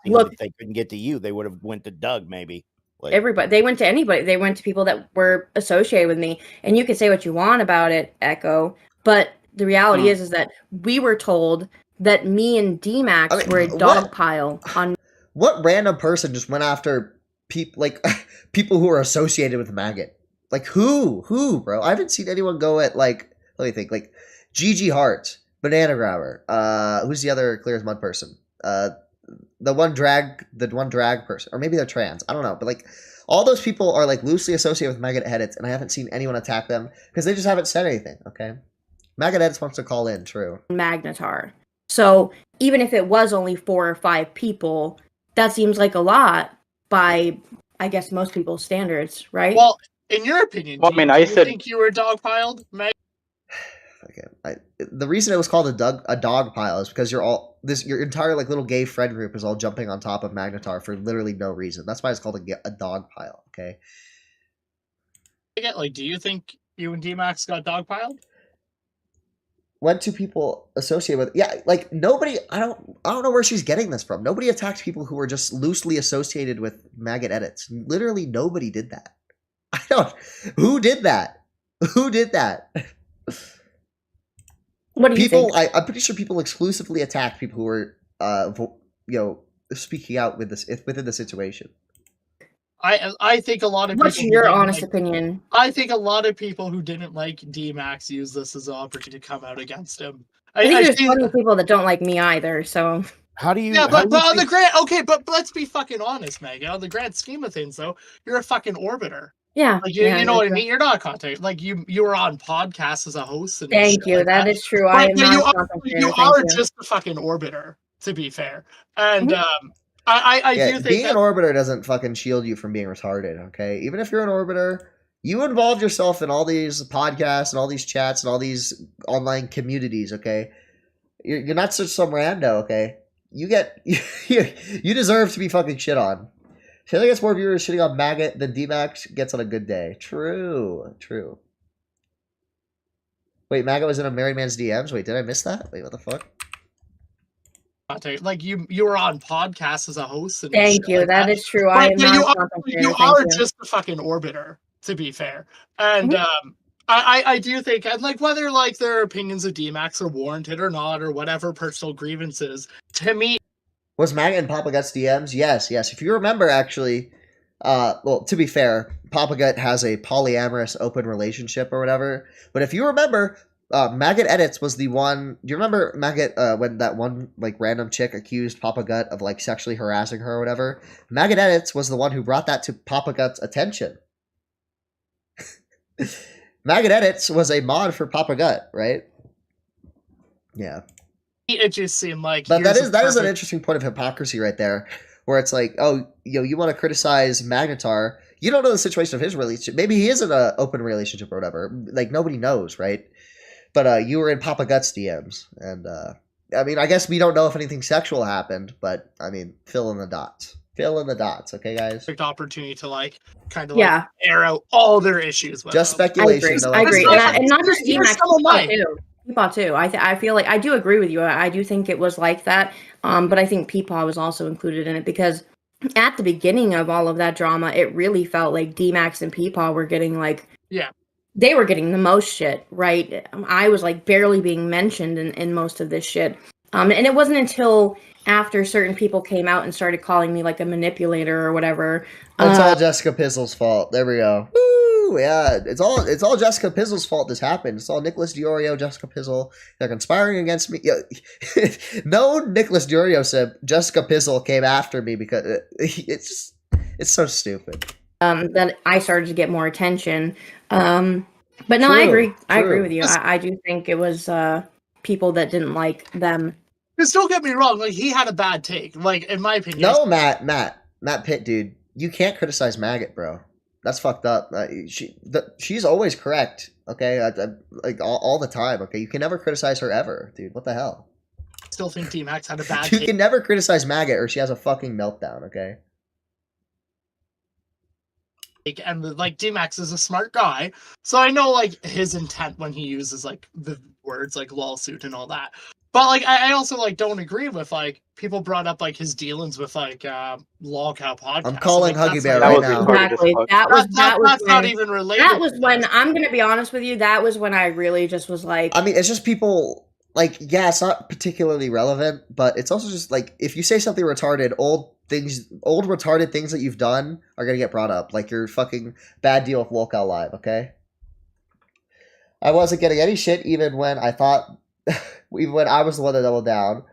look, if they couldn't get to you, they would have went to Doug maybe. Like, everybody, they went to anybody. They went to people that were associated with me. And you can say what you want about it, Echo, but the reality is that we were told that me and DMAX were a dog pile on. What random person just went after people who are associated with Maggot? Like who, bro? I haven't seen anyone go at like, let me think, like GG Hart, Banana Grabber. Who's the other Clear as Mud person? The one drag person, or maybe they're trans. I don't know, but like all those people are like loosely associated with Maggot Edits, and I haven't seen anyone attack them because they just haven't said anything. Okay, Maggot Edits wants to call in. True. Magnetar. So even if it was only 4 or 5 people, that seems like a lot by, I guess, most people's standards, right? Well, in your opinion, do you think you were dogpiled, Meg? Okay. The reason it was called a dog pile is because your entire like little gay friend group is all jumping on top of Magnetar for literally no reason. That's why it's called a dog pile. Okay. Like, do you think you and DMAX got dogpiled? When two people associated with, yeah, like nobody. I don't know where she's getting this from. Nobody attacked people who were just loosely associated with Maggot Edits. Literally, nobody did that. I don't. Who did that? Who did that? What do you think? I'm pretty sure people exclusively attacked people who were, speaking out within the situation. I think a lot of people. What's your honest opinion? I think a lot of people who didn't like DMAX use this as an opportunity to come out against him. I think there's plenty of people that don't like me either. So how do you? Yeah, but on the grand, okay, but let's be fucking honest, Megan. On the grand scheme of things, though, you're a fucking orbiter. Yeah, like you know what I mean. You're not a content. Like you were on podcasts as a host. And thank you. Like that is true. I am not you are just a fucking orbiter, to be fair. And I do think being an orbiter doesn't fucking shield you from being retarded. Okay, even if you're an orbiter, you involve yourself in all these podcasts and all these chats and all these online communities. Okay, you're not just some rando. Okay, you deserve to be fucking shit on. Shayla gets more viewers shitting on Maggot than D-Max gets on a good day. True. Wait, Maggot was in a married man's DMs? Wait, did I miss that? Wait, what the fuck? Like you were on podcasts as a host. And Thank you. That is true. But I am not. You are just a fucking orbiter, to be fair. And I do think, and like whether like their opinions of D-Max are warranted or not, or whatever personal grievances, to me, was Maggot in Papa Gut's DMs? Yes. If you remember, actually, well, to be fair, Papa Gut has a polyamorous open relationship or whatever. But if you remember, Maggot Edits was the one. Do you remember Maggot when that one like random chick accused Papa Gut of like sexually harassing her or whatever? Maggot Edits was the one who brought that to Papa Gut's attention. Maggot Edits was a mod for Papa Gut, right? Yeah. It just seemed like. But that is an interesting point of hypocrisy right there, where it's like, oh, you want to criticize Magnetar. You don't know the situation of his relationship. Maybe he is in an open relationship or whatever. Like nobody knows, right? But you were in Papa Gut's DMs, and I mean, I guess we don't know if anything sexual happened, but I mean, fill in the dots, okay, guys? Perfect opportunity to like kind of like air out all their issues. With just speculation. I agree, and not just D-Max, Peepaw too. I feel like I do agree with you. I do think it was like that, but I think Peepaw was also included in it because at the beginning of all of that drama, it really felt like D-Max and Peepaw were getting like they were getting the most shit, right? I was like barely being mentioned in most of this shit. And it wasn't until after certain people came out and started calling me like a manipulator or whatever. It's all Jessica Pizzle's fault. There we go. Woo! Yeah, it's all Jessica Pizzle's fault this happened. It's all Nicholas Diorio, Jessica Pizzle. They're conspiring against me. No, Nicholas Diorio said Jessica Pizzle came after me because it's so stupid. That I started to get more attention. But no, I agree. I agree with you. I do think it was people that didn't like them. Just don't get me wrong. Like he had a bad take. Like in my opinion. No, Matt Pitt, dude. You can't criticize Maggot, bro. That's fucked up. She's always correct. Okay, like all the time. Okay, you can never criticize her ever, dude. What the hell? Still think D-Max had a bad You take. can never criticize Maggot, or she has a fucking meltdown. Okay. And like D-Max is a smart guy, so I know like his intent when he uses like the words like lawsuit and all that. But like I also like don't agree with like people brought up like his dealings with like Lolcow podcast. I'm calling like, Huggy Bear right now. Exactly. That's not even related. That was when I'm gonna be honest with you. That was when I really just was like. I mean, it's just people like it's not particularly relevant, but it's also just like if you say something retarded, old retarded things that you've done are gonna get brought up, like your fucking bad deal with Lolcow Live. Okay, I wasn't getting any shit even when I thought. Even when I was the one that doubled down,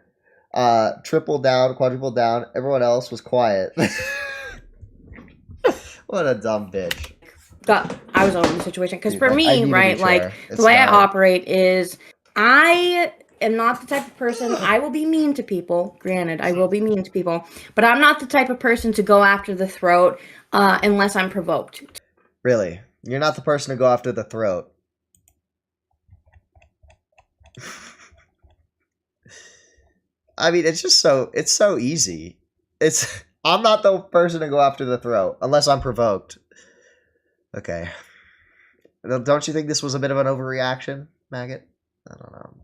tripled down, quadrupled down, everyone else was quiet. What a dumb bitch. I was over the situation because for me, right, like the way I operate is I am not the type of person. I will be mean to people. Granted, I will be mean to people, but I'm not the type of person to go after the throat unless I'm provoked. Really, you're not the person to go after the throat. I mean, it's so easy. I'm not the person to go after the throat unless I'm provoked. Okay. Don't you think this was a bit of an overreaction, Maggot? I don't know.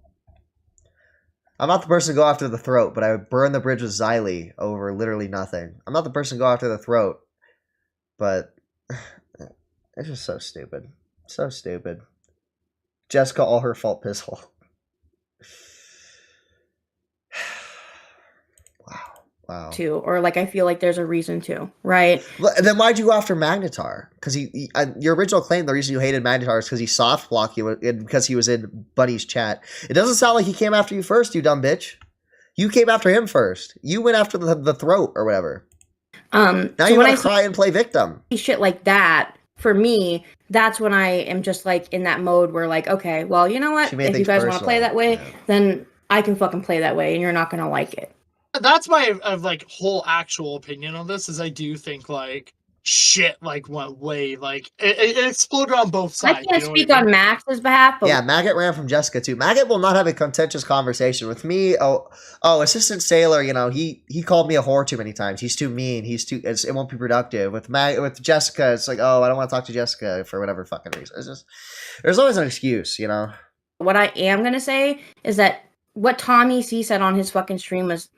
I'm not the person to go after the throat, but I would burn the bridge with Xylee over literally nothing. I'm not the person to go after the throat, but it's just so stupid. So stupid. Jessica, all her fault, Pizzle. Wow. To, or like I feel like there's a reason to, right? Then why'd you go after Magnetar? Because your original claim, the reason you hated Magnetar is because he soft blocked you and because he was in Bunny's chat. It doesn't sound like he came after you first, you dumb bitch. You came after him first. You went after the throat or whatever. Now so you want to cry and play victim. Shit like that, for me, that's when I am just like in that mode where like, okay, well, you know what? If you guys want to play that way, then I can fucking play that way and you're not going to like it. That's my like whole actual opinion on this is I do think like shit like went way like it exploded on both sides. I can't speak on Max's behalf, but yeah, Maggot ran from Jessica too. Maggot will not have a contentious conversation with me. Assistant Sailor, he called me a whore too many times. He's too mean. It won't be productive. With Jessica, it's like, oh, I don't want to talk to Jessica for whatever fucking reason. It's just there's always an excuse, What I am gonna say is that what Tommy C said on his fucking stream was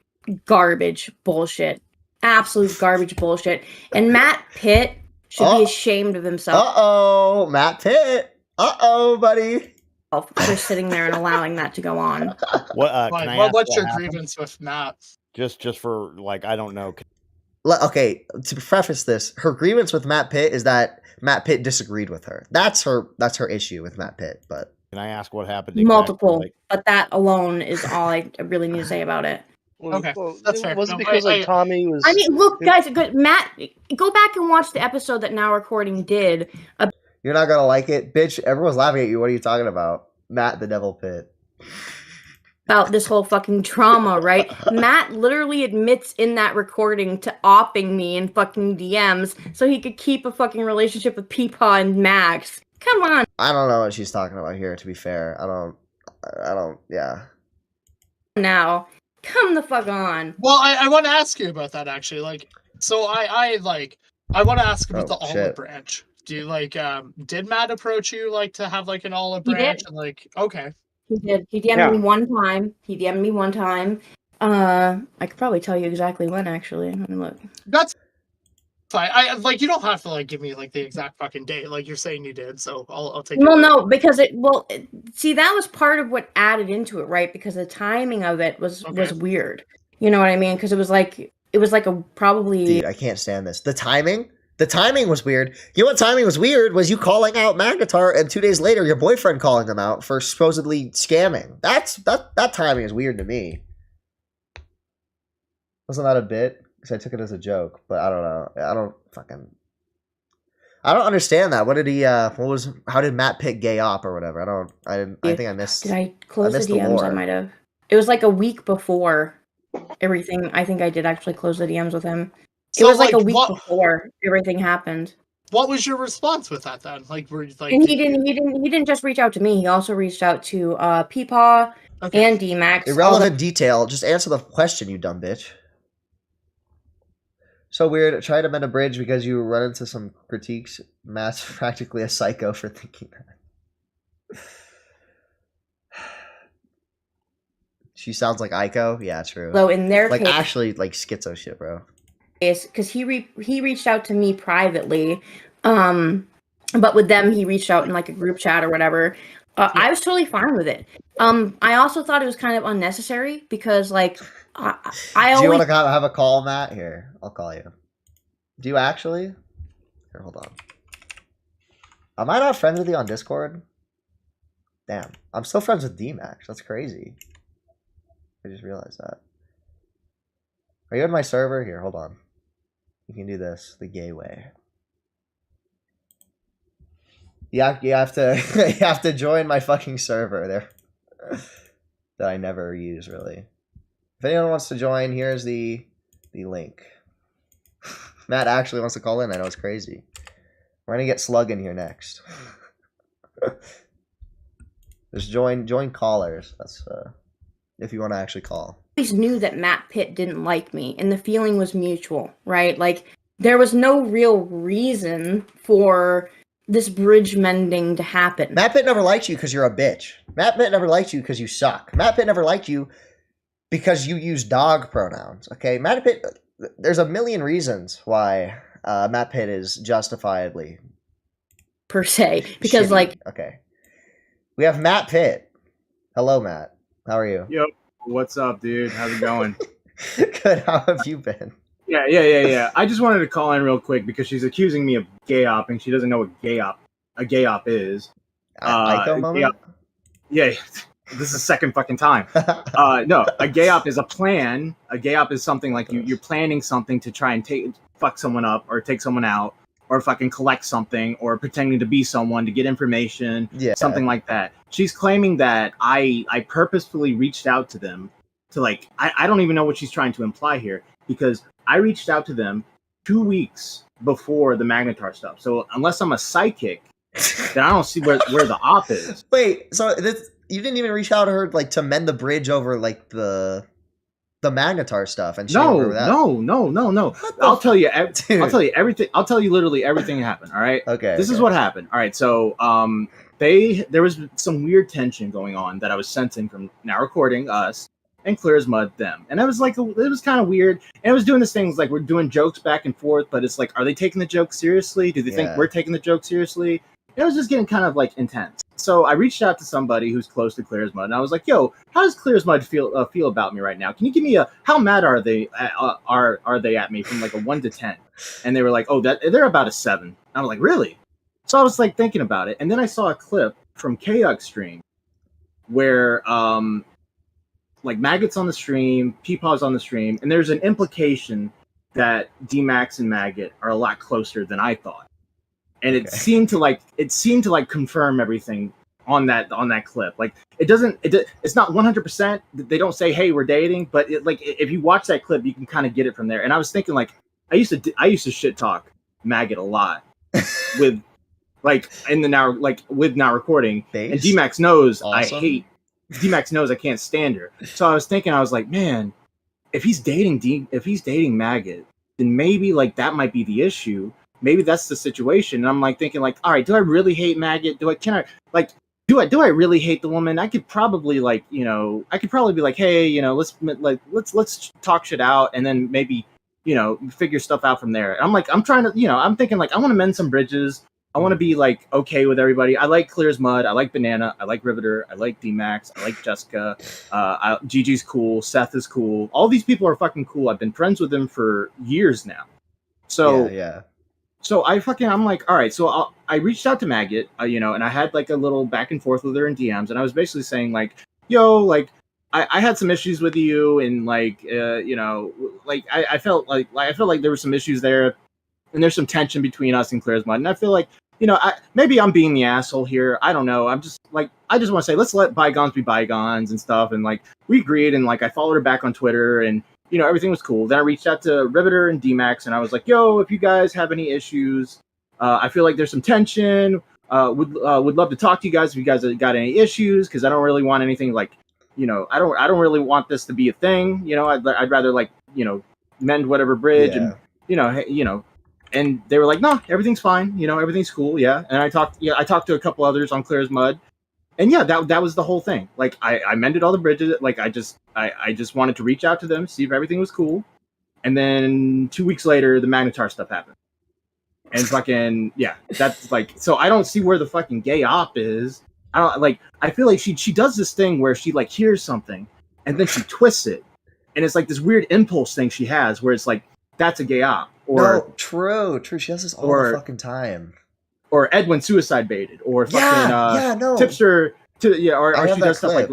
garbage bullshit. Absolute garbage bullshit. And Matt Pitt should be ashamed of himself. Uh-oh, Matt Pitt. Uh-oh, buddy. For sitting there and allowing that to go on. What's your grievance with Matt? Just for I don't know. Okay, to preface this, her grievance with Matt Pitt is that Matt Pitt disagreed with her. That's her issue with Matt Pitt. But can I ask what happened? Multiple, but that alone is all I really need to say about it. Okay, that's fair. Was it because Tommy was? I mean, look, guys, Matt, go back and watch the episode that Now Recording did. You're not gonna like it, bitch. Everyone's laughing at you. What are you talking about, Matt the Devil Pitt? About this whole fucking trauma, right? Matt literally admits in that recording to opping me in fucking DMs so he could keep a fucking relationship with Peepaw and Max. Come on. I don't know what she's talking about here. To be fair, I don't. Yeah. Now. Come the fuck on. Well, I want to ask you about that actually. So I want to ask about the olive branch. Do you did Matt approach you to have an olive branch? Did. And okay. He did. He DM'd me one time. I could probably tell you exactly when actually. Let me look. That's fine. You don't have to give me the exact fucking date you're saying you did. So I'll take. Well, no, because see, that was part of what added into it, right? Because the timing of it was weird. You know what I mean? Because it was probably. Dude, I can't stand this. The timing was weird. You know what timing was weird was you calling out Magnetar and 2 days later your boyfriend calling him out for supposedly scamming. That timing is weird to me. Wasn't that a bit? Because I took it as a joke, but I don't know. I don't understand that. What did he? How did Matt Pitt gay op or whatever? I think I missed. Did I close the DMs? I might have. It was a week before everything. I think I did actually close the DMs with him. It was a week before everything happened. What was your response with that then? Were you And he didn't just reach out to me. He also reached out to Peepaw and D-Max. Irrelevant detail. Just answer the question, you dumb bitch. So weird. Try to mend a bridge because you run into some critiques. Matt's practically a psycho for thinking that. She sounds like Aiko. Yeah, true. So in their case, actually schizo shit, bro. Because he reached out to me privately, but with them he reached out in a group chat or whatever. I was totally fine with it. I also thought it was kind of unnecessary because I Do you want to have a call, Matt? Here, I'll call you. Do you actually? Here, hold on. Am I not friends with you on Discord? Damn, I'm still friends with D-Max. That's crazy. I just realized that. Are you on my server? Here, hold on. You can do this the gay way. You have to you have to join my fucking server there that I never use really. If anyone wants to join, here's the link. Matt actually wants to call in. I know it's crazy. We're gonna get Slug in here next. Just join callers. That's if you want to actually call. I always knew that Matt Pitt didn't like me, and the feeling was mutual, right? There was no real reason for this bridge mending to happen. Matt Pitt never liked you because you're a bitch. Matt Pitt never liked you because you suck. Matt Pitt never liked you because you use dog pronouns. Okay, Matt Pitt. There's a million reasons why Matt Pitt is justifiably per se because shitty. Okay, we have Matt Pitt. Hello, Matt. How are you? Yep. What's up, dude? How's it going? Good. How have you been? Yeah. I just wanted to call in real quick because she's accusing me of gay opping. She doesn't know what a gay op is. Yeah. This is the second fucking time. No, a gay op is a plan. A gay op is something like you're planning something to try and fuck someone up or take someone out or fucking collect something or pretending to be someone to get information, something like that. She's claiming that I purposefully reached out to them to I don't even know what she's trying to imply here because I reached out to them 2 weeks before the Magnetar stuff. So unless I'm a psychic, then I don't see where the op is. Wait, so you didn't even reach out to her like to mend the bridge over like the Magnetar stuff, and she no. I'll tell you everything. I'll tell you literally everything that happened. All right. Okay. This is what happened. All right. So there was some weird tension going on that I was sensing from Now Recording Us and Clear as Mud them, and I was like, it was kind of weird. And I was doing this things like we're doing jokes back and forth, but it's like, are they taking the joke seriously? Do they think we're taking the joke seriously? And it was just getting kind of like intense. So I reached out to somebody who's close to Clear as Mud, and I was like, "Yo, how does Clear as Mud feel about me right now? Can you give me how mad are they at me from like a 1 to 10?" And they were like, "Oh, they're about a 7." And I was like, "Really?" So I was like thinking about it, and then I saw a clip from K-Duck's stream where like Maggot's on the stream, Peepaw's on the stream, and there's an implication that D-Max and Maggot are a lot closer than I thought. And it seemed to like confirm everything on that clip. Like it's not 100%. They don't say, "Hey, we're dating," but if you watch that clip, you can kind of get it from there. And I was thinking like I used to shit talk Maggot a lot with like in the now like with Now Recording, and D-Max knows D-Max knows I can't stand her. So I was thinking, I was like, man, if he's dating Maggot, then maybe like that might be the issue. Maybe that's the situation. And I'm like thinking like, all right, do I really hate Maggot? Do I really hate the woman? I could probably be like, hey, let's talk shit out, and then maybe, figure stuff out from there. And I'm thinking like, I want to mend some bridges. I want to be like okay with everybody. I like Clear as Mud. I like Banana. I like Riveter. I like D-Max. I like Jessica. Gigi's cool. Seth is cool. All these people are fucking cool. I've been friends with them for years now. So yeah. So I'm like, all right. So I reached out to Maggot, and I had like a little back and forth with her in DMs, and I was basically saying like, yo, like I had some issues with you, and like, I felt like there were some issues there, and there's some tension between us and Clear as Mud, and I feel like, maybe I'm being the asshole here. I don't know. I'm just like, I just want to say, let's let bygones be bygones and stuff, and like we agreed, and like I followed her back on Twitter, and everything was cool. Then I reached out to Riveter and D-Max, and I was like, yo, if you guys have any issues, I feel like there's some tension. Would love to talk to you guys if you guys have got any issues, because I don't really want anything like, I don't really want this to be a thing. I'd rather like, mend whatever bridge and, and they were like, no, everything's fine. Everything's cool. Yeah. And I talked to a couple others on Clear as Mud. And yeah, that was the whole thing. Like I mended all the bridges. Like I just wanted to reach out to them, see if everything was cool. And then 2 weeks later, the Magnetar stuff happened. And fucking yeah, that's like, so I don't see where the fucking gay op is. I feel like she does this thing where she like hears something and then she twists it. And it's like this weird impulse thing she has where it's like, that's a gay op. Or no, true. She does this all the fucking time. Or Edwin suicide baited, or fucking tipster or she does stuff like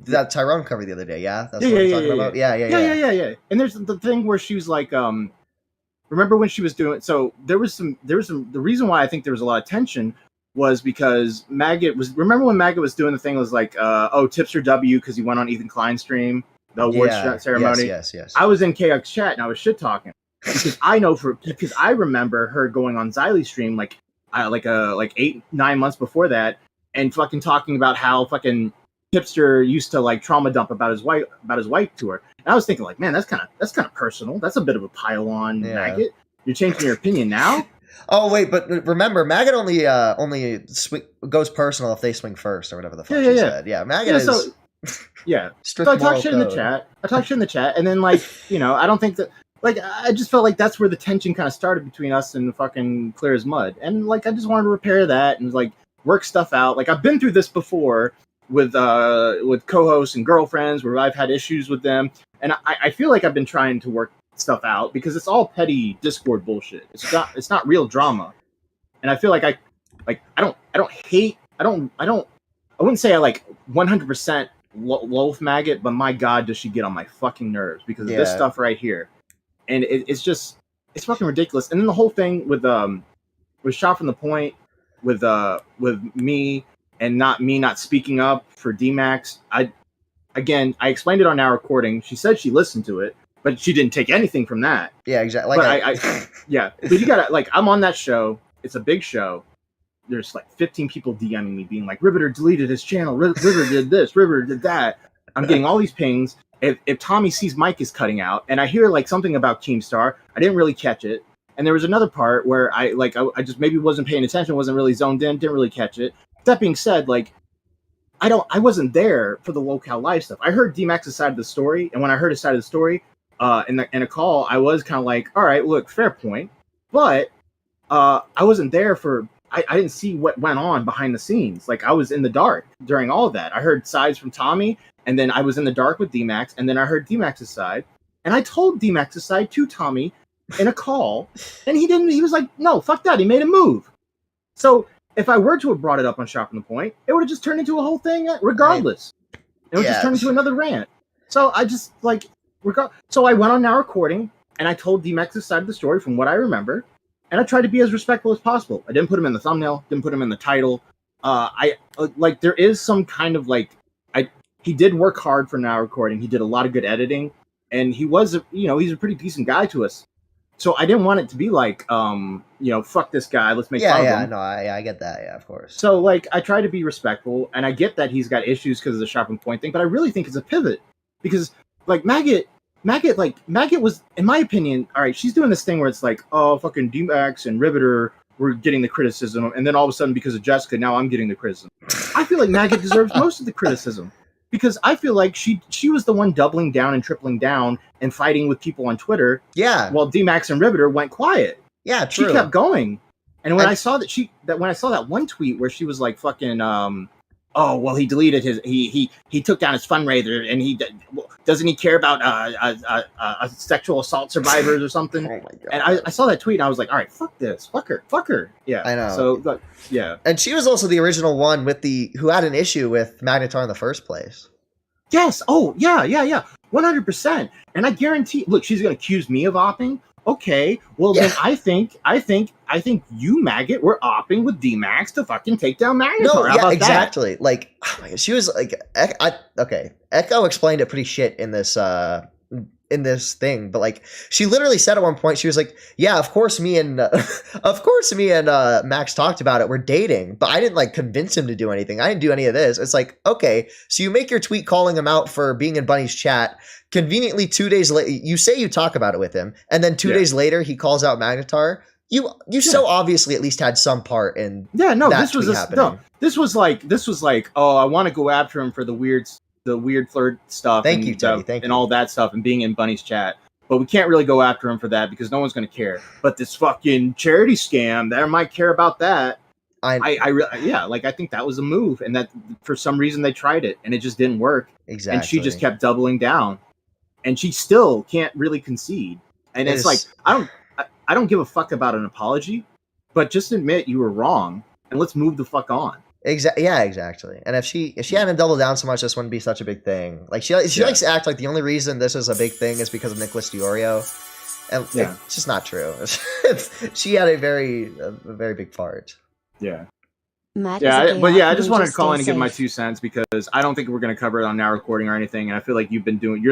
that Tyrone cover the other day. Yeah, that's what I'm talking about. Yeah. And there's the thing where she was like, remember when she was doing? So there was some. The reason why I think there was a lot of tension was because Maggot was. Remember when Maggot was doing the thing was like, tipster W because he went on Ethan Klein's stream, the awards ceremony. Yes. I was in KX chat and I was shit talking. Because I remember her going on Xylee's stream like 8-9 months before that, and fucking talking about how fucking Tipster used to like trauma dump about his wife to her. And I was thinking like, man, that's kind of personal. That's a bit of a pile on, Maggot. You're changing your opinion now. Oh wait, but remember, Maggot only goes personal if they swing first or whatever the fuck she said. Yeah, Maggot is. Yeah. So I talked shit in the chat. And then like, I don't think that. Like, I just felt like that's where the tension kind of started between us and fucking Clear as Mud. And, like, I just wanted to repair that and, like, work stuff out. Like, I've been through this before with co-hosts and girlfriends where I've had issues with them. And I feel like I've been trying to work stuff out because it's all petty Discord bullshit. It's not real drama. And I feel like I wouldn't say I, like, 100% loathe Maggot, but my God, does she get on my fucking nerves because of this stuff right here. And it's fucking ridiculous. And then the whole thing with Shot from the Point, with me and not speaking up for D-Max. I explained it on Now Recording. She said she listened to it, but she didn't take anything from that. Yeah, exactly. Like yeah, but you gotta like, I'm on that show. It's a big show. There's like 15 people DMing me being like, Riveter deleted his channel. Riveter did this. Riveter did that. I'm getting all these pings. If Tommy sees Mike is cutting out, and I hear like something about Keemstar, I didn't really catch it. And there was another part where I just maybe wasn't paying attention, wasn't really zoned in, didn't really catch it. That being said, like I wasn't there for the locale live stuff. I heard D-Max's side of the story, and when I heard his side of the story in a call, I was kind of like, all right, look, fair point. But I wasn't there for I didn't see what went on behind the scenes. Like I was in the dark during all of that. I heard sides from Tommy, and then I was in the dark with D-Max, and then I heard D-Max's side. And I told D-Max's side to Tommy in a call, and he was like, no, fuck that. He made a move. So if I were to have brought it up on Shopping the Point, it would have just turned into a whole thing regardless. It would just turn into another rant. So I just like, so I went on Now Recording, and I told D-Max's side of the story from what I remember, and I tried to be as respectful as possible. I didn't put him in the thumbnail, didn't put him in the title. Like there is some kind of like, he did work hard for Now Recording. He did a lot of good editing, and he was, he's a pretty decent guy to us. So I didn't want it to be like, fuck this guy, let's make fun of him. No, I get that, yeah, of course. So like, I try to be respectful, and I get that he's got issues because of the Shopping Point thing, but I really think it's a pivot because like Maggot was, in my opinion, all right, she's doing this thing where it's like, oh, fucking D-Max and Riveter were getting the criticism, and then all of a sudden because of Jessica, now I'm getting the criticism. I feel like Maggot deserves most of the criticism. Because I feel like she was the one doubling down and tripling down and fighting with people on Twitter. Yeah. While D-Max and Riveter went quiet. Yeah, true. She kept going. And when I saw that one tweet where she was like fucking oh well, he deleted his he took down his fundraiser, and doesn't he care about sexual assault survivors or something? Oh my god! And I saw that tweet and I was like, all right, fuck this, fuck her. Yeah, I know. So yeah, and she was also the original one who had an issue with Magnetar in the first place. Yes. Oh yeah, 100%. And I guarantee. Look, she's gonna accuse me of opping. Okay, well then I think you, Maggot, were opping with D-Max to fucking take down Magnetar. No, yeah, exactly. That? Like, oh my God, she was like, okay, Echo explained it pretty shit in this thing, but like, she literally said at one point, she was like, yeah, of course me and Max talked about it. We're dating, but I didn't like convince him to do anything. I didn't do any of this. It's like, okay, so you make your tweet calling him out for being in Bunny's chat. Conveniently, 2 days later, you say you talk about it with him, and then 2 days later, he calls out Magnetar. You so obviously at least had some part in that tweet happening. This was like, oh, I want to go after him for the weird flirt stuff. Thank you, Tony. Thank you. And all that stuff, and being in Bunny's chat. But we can't really go after him for that because no one's going to care. But this fucking charity scam, they might care about that. I think that was a move, and that for some reason they tried it and it just didn't work. Exactly. And she just kept doubling down, and she still can't really concede. And it's like, I don't give a fuck about an apology, but just admit you were wrong and let's move the fuck on. Yeah, exactly. And if she hadn't doubled down so much, this wouldn't be such a big thing. Like she likes to act like the only reason this is a big thing is because of Nicholas Diorio, and it's just not true. She had a very big part. Yeah. I just wanted to call in and give my 2 cents because I don't think we're going to cover it on Now Recording or anything, and I feel like you're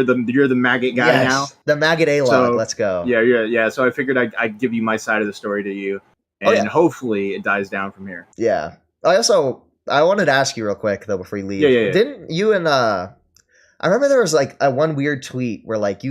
the Maggot guy now. The Maggot A-log. So, let's go. Yeah. So I figured I'd give you my side of the story to you, and hopefully it dies down from here. Yeah. I wanted to ask you real quick though before you leave. Yeah. Didn't you and I remember there was like a one weird tweet where like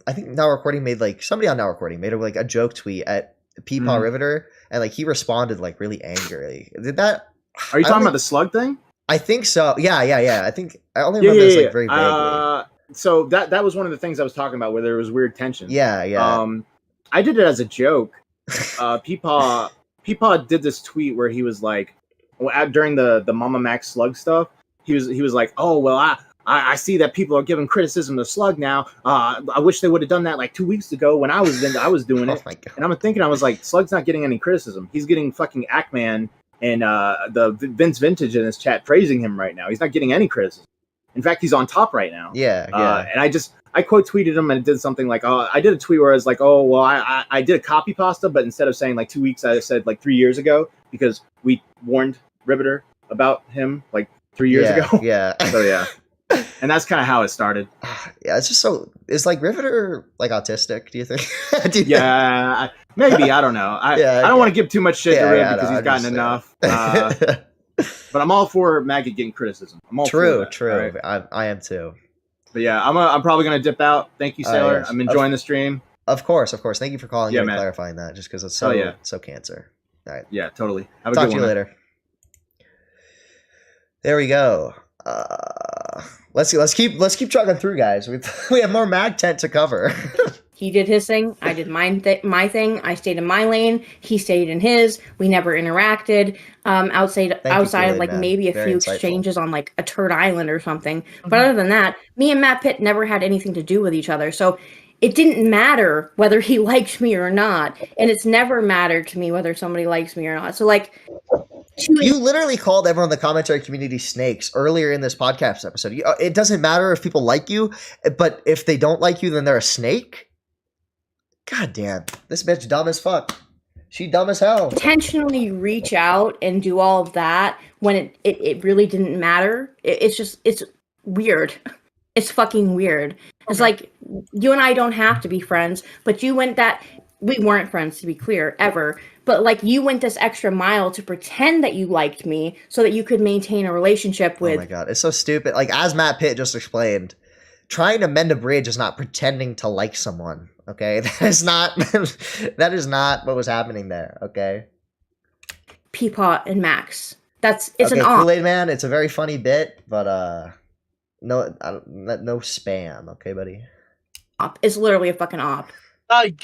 I think Now Recording made like somebody on Now Recording made like a joke tweet at Peepaw Riveter, and like he responded like really angrily. Did that? Are you talking about the slug thing? I think so. Yeah. I think I only remember this like very vaguely. So that was one of the things I was talking about where there was weird tension. Yeah. I did it as a joke. Peepaw did this tweet where he was like, during the Mama Max Slug stuff, he was like, oh well, I see that people are giving criticism to Slug now. I wish they would have done that like 2 weeks ago when I was doing it. And I'm thinking, I was like, Slug's not getting any criticism. He's getting fucking Ackman and the Vince Vintage in his chat praising him right now. He's not getting any criticism. In fact, he's on top right now. Yeah. And I quote tweeted him and it did something like, I did a tweet where I was like, oh well, I did a copy pasta, but instead of saying like 2 weeks, I said like 3 years ago because we warned Riveter about him like 3 years ago. Yeah. So yeah. And that's kind of how it started. Yeah, it's just so. Is like Riveter like autistic? Do you think? Yeah, maybe. I don't know. I don't want to give too much shit to Riv because he's gotten enough. But I'm all for Maggot getting criticism. I'm all for that, true. Right? I am too. But yeah, I'm probably gonna dip out. Thank you, Sailor. Yes. I'm enjoying the stream. Of course. Thank you for calling and man. clarifying that. Just because it's so cancer. All right. Yeah, totally. Have a Talk good to you one. later. There we go. Let's keep trucking through, guys. We have more mag tent to cover. He did his thing. I did my thing. I stayed in my lane. He stayed in his. We never interacted. Outside of like maybe a few exchanges on like a turd island or something. But other than that, me and Matt Pitt never had anything to do with each other. So it didn't matter whether he liked me or not, and it's never mattered to me whether somebody likes me or not. So like. You literally called everyone in the commentary community snakes earlier in this podcast episode. It doesn't matter if people like you, but if they don't like you, then they're a snake? God damn. This bitch dumb as fuck. She dumb as hell. Intentionally reach out and do all of that when it really didn't matter. It's weird. It's fucking weird. It's like, you and I don't have to be friends, but you went that... We weren't friends, to be clear, ever. But, like, you went this extra mile to pretend that you liked me so that you could maintain a relationship with... Oh, my God. It's so stupid. Like, as Matt Pitt just explained, trying to mend a bridge is not pretending to like someone, okay? That is not what was happening there, okay? Peapot and Max. It's okay, an op. Kool-Aid Man, it's a very funny bit, but, no spam, okay, buddy? It's literally a fucking op.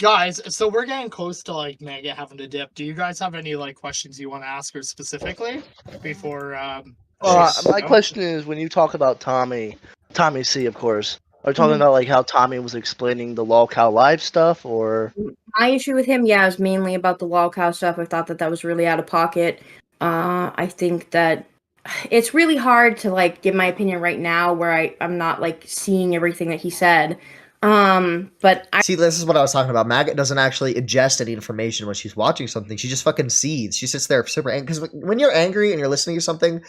Guys, so we're getting close to like Maggot having to dip. Do you guys have any like questions you want to ask her specifically before? My question is, when you talk about Tommy C, of course, are you talking about like how Tommy was explaining the lolcow live stuff, or? My issue with him, is mainly about the lolcow stuff. I thought that was really out of pocket. I think that it's really hard to like give my opinion right now, where I'm not like seeing everything that he said. But see, this is what I was talking about. Maggot doesn't actually ingest any information when she's watching something. She just fucking seeds. She sits there super angry. Because when you're angry and you're listening to something,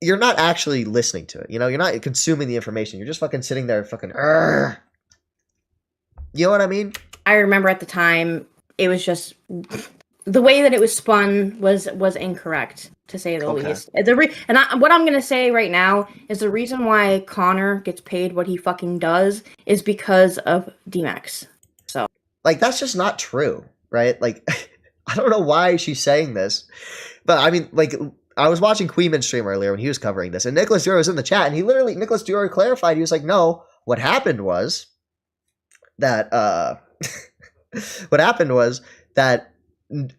you're not actually listening to it. You know, you're not consuming the information. You're just fucking sitting there fucking. You know what I mean? I remember at the time, it was just the way that it was spun was incorrect, to say the least. What I'm gonna say right now is the reason why Connor gets paid what he fucking does is because of D-Max. So, like, that's just not true, right? Like, I don't know why she's saying this, but I mean, like, I was watching Queeman stream earlier when he was covering this, and Nicholas Duro was in the chat, and Nicholas Duro clarified. He was like, "No, what happened was that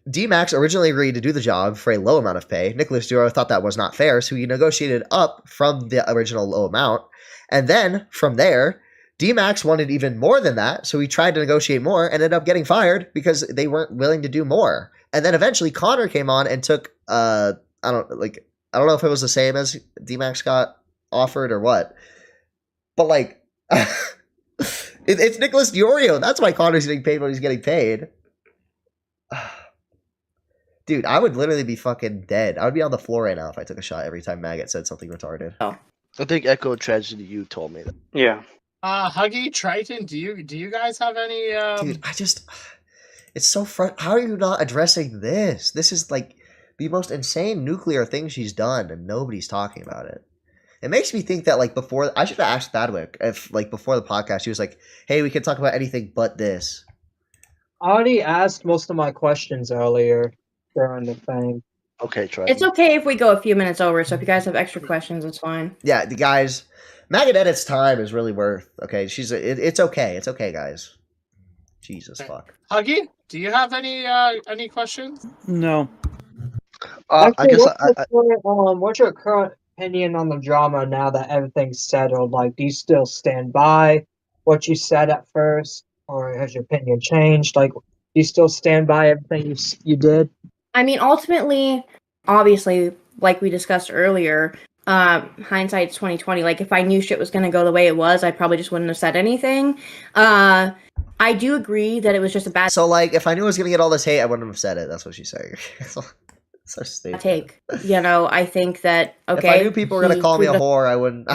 D-Max originally agreed to do the job for a low amount of pay. Nicholas Duro thought that was not fair, so he negotiated up from the original low amount. And then, from there, D-Max wanted even more than that, so he tried to negotiate more and ended up getting fired because they weren't willing to do more. And then eventually Connor came on and took, I don't know if it was the same as D-Max got offered or what. But, like, it's Nicholas Diorio. That's why Connor's getting paid what he's getting paid. Dude, I would literally be fucking dead. I would be on the floor right now if I took a shot every time Maggot said something retarded. Oh. I think Echo Tragedy, you told me that. Yeah. Huggy, Triton, do you guys have any? Dude, it's so how are you not addressing this? This is like the most insane nuclear thing she's done, and nobody's talking about it. It makes me think that like before, I should have asked Thadwick if like before the podcast she was like, "Hey, we can talk about anything but this." I already asked most of my questions earlier during the thing. Okay, try. It's okay if we go a few minutes over, so if you guys have extra questions, it's fine. Yeah, the guys, Maggot Edit's time is really worth. Okay, it's okay. It's okay, guys. Jesus fuck. Huggy, do you have any questions? No. I guess what's your current opinion on the drama now that everything's settled? Like, do you still stand by what you said at first, or has your opinion changed? Like, do you still stand by everything you did? I mean, ultimately, obviously, like we discussed earlier, hindsight's 2020. Like, if I knew shit was going to go the way it was, I probably just wouldn't have said anything. I do agree that it was just a bad... So, like, if I knew I was going to get all this hate, I wouldn't have said it. That's what she's saying. So stupid. Take. I think that okay. If I knew people were gonna call me a whore, I wouldn't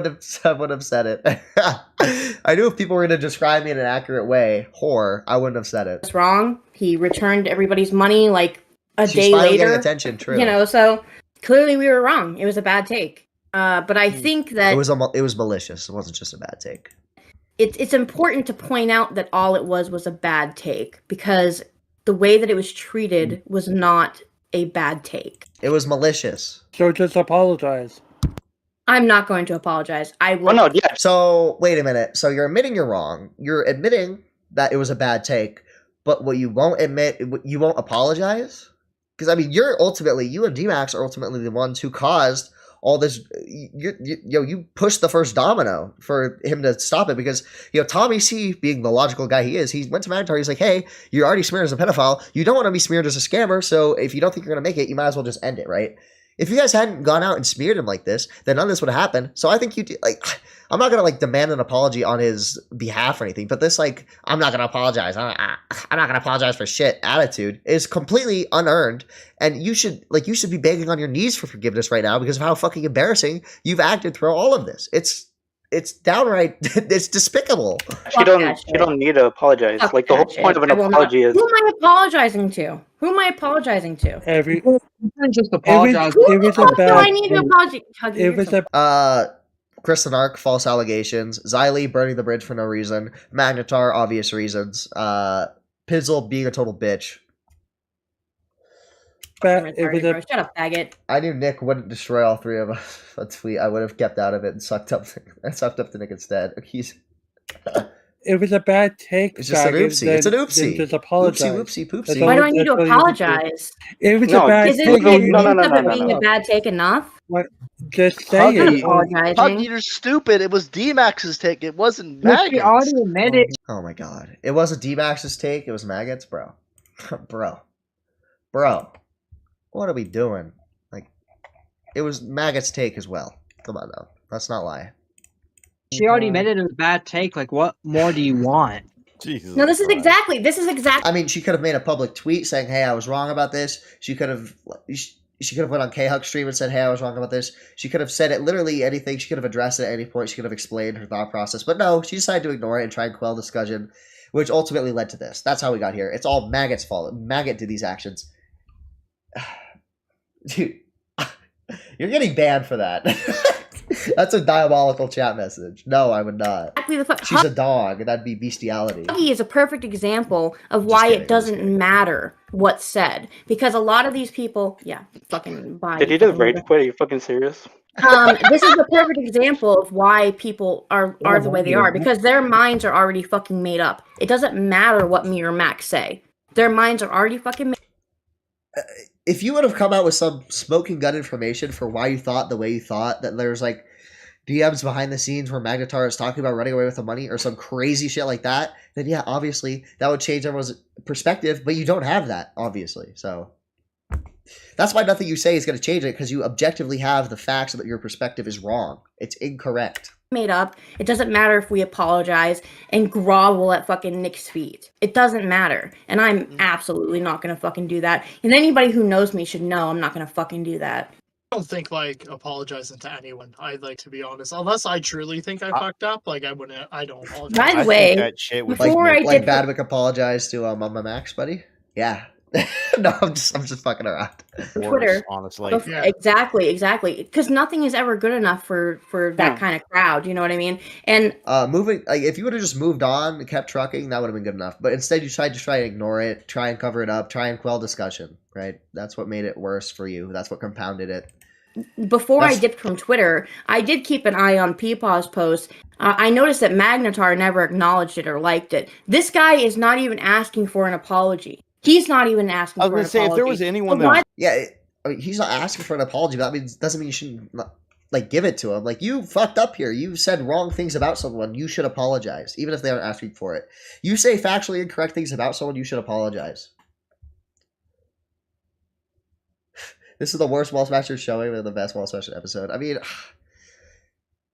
have said it. I knew if people were gonna describe me in an accurate way, whore, I wouldn't have said it. It's wrong. He returned everybody's money like a She's day later. Getting attention, true. So clearly we were wrong. It was a bad take. But I think that it was malicious. It wasn't just a bad take. It's important to point out that all it was a bad take, because the way that it was treated was not a bad take. It was malicious. So just apologize. I'm not going to apologize. I will. Oh, no, yeah. So wait a minute. So you're admitting you're wrong. You're admitting that it was a bad take, but what you won't admit, you won't apologize? Because I mean, you and D-Max are ultimately the ones who caused all this. You pushed the first domino for him to stop it, because Tommy C, being the logical guy he is, he went to Magnetar. He's like, hey, you're already smeared as a pedophile. You don't want to be smeared as a scammer. So if you don't think you're gonna make it, you might as well just end it, right? If you guys hadn't gone out and smeared him like this, then none of this would have happened. So I think I'm not gonna demand an apology on his behalf or anything, but this I'm not gonna apologize. I'm not gonna apologize for shit attitude is completely unearned, and you should be begging on your knees for forgiveness right now because of how fucking embarrassing you've acted through all of this. It's downright it's despicable. You don't need to apologize. The whole point of an apology is. Who am I apologizing to? Just apologize. I need to apologize. Chris and Ark, false allegations. Xylee burning the bridge for no reason. Magnetar, obvious reasons. Pizzle being a total bitch. Shut up, faggot. I knew Nick wouldn't destroy all three of us. A tweet I would have kept out of it and sucked up to Nick instead. It was a bad take. It's just an oopsie. It's an oopsie. Just apologize. Oopsie, poopsie. Why do I need to apologize? It was a bad take. Isn't being a bad take enough? What? Just say it. Huggy, you're stupid. It was D-Max's take. It wasn't Maggot's. We already admitted. Oh my god. It wasn't D-Max's take. It was Maggot's, bro. Bro. What are we doing? It was Maggot's take as well. Come on, though. Let's not lie. She already admitted it was a bad take. What more do you want? Jesus. No, this is exactly. I mean, she could have made a public tweet saying, "Hey, I was wrong about this." She could have went on K-Hug stream and said, "Hey, I was wrong about this." She could have said it literally anything. She could have addressed it at any point. She could have explained her thought process, but no, she decided to ignore it and try and quell discussion, which ultimately led to this. That's how we got here. It's all Maggot's fault. Maggot did these actions. Dude, you're getting banned for that. That's a diabolical chat message. No, I would not. She's a dog. That'd be bestiality. He is a perfect example of why it doesn't matter what's said. Because a lot of these people, fucking buy. Did he just rage quit? Are you fucking serious? This is the perfect example of why people are the way they are. Because their minds are already fucking made up. It doesn't matter what me or Max say. Their minds are already fucking made up. If you would have come out with some smoking gun information for why you thought the way you thought, that there's DMs behind the scenes where Magnetar is talking about running away with the money or some crazy shit like that, then obviously that would change everyone's perspective, but you don't have that, obviously. So that's why nothing you say is going to change it, because you objectively have the facts that your perspective is wrong. It's incorrect. Made up. It doesn't matter if we apologize and grovel at fucking Nick's feet. It doesn't matter. And I'm absolutely not gonna fucking do that. And anybody who knows me should know I'm not gonna fucking do that. I don't think apologizing to anyone. To be honest, unless I truly think I fucked up, I don't apologize. By the way, Badwick apologized to Mama Max, buddy. Yeah. No, I'm just fucking around. Twitter, honestly. Exactly. Because nothing is ever good enough for that kind of crowd. You know what I mean? And moving, if you would have just moved on and kept trucking, that would have been good enough. But instead, you tried to try and ignore it, try and cover it up, try and quell discussion. Right? That's what made it worse for you. That's what compounded it. Before I dipped from Twitter, I did keep an eye on Peepaw's post. I noticed that Magnetar never acknowledged it or liked it. This guy is not even asking for an apology. He's not even asking for an apology. I was going to say, if there was anyone that... Yeah, he's not asking for an apology, but that doesn't mean you shouldn't give it to him. You fucked up here. You said wrong things about someone. You should apologize, even if they aren't asking for it. You say factually incorrect things about someone, you should apologize. This is the worst Wall Smashers showing, but the best Wall Smasher episode. I mean...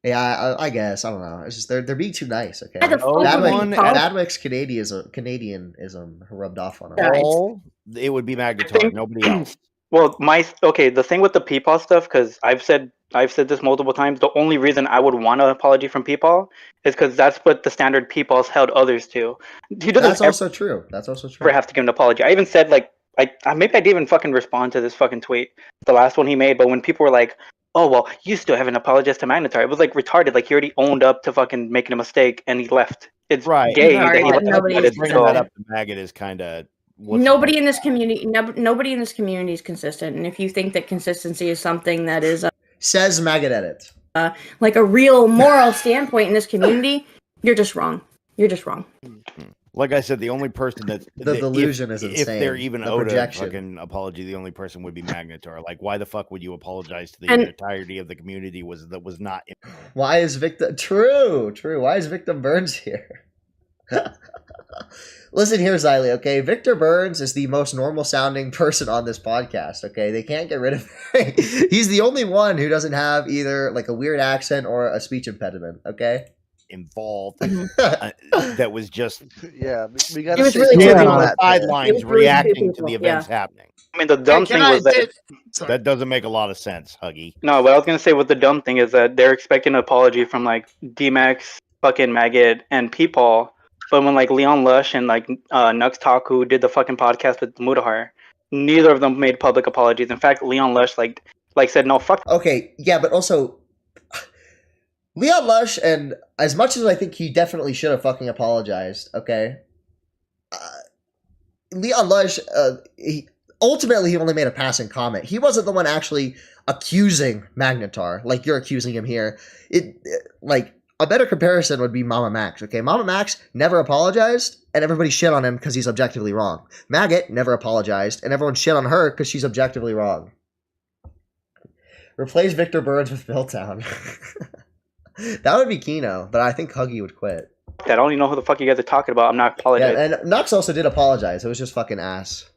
Yeah, I guess. I don't know. It's just they're being too nice, okay? Badwick's Canadianism rubbed off on him. It would be Magnetar, nobody else. Well, the thing with the Peepaw stuff, because I've said this multiple times. The only reason I would want an apology from Peepaw is because that's what the standard Peepaw's held others to. That's also true. That's also true. Never have to give an apology. I even said maybe I didn't even fucking respond to this fucking tweet, the last one he made. But when people were like, "Oh well, you still haven't apologized to Magnetar," it was like retarded. Like he already owned up to fucking making a mistake and he left. It's gay that he left. Bringing that up to Maggot is kind of. Nobody in this community is consistent, and if you think that consistency is something that is says Maggot Edit, like a real moral standpoint in this community, you're just wrong. You're just wrong. Like I said, the only person that the delusion is insane. If they're even the owed projection. a fucking apology, the only person would be Magnetar. Like, why the fuck would you apologize to the entirety of the community? Was not. Why is Victim true? Why is Victim Burns here? Listen here, Xylee, okay? Victor Burns is the most normal sounding person on this podcast, okay? They can't get rid of him. He's the only one who doesn't have either like a weird accent or a speech impediment, okay? Involved that was just we got to really on the sidelines reacting to the events happening. I mean, the dumb thing was that doesn't make a lot of sense, Huggy. No, what I was gonna say with the dumb thing is that they're expecting an apology from like D-Max, fucking Maggot, and Peepaw. But when like Leon Lush and like Nux Taku did the fucking podcast with Mudahar, neither of them made public apologies. In fact, Leon Lush like said no fuck. Okay, yeah, but also Leon Lush, and as much as I think he definitely should have fucking apologized, okay, Leon Lush, he only made a passing comment. He wasn't the one actually accusing Magnetar like you're accusing him here. A better comparison would be Mama Max, okay? Mama Max never apologized, and everybody shit on him because he's objectively wrong. Maggot never apologized, and everyone shit on her because she's objectively wrong. Replace Victor Burns with Milltown. That would be Kino, but I think Huggy would quit. I don't even know who the fuck you guys are talking about. I'm not apologizing. Yeah, and Nux also did apologize. It was just fucking ass.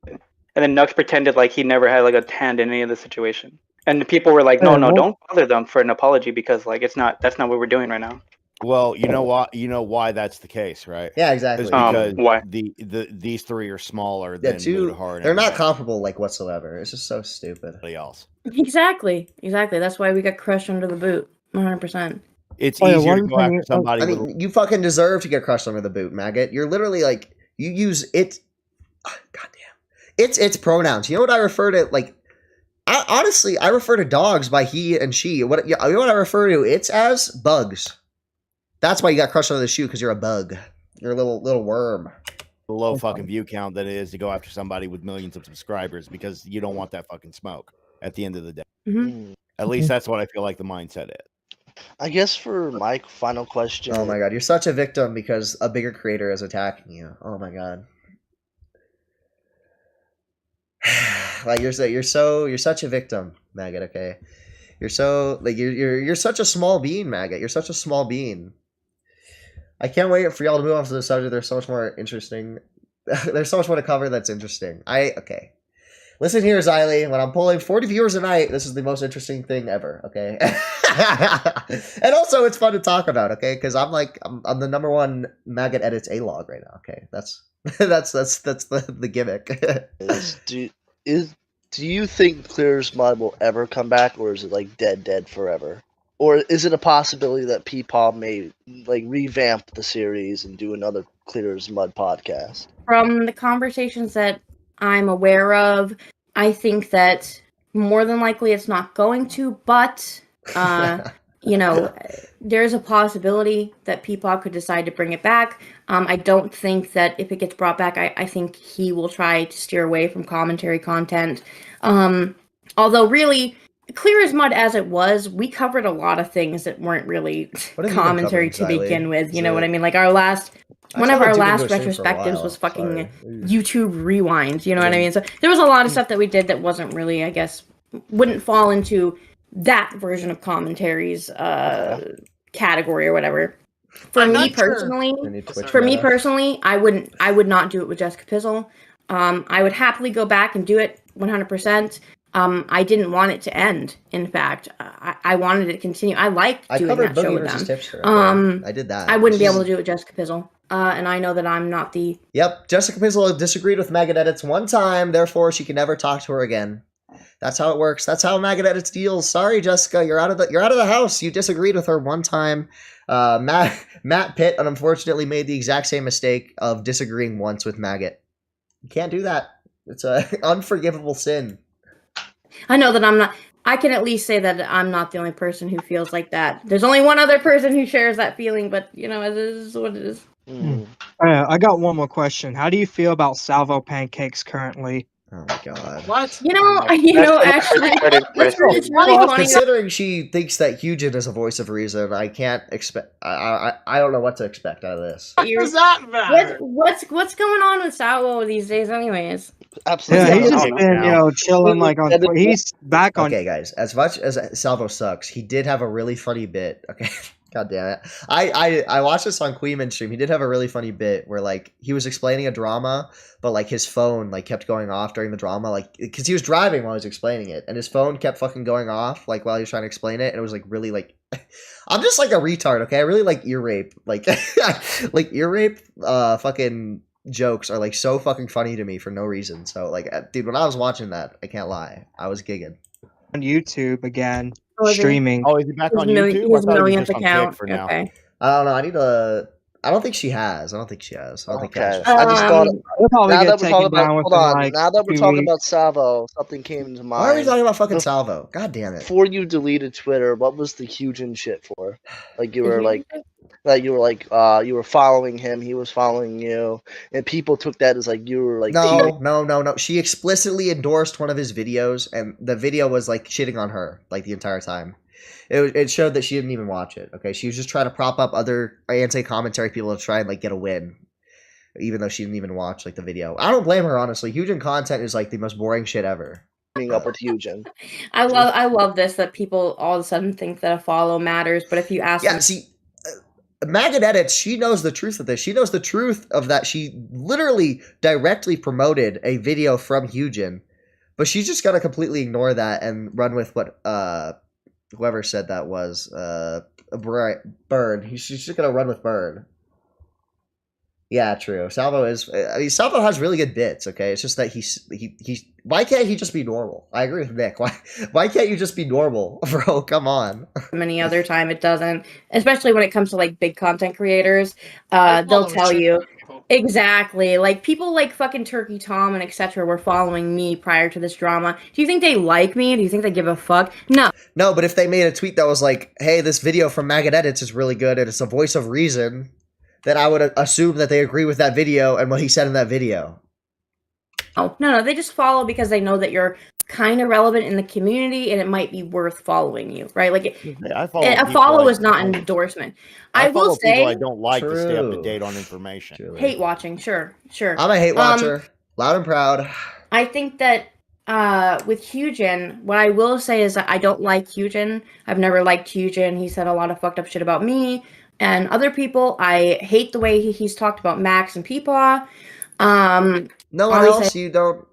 And then Nux pretended like he never had like a hand in any of the situation. And the people were like, no, don't bother them for an apology because like that's not what we're doing right now. Well, you know why that's the case, right? Yeah, exactly. Because why? These three are smaller than Mudahar. They're not comparable like whatsoever. It's just so stupid. Else. Exactly. That's why we got crushed under the boot. 100%. It's easier to go after somebody. I mean, you fucking deserve to get crushed under the boot, Maggot. You're literally like you use it. Oh, goddamn. It's pronouns. You know what I refer to like. Honestly, I refer to dogs by he and she. You know what I refer to? It's as bugs. That's why you got crushed under the shoe, because you're a bug. You're a little worm. The low fucking view count that it is to go after somebody with millions of subscribers because you don't want that fucking smoke at the end of the day. Mm-hmm. At least that's what I feel like the mindset is. I guess for my final question. Oh my god, you're such a victim because a bigger creator is attacking you. Oh my god. Like you're such a victim, Maggot. Okay, you're such a small being, Maggot. You're such a small being. I can't wait for y'all to move on to the subject. There's so much more interesting. There's so much more to cover that's interesting. Okay. Listen here, Xylee. When I'm pulling 40 viewers a night, this is the most interesting thing ever. Okay, and also it's fun to talk about. Okay, because I'm the number one Maggot edits a log right now. Okay, that's the gimmick. Do you think Clear's Mud will ever come back, or is it like dead forever? Or is it a possibility that Peepaw may like revamp the series and do another Clear's Mud podcast? From the conversations that I'm aware of, I think that more than likely it's not going to, but there's a possibility that Peepaw could decide to bring it back. I don't think that if it gets brought back, I think he will try to steer away from commentary content. Although really, Clear as Mud as it was, we covered a lot of things that weren't really commentary to begin with. You know what I mean? Like one of our last retrospectives was fucking YouTube Rewind. You know what I mean? So there was a lot of stuff that we did that wasn't really, I guess, wouldn't fall into that version of commentary's category or whatever. For me personally, I would not do it with Jessica Pizzle. I would happily go back and do it 100%. I didn't want it to end. In fact, I wanted it to continue. I liked doing that show with them. I did that. I wouldn't be able to do it with Jessica Pizzle. and I know that I'm not the... Yep, Jessica Pizzle disagreed with Maggot Edits one time, therefore she can never talk to her again. That's how it works. That's how Maggot Edits deals. Sorry, Jessica, you're out of the house. You disagreed with her one time. Matt Pitt unfortunately made the exact same mistake of disagreeing once with Maggot. You can't do that. It's an unforgivable sin. I know that I'm not... I can at least say that I'm not the only person who feels like that. There's only one other person who shares that feeling, but, you know, it is what it is. I got one more question. How do you feel about salvo pancakes currently? Oh my god. What? You know, actually, it's really funny. Considering she thinks that Hugin is a voice of reason, I can't expect. I don't know what to expect out of this. What does that matter? What's going on with Salvo these days, anyways? Absolutely. Yeah, he's just been, chilling like on. He's back on. Okay, guys. As much as Salvo sucks, he did have a really funny bit. Okay. God damn it. I watched this on Queeman stream. He did have a really funny bit where like he was explaining a drama, but like his phone like kept going off during the drama, like because he was driving while he was explaining it, and his phone kept fucking going off like while he was trying to explain it, and it was like really like I'm just like a retard, okay? I really like ear rape. Like like ear rape fucking jokes are like so fucking funny to me for no reason. So like dude, when I was watching that, I can't lie, I was gigging. On YouTube again. Oh, Streaming. Oh, is he back on YouTube? His millionth account. Okay. I don't know. I need to. I don't think she has. I don't think she has. I don't think. Okay. I just thought. Now that we're talking about Salvo, something came to mind. Why are we talking about fucking Salvo? God damn it! Before you deleted Twitter, what was the Hugin shit for? Like you were like. That you were following him, he was following you, and people took that as like you were like no. She explicitly endorsed one of his videos, and the video was like shitting on her like the entire time. It showed that she didn't even watch it. Okay, she was just trying to prop up other anti-commentary people to try and like get a win, even though she didn't even watch like the video. I don't blame her, honestly. Hugin content is like the most boring shit ever. Up with Hugin. I love this that people all of a sudden think that a follow matters, but if you ask them, see. Maggot Edits, she knows the truth of this. She knows the truth of that. She literally directly promoted a video from Hugin, but she's just got to completely ignore that and run with what whoever said that was Burn. She's just going to run with Burn. Yeah, true. Salvo has really good bits, okay? It's just that he's why can't he just be normal? I agree with Nick. Why can't you just be normal, bro? Come on. Any other time it doesn't, especially when it comes to like big content creators. They'll tell you exactly. Like people like fucking Turkey Tom and etc. were following me prior to this drama. Do you think they like me? Do you think they give a fuck? No, but if they made a tweet that was like, "Hey, this video from Maggot Edits is really good and it's a voice of reason," then I would assume that they agree with that video and what he said in that video. Oh, no, they just follow because they know that you're kind of relevant in the community and it might be worth following you, right? Like, a follow is not an endorsement. I will say, I don't like to stay up to date on information. Truly. Hate watching, sure. I'm a hate watcher, loud and proud. I think that with Hugin, what I will say is that I don't like Hugin. I've never liked Hugin. He said a lot of fucked up shit about me and other people. I hate the way he's talked about Max and Peepaw. No one else?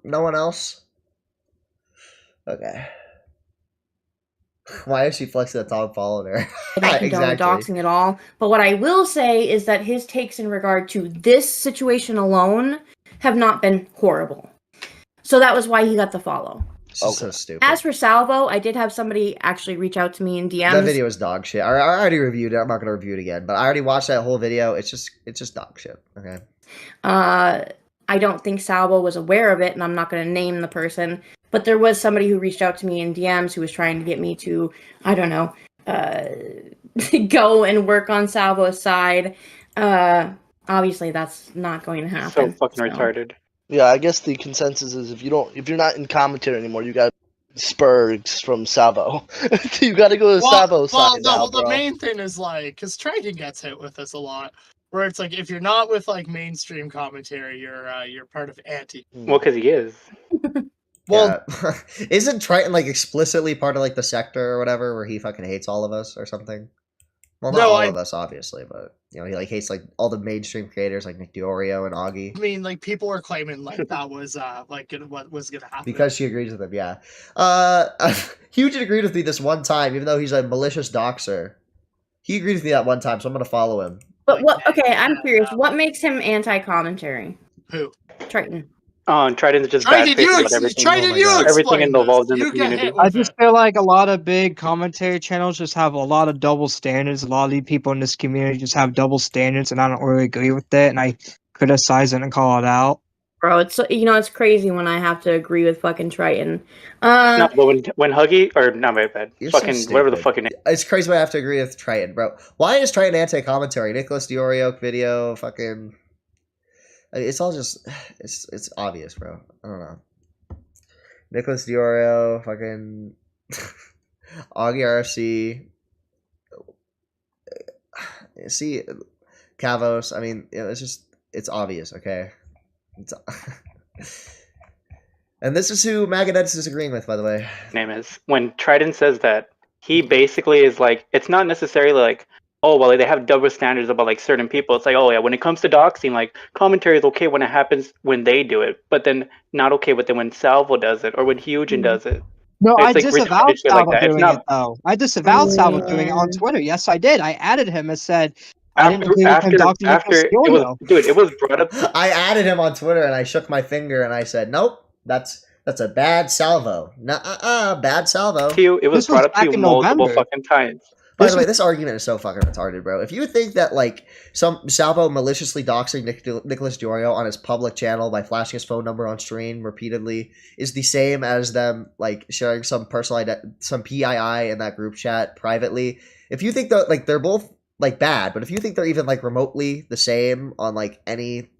No one else? Okay. Why is she flexing that Tom followed her? Exactly. Doxing at all. But what I will say is that his takes in regard to this situation alone have not been horrible. So that was why he got the follow. So stupid. As for Salvo, I did have somebody actually reach out to me in DMs. That video was dog shit. I already reviewed it. I'm not going to review it again. But I already watched that whole video. It's just dog shit. Okay. I don't think Salvo was aware of it, and I'm not going to name the person. But there was somebody who reached out to me in DMs who was trying to get me to, I don't know, go and work on Salvo's side. Obviously, that's not going to happen. So fucking retarded. Yeah, I guess the consensus is if you're not in commentary anymore, you got spurs from Salvo. You got to go to Salvo's side now, the main thing is like, because Triton gets hit with this a lot, where it's like if you're not with like mainstream commentary, you're part of anti. Well, because he is. Well, isn't Triton like explicitly part of like the sector or whatever, where he fucking hates all of us or something? Well, not all of us, obviously, but you know, he like hates like all the mainstream creators like Nick Diorio and Augie. I mean, like people were claiming like that was like what was gonna happen because she agrees with him. Yeah, Hugin agreed with me this one time, even though he's a malicious doxer. He agreed with me that one time, so I'm gonna follow him. But what? Okay, I'm curious. What makes him anti-commentary? Who? Triton. Triton's just Triton, bad about everything. Everything involved in the community. I just feel like a lot of big commentary channels just have a lot of double standards. A lot of these people in this community just have double standards, and I don't really agree with that. And I criticize it and call it out. Bro, it's crazy when I have to agree with fucking Triton. No, but when Huggy or not my bad, You're fucking so whatever the stupid. fucking name. It's crazy when I have to agree with Triton, bro. Why is Triton anti-commentary? Nicholas Diorio video, fucking. I mean, it's all just, it's obvious, bro. I don't know. Nicholas Diorio, fucking Augie RFC. See, Kavos. I mean, it's obvious, okay? And this is who Maggot Watch is agreeing with, by the way. Name is when Triton says that he basically is like, it's not necessarily like, oh well, like, they have double standards about like certain people. It's like, oh yeah, when it comes to doxing, like commentary is okay when it happens when they do it, but then not okay with it when Salvo does it or when Hugin does it. No, it's I like disavowed shit like Salvo that. It's doing not it though. I disavowed Salvo doing it on Twitter. Yes, I did. I added him and said I didn't agree with him doxing after it was, dude, it was brought up. I added him on Twitter and I shook my finger and I said, nope, that's a bad salvo. Bad salvo. It was brought up to you multiple fucking times. By the way, this argument is so fucking retarded, bro. If you think that, like, some Salvo maliciously doxing Nicholas Diorio on his public channel by flashing his phone number on stream repeatedly is the same as them, like, sharing some some PII in that group chat privately, if you think that, like, they're both, like, bad, but if you think they're even, like, remotely the same on, like, any,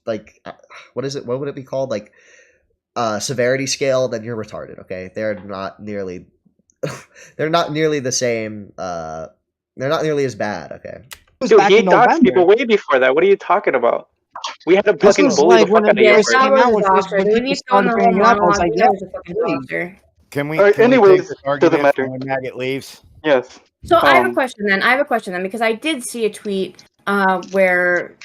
like, what would it be called? Like, severity scale, then you're retarded, okay? They're not nearly the same. They're not nearly as bad. Okay. Dude, he doxed people way before that. What are you talking about? We had to fucking bully the fuck out of you. Can we anyways, take this argument when Maggot leaves? Yes. So I have a question then. Because I did see a tweet where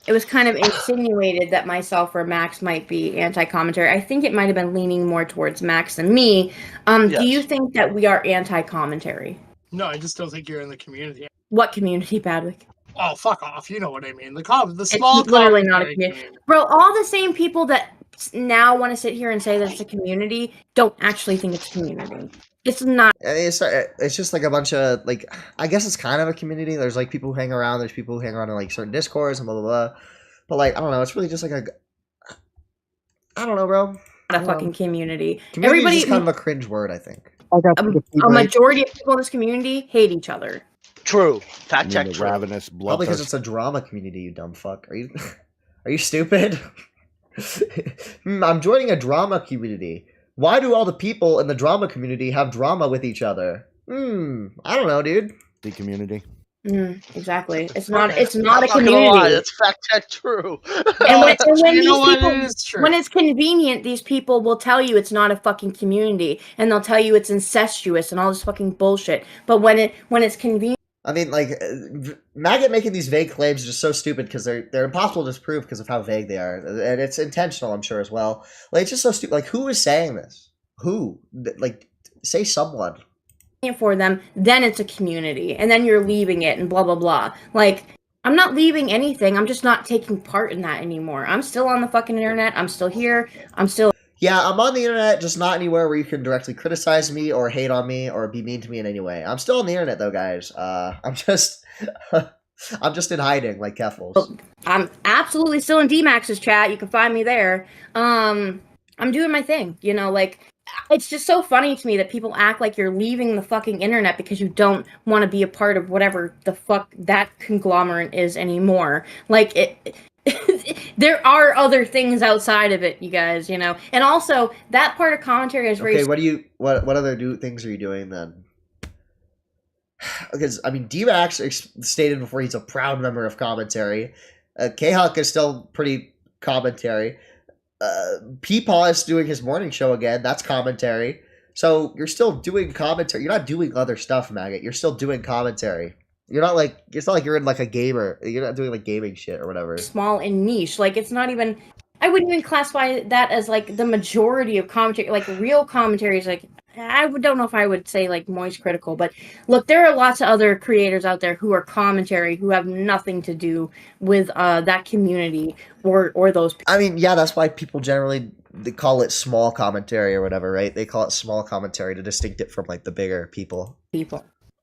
it was kind of insinuated that myself or Max might be anti-commentary. I think it might have been leaning more towards Max than me. Yes. Do you think that we are anti-commentary? No, I just don't think you're in the community. What community, Badwick? Oh, fuck off. You know what I mean. The small it's literally not a community. Bro, all the same people that now want to sit here and say that it's a community don't actually think it's a community. It's not. It's just like a bunch of, like, I guess it's kind of a community. There's like people who hang around. There's people who hang around in like certain discords and blah, blah, blah. But like, I don't know. It's really just like I don't know, bro. Not a fucking community. Community is kind of a cringe word, I think. A majority of people in this community hate each other. True. Fact check. True. Ravenous blood. Probably because it's a drama community, you dumb fuck. Are you stupid? I'm joining a drama community. Why do all the people in the drama community have drama with each other? I don't know, dude. The community. Exactly. It's not a community. Lie, it's fact check true. And when it's convenient, these people will tell you it's not a fucking community, and they'll tell you it's incestuous and all this fucking bullshit. But when it's convenient. I mean, like, Maggot making these vague claims is just so stupid because they're impossible to disprove because of how vague they are, and it's intentional, I'm sure, as well. Like, it's just so stupid. Like, who is saying this? Who? Like, say someone. For them, then it's a community, and then you're leaving it, and blah blah blah. Like, I'm not leaving anything. I'm just not taking part in that anymore. I'm still on the fucking internet. I'm still here. Yeah, I'm on the internet, just not anywhere where you can directly criticize me or hate on me or be mean to me in any way. I'm still on the internet, though, guys. I'm just in hiding, like Keffels. I'm absolutely still in D-Max's chat. You can find me there. I'm doing my thing, you know, like, it's just so funny to me that people act like you're leaving the fucking internet because you don't want to be a part of whatever the fuck that conglomerate is anymore. Like, there are other things outside of it, you guys, you know. And also, that part of commentary is very... Okay, what other things are you doing then? Because, I mean, D-Max stated before he's a proud member of commentary. K-Hawk is still pretty commentary. Peepaw is doing his morning show again. That's commentary. So, you're still doing commentary. You're not doing other stuff, Maggot. You're still doing commentary. You're not like, it's not like you're in like a gamer. You're not doing like gaming shit or whatever. Small and niche. Like, it's not even I wouldn't even classify that as like the majority of commentary. Like real commentary is like don't know if I would say like moist critical, but look, there are lots of other creators out there who are commentary who have nothing to do with that community or those people. I mean, yeah, that's why people generally they call it small commentary or whatever, right? They call it small commentary to distinct it from like the bigger people.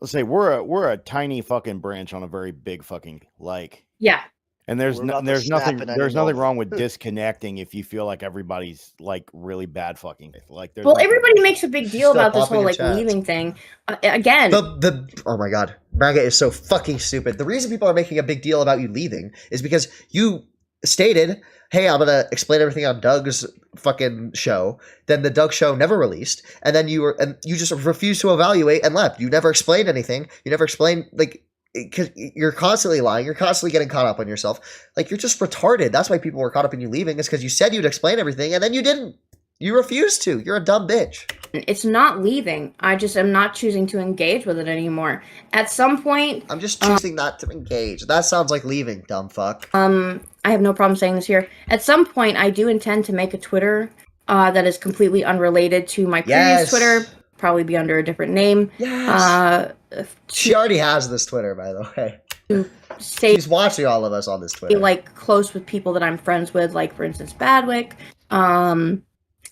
Let's say we're a tiny fucking branch on a very big fucking like. Yeah. And there's nothing wrong with disconnecting if you feel like everybody's like really bad fucking like. Well, everybody makes a big deal about this whole like leaving thing. Again, oh my god, Maggot is so fucking stupid. The reason people are making a big deal about you leaving is because you stated, "Hey, I'm gonna explain everything on Doug's fucking show." Then the Doug show never released, and then you just refused to evaluate and left. You never explained anything. You never explained like. Because you're constantly lying, you're constantly getting caught up on yourself. Like, you're just retarded. That's why people were caught up in you leaving, is because you said you'd explain everything, and then you didn't. You refused to. You're a dumb bitch. It's not leaving. I just am not choosing to engage with it anymore. At some point... I'm just choosing not to engage. That sounds like leaving, dumb fuck. I have no problem saying this here. At some point, I do intend to make a Twitter that is completely unrelated to my previous Twitter. Probably be under a different name. Yes. She already has this Twitter, by the way. She's watching all of us on this Twitter. Be like close with people that I'm friends with, like for instance Badwick,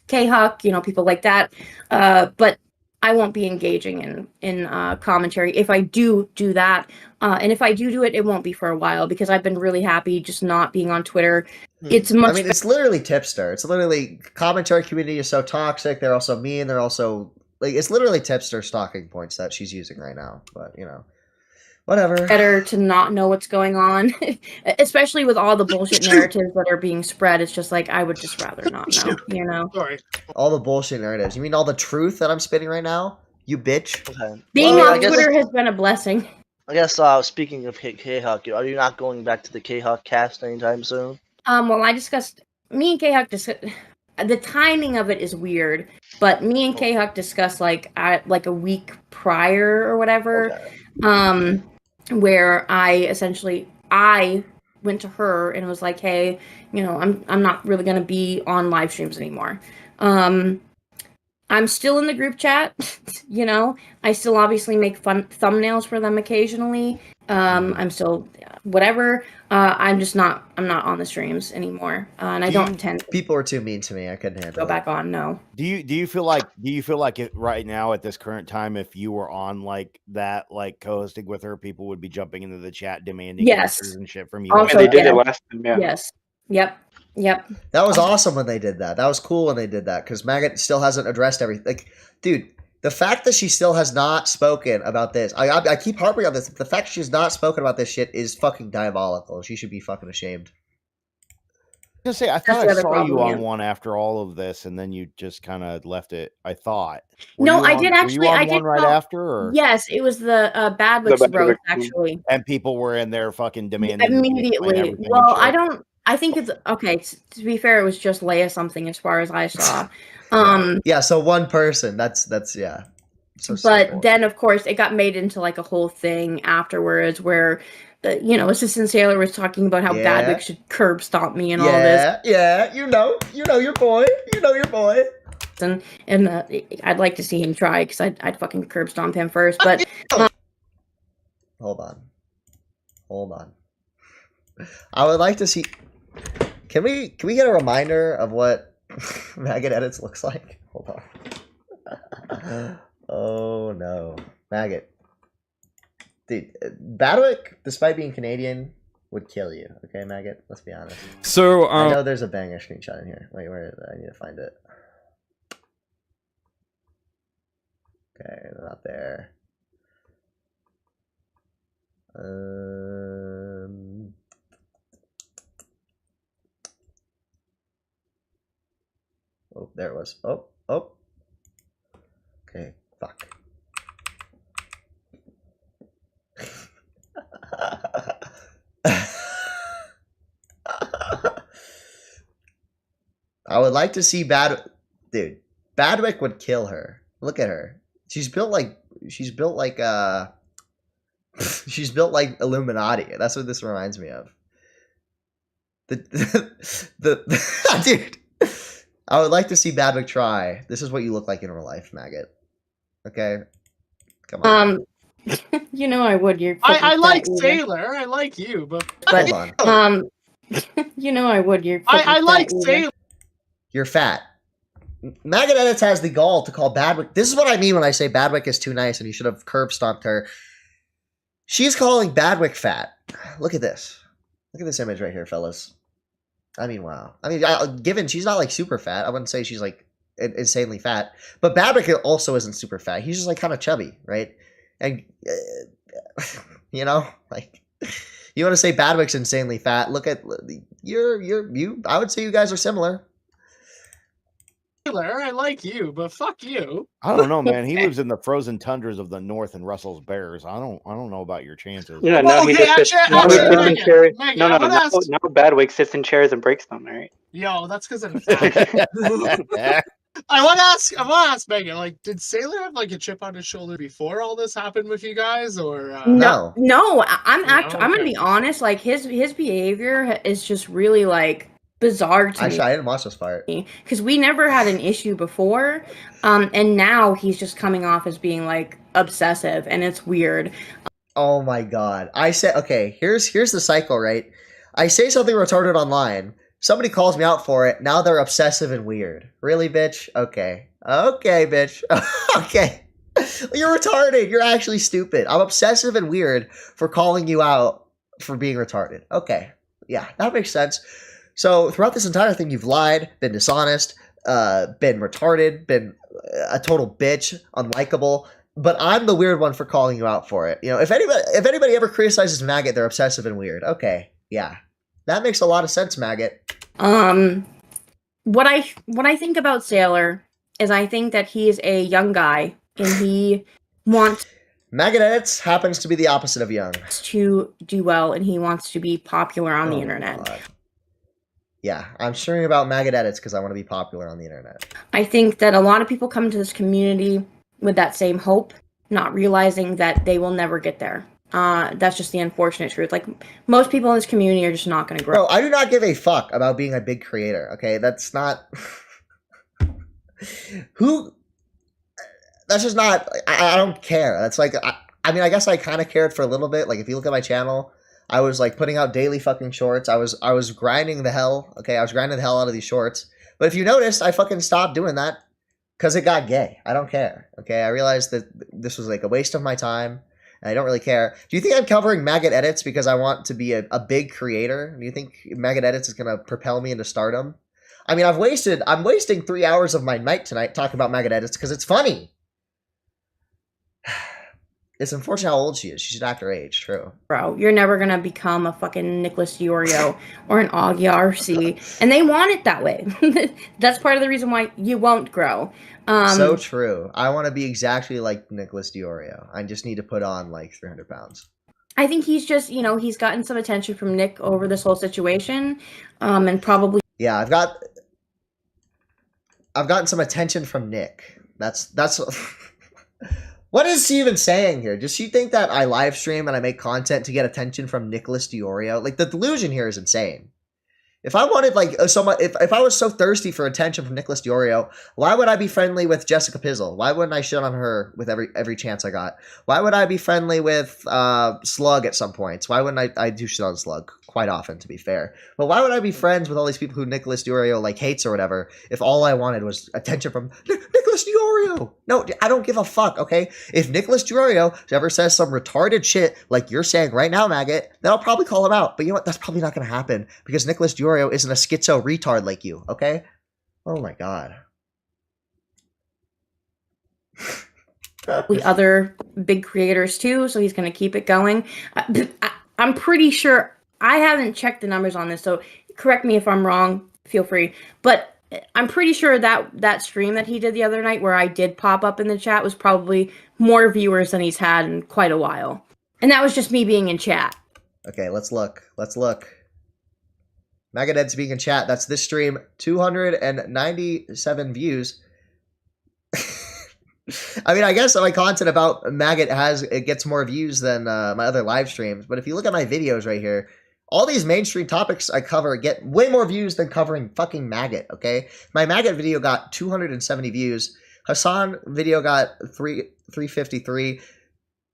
K-Huck, people like that. But I won't be engaging in commentary if I do that. And if I do it, it won't be for a while because I've been really happy just not being on Twitter. It's literally tipster. It's literally commentary community is so toxic. They're also mean. They're also like it's literally tipster stalking points that she's using right now. But whatever. Better to not know what's going on, especially with all the bullshit narratives that are being spread. It's just like I would just rather not know. Sorry. All the bullshit narratives. You mean all the truth that I'm spitting right now? You bitch. Okay. Being on Twitter has been a blessing. I guess speaking of K-Huck, are you not going back to the K-Huck cast anytime soon? Well, me and K-Huck discussed. The timing of it is weird, but me and K-Huck discussed like a week prior or whatever, where I went to her and was like, hey, I'm not really gonna be on live streams anymore. I'm still in the group chat, I still obviously make fun thumbnails for them occasionally. I'm still whatever. I'm not on the streams anymore, and I don't intend. People are too mean to me. I couldn't handle. Go back on. No. Do you feel like it right now at this current time? If you were on like that, like co-hosting with her, people would be jumping into the chat demanding answers and shit from you. Also, they did it last time. Yeah. Yes. Yep. That was awesome when they did that. That was cool when they did that because Maggot still hasn't addressed everything. Like, dude. The fact that she still has not spoken about this, I keep harping on this. The fact she's not spoken about this shit is fucking diabolical. She should be fucking ashamed. I was gonna say, I thought I saw you on one after all of this, and then you just kind of left it. I thought. I did actually. Were you on I did one right after. Or? Yes, it was the Badwick's roast actually. And people were in there fucking demanding immediately. Well, I think it's okay. To be fair, it was just Leia something as far as I saw. Yeah, so one person. That's yeah. So but simple. Then of course it got made into like a whole thing afterwards where Assistant Sailor was talking about how Badwick should curb stomp me and all this. Yeah, you know your boy. And I'd like to see him try because I'd fucking curb stomp him first. But hold on. I would like to see. Can we get a reminder of what Maggot Edits looks like? Hold on. Oh no, Maggot. Dude, Badwick, despite being Canadian, would kill you. Okay, Maggot. Let's be honest. So I know there's a banger screenshot in here. Wait, where is it? I need to find it. Okay, not there. Oh, there it was. Oh. Okay, fuck. I would like to see Dude, Badwick would kill her. Look at her. She's built like Illuminati. That's what this reminds me of. Dude, I would like to see Badwick try. This is what you look like in real life, Maggot. Okay, come on. You know I would. I like Sailor. I like you, but hold on. You know I would. I like Sailor. You're fat. Maggot Edits has the gall to call Badwick. This is what I mean when I say Badwick is too nice and you should have curb stomped her. She's calling Badwick fat. Look at this. Look at this image right here, fellas. I mean, wow. I mean, given she's not like super fat, I wouldn't say she's like insanely fat. But Badwick also isn't super fat. He's just like kind of chubby, right? And you know, like you want to say Badwick's insanely fat? Look at you. I would say you guys are similar. I like you, but fuck you. I don't know, man. He lives in the frozen tundras of the north and Russell's bears. I don't know about your chances. Yeah, now he just sits in chairs. No, Badwick sits in chairs and breaks them, right? Yo, that's because I'm fat. I want to ask Megan, like, did Sailor have like a chip on his shoulder before all this happened with you guys, or no? I'm gonna be honest. Like his behavior is just really like bizarre to me. I didn't watch this part because we never had an issue before, and now he's just coming off as being like obsessive, and it's weird. Oh my god! I said, okay, here's the cycle, right? I say something retarded online. Somebody calls me out for it. Now they're obsessive and weird. Really, bitch? Okay, bitch. Okay, you're retarded. You're actually stupid. I'm obsessive and weird for calling you out for being retarded. Okay, yeah, that makes sense. So throughout this entire thing, you've lied, been dishonest, been retarded, been a total bitch, unlikable. But I'm the weird one for calling you out for it. You know, if anybody ever criticizes Maggot, they're obsessive and weird. Okay, yeah, that makes a lot of sense, Maggot. What I think about Sailor is I think that he is a young guy and he wants. Maggot Edits happens to be the opposite of young. To do well, and he wants to be popular on the internet. God. Yeah, I'm sharing about Maggot Edits because I want to be popular on the internet. I think that a lot of people come to this community with that same hope, not realizing that they will never get there. That's just the unfortunate truth. Like, most people in this community are just not going to grow. Bro, I do not give a fuck about being a big creator, okay? That's not... That's just not... I don't care. That's like... I mean, I guess I kind of cared for a little bit. Like, if you look at my channel... I was like putting out daily fucking shorts. I was grinding the hell. Okay, I was grinding the hell out of these shorts. But if you noticed, I fucking stopped doing that because it got gay. I don't care. Okay, I realized that this was like a waste of my time, and I don't really care. Do you think I'm covering Maggot Edits because I want to be a big creator? Do you think Maggot Edits is gonna propel me into stardom? I mean, I'm wasting 3 hours of my night tonight talking about Maggot Edits because it's funny. It's unfortunate how old she is. She should act her age, true. Bro, you're never going to become a fucking Nicholas Diorio or an Augie RC. And they want it that way. That's part of the reason why you won't grow. So true. I want to be exactly like Nicholas Diorio. I just need to put on like 300 pounds. I think he's just, he's gotten some attention from Nick over this whole situation. And probably... Yeah, I've gotten some attention from Nick. That's What is she even saying here? Does she think that I live stream and I make content to get attention from Nicholas Diorio? Like, the delusion here is insane. If I wanted, like, if I was so thirsty for attention from Nicholas Diorio, why would I be friendly with Jessica Pizzle? Why wouldn't I shit on her with every chance I got? Why would I be friendly with Slug at some points? Why wouldn't I do shit on Slug? Quite often, to be fair. But why would I be friends with all these people who Nicholas Diorio, like, hates or whatever, if all I wanted was attention from Nicholas Diorio? No, I don't give a fuck, okay? If Nicholas Diorio ever says some retarded shit like you're saying right now, Maggot, then I'll probably call him out. But you know what? That's probably not going to happen because Nicholas Diorio isn't a schizo retard like you, okay? Oh my god. We other big creators too, so he's going to keep it going. I'm pretty sure, I haven't checked the numbers on this, so correct me if I'm wrong, feel free. But I'm pretty sure that stream that he did the other night where I did pop up in the chat was probably more viewers than he's had in quite a while. And that was just me being in chat. Okay, let's look. Maggot Ed's being in chat. That's this stream. 297 views. I mean, I guess my content about Maggot gets more views than my other live streams. But if you look at my videos right here, All these mainstream topics I cover get way more views than covering fucking Maggot, okay? My Maggot video got 270 views. Hassan video got 353,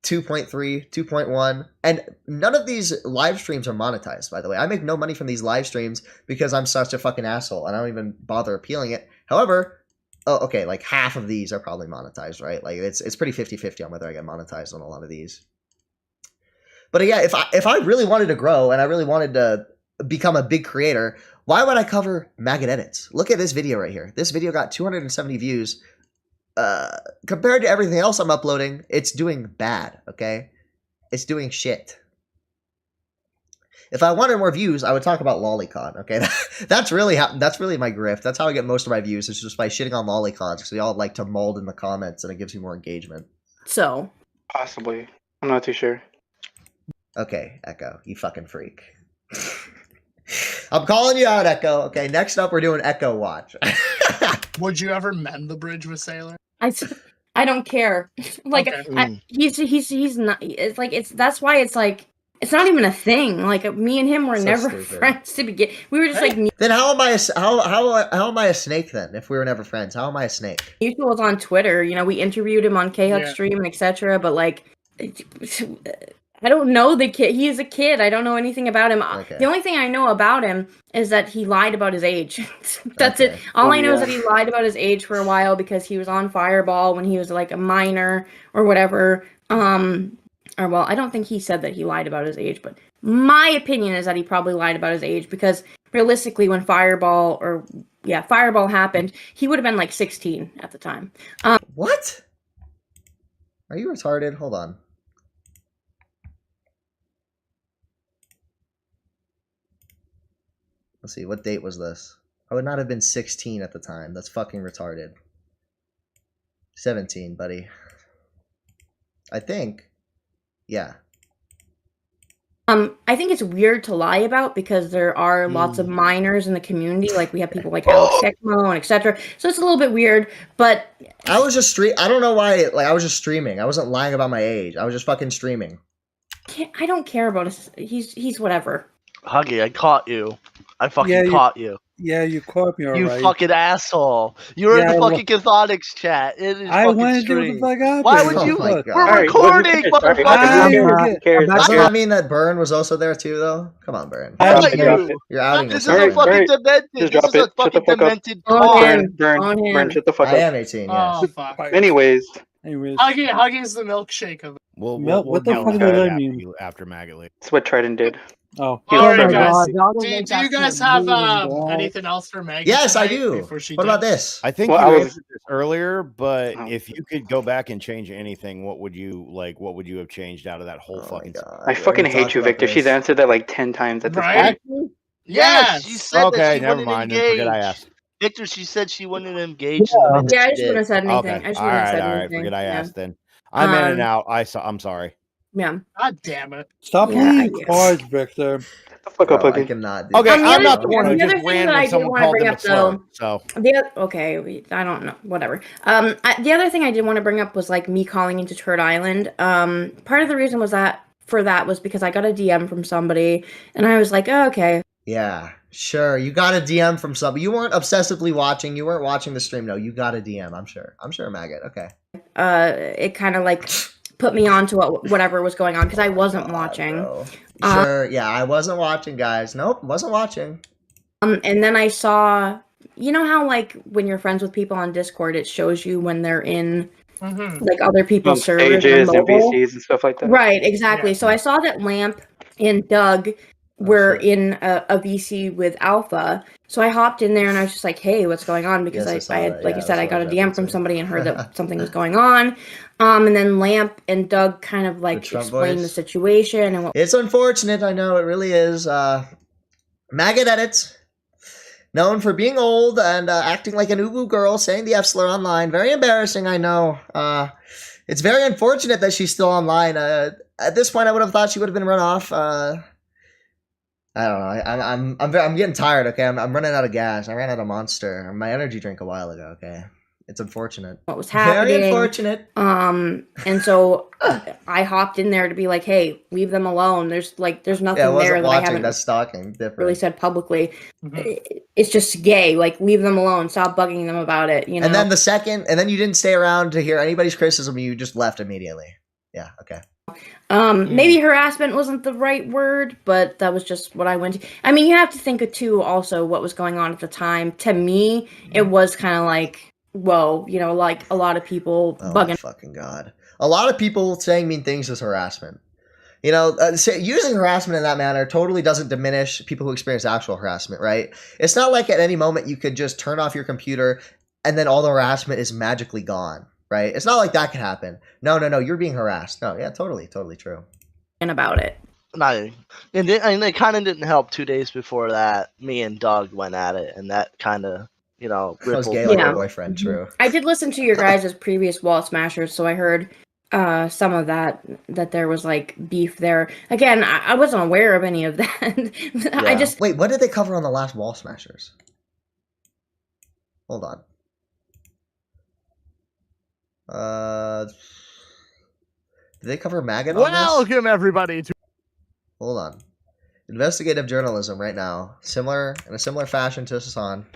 2.3, 2.1. And none of these live streams are monetized, by the way. I make no money from these live streams because I'm such a fucking asshole and I don't even bother appealing it. However, okay, like half of these are probably monetized, right? Like it's pretty 50-50 on whether I get monetized on a lot of these. But yeah, if I really wanted to grow and I really wanted to become a big creator, why would I cover Maggot Edits? Look at this video right here. This video got 270 views. Compared to everything else I'm uploading, it's doing bad, okay? It's doing shit. If I wanted more views, I would talk about Lolicon, okay? That's really my grift. That's how I get most of my views, is just by shitting on Lolicons, because they all like to mold in the comments and it gives you more engagement. So. Possibly. I'm not too sure. Okay, Echo, you fucking freak. I'm calling you out, Echo. Okay, next up we're doing Echo Watch. Would you ever mend the bridge with Sailor? I don't care. Like Okay. He's not. It's like that's why it's like it's not even a thing. Like me and him were So never stupid. friends to begin. We were just like Then how am I a snake then? If we were never friends, how am I a snake? mutual was on Twitter. You know, we interviewed him on K-Hub Yeah. stream and etc. But like, I don't know the kid. He is a kid. I don't know anything about him. Okay. The only thing I know about him is that he lied about his age. That's it. All I know is that he lied about his age for a while because he was on Fireball when he was like a minor or whatever. Or well, I don't think he said that he lied about his age, but my opinion is that he probably lied about his age because realistically, when Fireball happened, he would have been like 16 at the time. What? Are you retarded? Hold on. Let's see, what date was this? I would not have been 16 at the time. That's fucking retarded. 17, buddy. I think. Yeah. I think it's weird to lie about because there are lots of minors in the community. Like we have people like Alex Tecmo and etc. So it's a little bit weird, but I was just I don't know why. Like I was just streaming. I wasn't lying about my age. I was just fucking streaming. I don't care about his. He's whatever. Huggy, I caught you. I fucking caught you. Yeah, you caught me alright. You fucking asshole. You were in the fucking Cathonics chat. It is I fucking wanted you to stream. fuck up. Why would you? my God. We're recording, motherfucker. Doesn't that mean that Burn was also there too, though? Come on, Burn. You're outing This is yourself. a fucking demented. This is a fucking demented car. Burn, shut the fuck up. I am 18, yes. Oh, fuck. Anyways. Huggy's the milkshake of it. We'll what the fuck does that mean? After Maggot League. That's what Trident did. Oh. All right, my guys. God, Do you guys have anything else for Maggie? Yes, I tonight do. before she What about dips? this? I think Well, you I was- answered this earlier, but if you could go back and change anything, what would you like? What would you have changed out of that whole fucking? I fucking hate you, Victor. She's answered that like 10 times at this Right? point. Yes, she said that Okay, she never wouldn't mind. Then engage. forget I asked. Victor, she said she wouldn't engage. Yeah, I just wouldn't have said anything. Okay. I just All wouldn't have right. said All right. anything. Forget I Yeah. asked then. I'm in and Um, out. I'm sorry. Yeah. God damn it. Stop Yeah, playing I guess. cards, Victor. Fuck up, Bro, I Huggy. cannot do Okay, that. I'm not the one who the other just thing ran that I when did someone want to called bring them a up, though, slur. So I don't know, whatever. The other thing I did want to bring up was like me calling into Turd Island. Part of the reason was was because I got a DM from somebody, and I was like, oh, okay. Yeah, sure. You got a DM from somebody. You weren't obsessively watching. You weren't watching the stream. No, you got a DM. I'm sure. Maggot. Okay. It kind of like put me on to whatever was going on because I wasn't watching. Sure. Yeah, I wasn't watching, guys. Nope, wasn't watching. And then I saw, you know how like when you're friends with people on Discord, it shows you when they're in like other people's servers Stages, and mobile. NPCs, and stuff like that. Right, exactly. So I saw that Lamp and Doug were in a VC with Alpha. So I hopped in there and I was just like, hey, what's going on? Because Yes, I I saw had, that. like Yeah, I said, I I got a saw DM that from too. somebody and heard that something was going on. And then Lamp and Doug kind of like Trump explained the voice? situation and what. It's unfortunate. I know it really is. Maggot Edits, known for being old and acting like an uwu girl, saying the F slur online. Very embarrassing, I know. It's very unfortunate that she's still online. At this point, I would have thought she would have been run off. I don't know. I'm getting tired. Okay, I'm running out of gas. I ran out of Monster, my energy drink, a while ago. Okay, It's unfortunate. What was happening? Very unfortunate. And so I hopped in there to be like, "Hey, leave them alone. There's nothing there that I haven't that's stalking. Different. Really said publicly. It's just gay. Like, leave them alone. Stop bugging them about it. You know." And then you didn't stay around to hear anybody's criticism. You just left immediately. Yeah. Okay. Maybe harassment wasn't the right word, but that was just what I went to. I mean, you have to think of too, also what was going on at the time. To me, it was kind of like, whoa, you know, like a lot of people bugging. Oh my fucking God. A lot of people saying mean things is harassment. You know, using harassment in that manner totally doesn't diminish people who experience actual harassment, right? It's not like at any moment you could just turn off your computer and then all the harassment is magically gone. Right? It's not like that could happen. No. You're being harassed. No, yeah, totally true. And about it. And it kind of didn't help 2 days before that. Me and Doug went at it, and that kind of, you know, I was gay like my boyfriend. True. I did listen to your guys' previous Wall Smashers, so I heard some of that there was like beef there. Again, I wasn't aware of any of that. Yeah. Wait. What did they cover on the last Wall Smashers? Hold on. Did they cover Maggot on this? Welcome everybody to. Hold on. Investigative journalism right now. In a similar fashion to Hassan.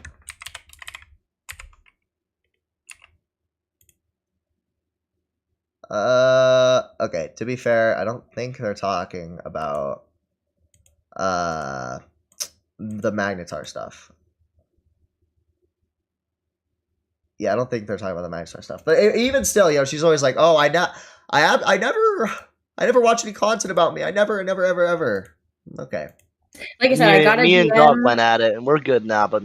Okay, to be fair, I don't think they're talking about the Magnetar stuff. Yeah, I don't think they're talking about the Magnetar stuff. But even still, you know, she's always like, "Oh, I never watch any content about me. I never, ever." Okay. Like I said, me and Doug went at it, and we're good now. But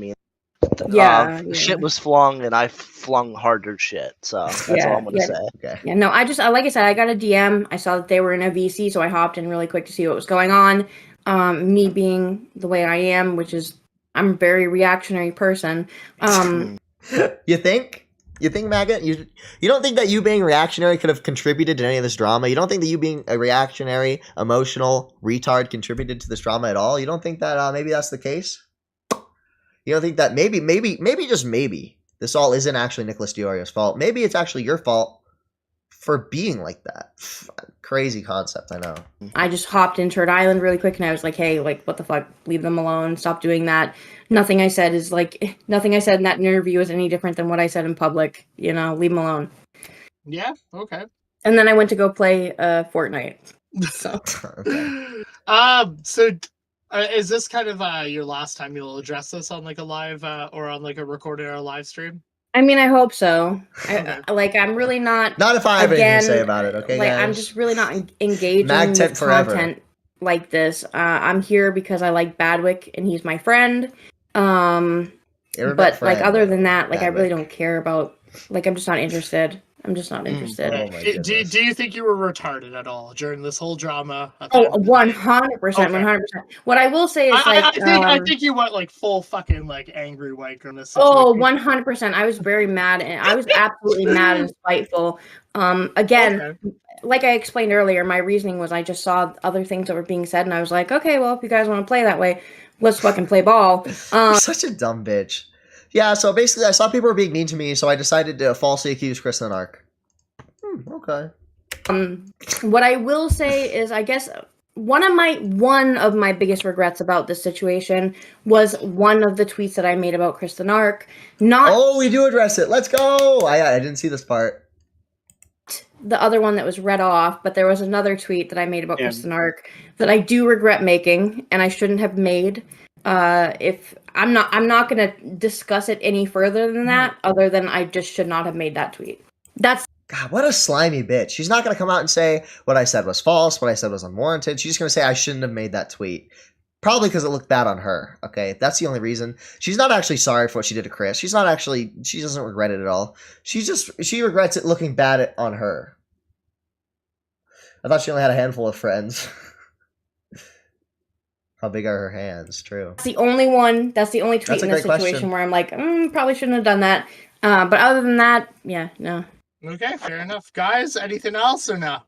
shit was flung, and I flung harder shit. So that's all I'm gonna say. Okay. Yeah, no, like I said, I got a DM. I saw that they were in a VC, so I hopped in really quick to see what was going on. Me being the way I am, which is I'm a very reactionary person. You think, Maggot? You don't think that you being reactionary could have contributed to any of this drama? You don't think that you being a reactionary, emotional retard contributed to this drama at all? You don't think that maybe that's the case? You don't think that maybe just maybe this all isn't actually Nicholas Diorio's fault? Maybe it's actually your fault for being like that. Crazy concept, I know. I just hopped into Rhode Island really quick, and I was like, "Hey, like, what the fuck? Leave them alone. Stop doing that." Nothing I said in that interview is any different than what I said in public. You know, leave them alone. Yeah. Okay. And then I went to go play Fortnite. So. So is this kind of your last time you'll address this on like a live or on like a recording or a live stream? I mean, I hope so. I'm really not. Not if I have anything to say about it, okay, guys? I'm just really not engaging with content like this. I'm here because I like Badwick and he's my friend. But like other than that, like Badwick. I really don't care about. Like I'm just not interested. I'm just not interested. Do you think you were retarded at all during this whole drama? 100%, 100%. What I will say is I think you went like full fucking like angry white girl. 100%. I was very mad, and I was absolutely mad and spiteful. Again, like I explained earlier, my reasoning was I just saw other things that were being said, and I was like, okay, well, if you guys want to play that way, let's fucking play ball. You're such a dumb bitch. Yeah, so basically I saw people were being mean to me, so I decided to falsely accuse Chris and Ark. Okay. What I will say is I guess one of my biggest regrets about this situation was one of the tweets that I made about Kristen Ark. We do address it. Let's go. I didn't see this part. The other one that was read off, but there was another tweet that I made about Kristen Ark that I do regret making, and I shouldn't have made. If I'm not going to discuss it any further than that, other than I just should not have made that tweet. God, what a slimy bitch. She's not going to come out and say what I said was false, what I said was unwarranted. She's going to say I shouldn't have made that tweet. Probably because it looked bad on her. Okay, that's the only reason. She's not actually sorry for what she did to Chris. She doesn't regret it at all. She regrets it looking bad on her. I thought she only had a handful of friends. How big are her hands? True. That's the only one. That's the only tweet in this situation where I'm like, probably shouldn't have done that. But other than that, yeah, no. Okay, fair enough. Guys, anything else or no?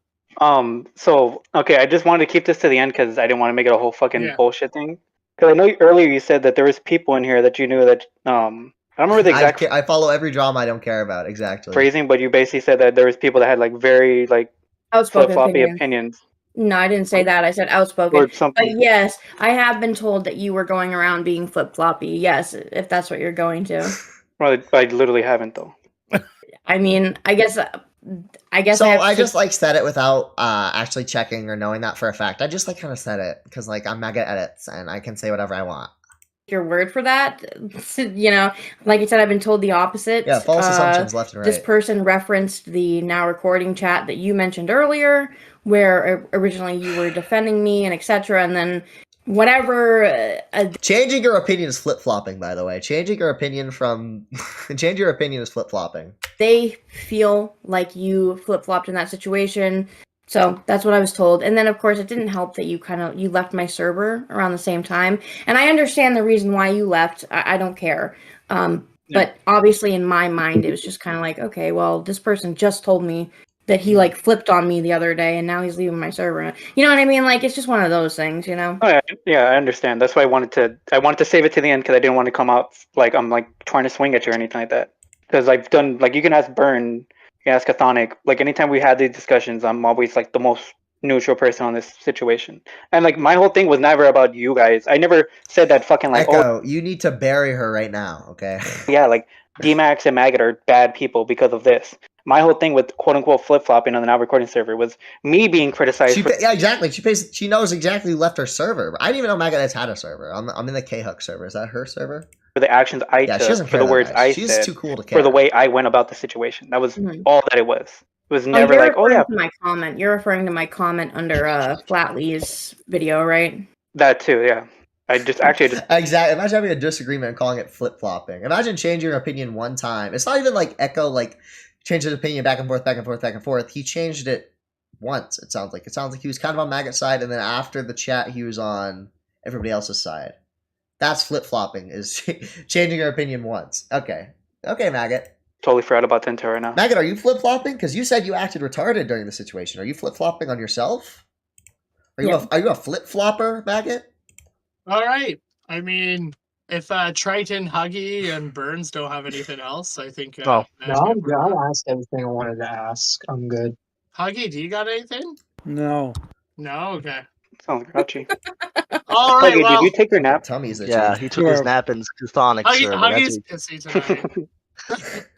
So, okay, I just wanted to keep this to the end because I didn't want to make it a whole fucking bullshit thing. Because I know earlier you said that there was people in here that you knew that I don't remember the exact. I follow every drama I don't care about. Exactly. Phrasing, but you basically said that there was people that had like very like flip-floppy opinions. No, I didn't say that. I said outspoken. But yes, I have been told that you were going around being flip-floppy. Yes, if that's what you're going to. Well, I literally haven't though. I mean, I guess. So I just like said it without actually checking or knowing that for a fact. I just like kind of said it because like I'm Maggot Edits and I can say whatever I want. Your word for that, you know, like I said, I've been told the opposite. Yeah, false assumptions left and right. This person referenced the now recording chat that you mentioned earlier, where originally you were defending me and etc. And then whatever. Changing your opinion is flip flopping. By the way, changing your opinion is flip flopping. They feel like you flip flopped in that situation. So that's what I was told. And then, of course, it didn't help that you left my server around the same time. And I understand the reason why you left. I don't care. But obviously, in my mind, it was just kind of like, okay, well, this person just told me that he like flipped on me the other day, and now he's leaving my server. You know what I mean? Like, it's just one of those things, you know? Oh, yeah, I understand. That's why I wanted to save it to the end because I didn't want to come out like I'm like trying to swing at you or anything like that. Because I've done like you can ask Burn. You ask Athonic, like anytime we had these discussions, I'm always like the most neutral person on this situation. And like my whole thing was never about you guys. I never said that fucking like Echo, you need to bury her right now, okay? Yeah, like D-Max and Maggot are bad people because of this. My whole thing with quote unquote flip flopping on the now recording server was me being criticized. Yeah, exactly. She knows exactly who left her server. I didn't even know Maggot had a server. I'm in the K-Hook server. Is that her server? For the actions I took, for the words I said, she's too cool to care. For the way I went about the situation. That was all that it was. It was never like, oh yeah. My comment. You're referring to my comment under Flatley's video, right? That too, yeah. Exactly. Imagine having a disagreement and calling it flip flopping. Imagine changing your opinion one time. It's not even like Echo like changed his opinion back and forth, back and forth, back and forth. He changed it once. It sounds like he was kind of on Maggot's side, and then after the chat, he was on everybody else's side. That's flip-flopping, is changing your opinion once. Okay, Maggot. Totally forgot about the intro right now. Maggot, are you flip-flopping? Because you said you acted retarded during the situation. Are you flip-flopping on yourself? Are you a flip-flopper, Maggot? All right. I mean, if Triton, Huggy, and Burns don't have anything else, I think... No, I'm good. I asked everything I wanted to ask. I'm good. Huggy, do you got anything? No. No? Okay. Sounds grouchy. All right, Huggy, well, did you take your nap? Tummy's yeah, he took his nap in Chthonic server. Huggy's pissy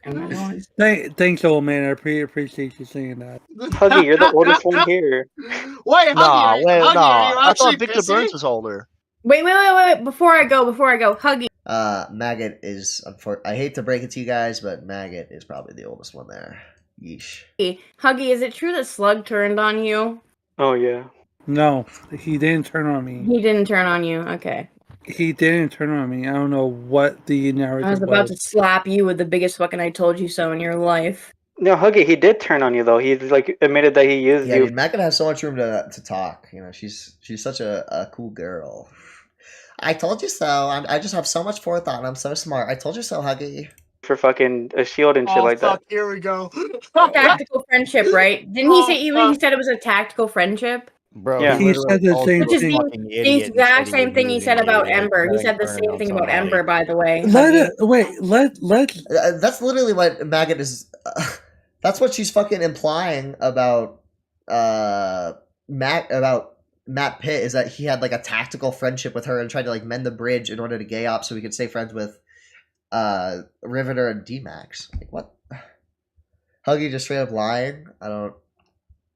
tonight. Thanks, old man. I appreciate you saying that. Huggy, you're the oldest one here. Wait, Huggy, I thought Victor Burns was older. Wait. Before I go, Huggy. Maggot is, I hate to break it to you guys, but Maggot is probably the oldest one there. Yeesh. Huggy, is it true that Slug turned on you? Oh, yeah. No, he didn't turn on me. He didn't turn on you. Okay. He didn't turn on me. I don't know what the narrative was. I was about to slap you with the biggest fucking "I told you so" in your life. No, Huggy, he did turn on you though. He like admitted that he used you. Yeah, dude, Maggot has so much room to talk. You know, she's such a cool girl. I told you so. I just have so much forethought, and I'm so smart. I told you so, Huggy. For fucking a shield and shit like that. Here we go. Tactical friendship, right? Didn't he say he said it was a tactical friendship? Bro, yeah. He said the same thing. The exact same thing he said about Ember. He said the same thing about Ember, by the way. Let. That's literally what Maggot is. That's what she's fucking implying about Matt Pitt, is that he had like a tactical friendship with her and tried to like mend the bridge in order to gay up so he could stay friends with Riveter and D-Max. Like, what? Huggy just straight up lying?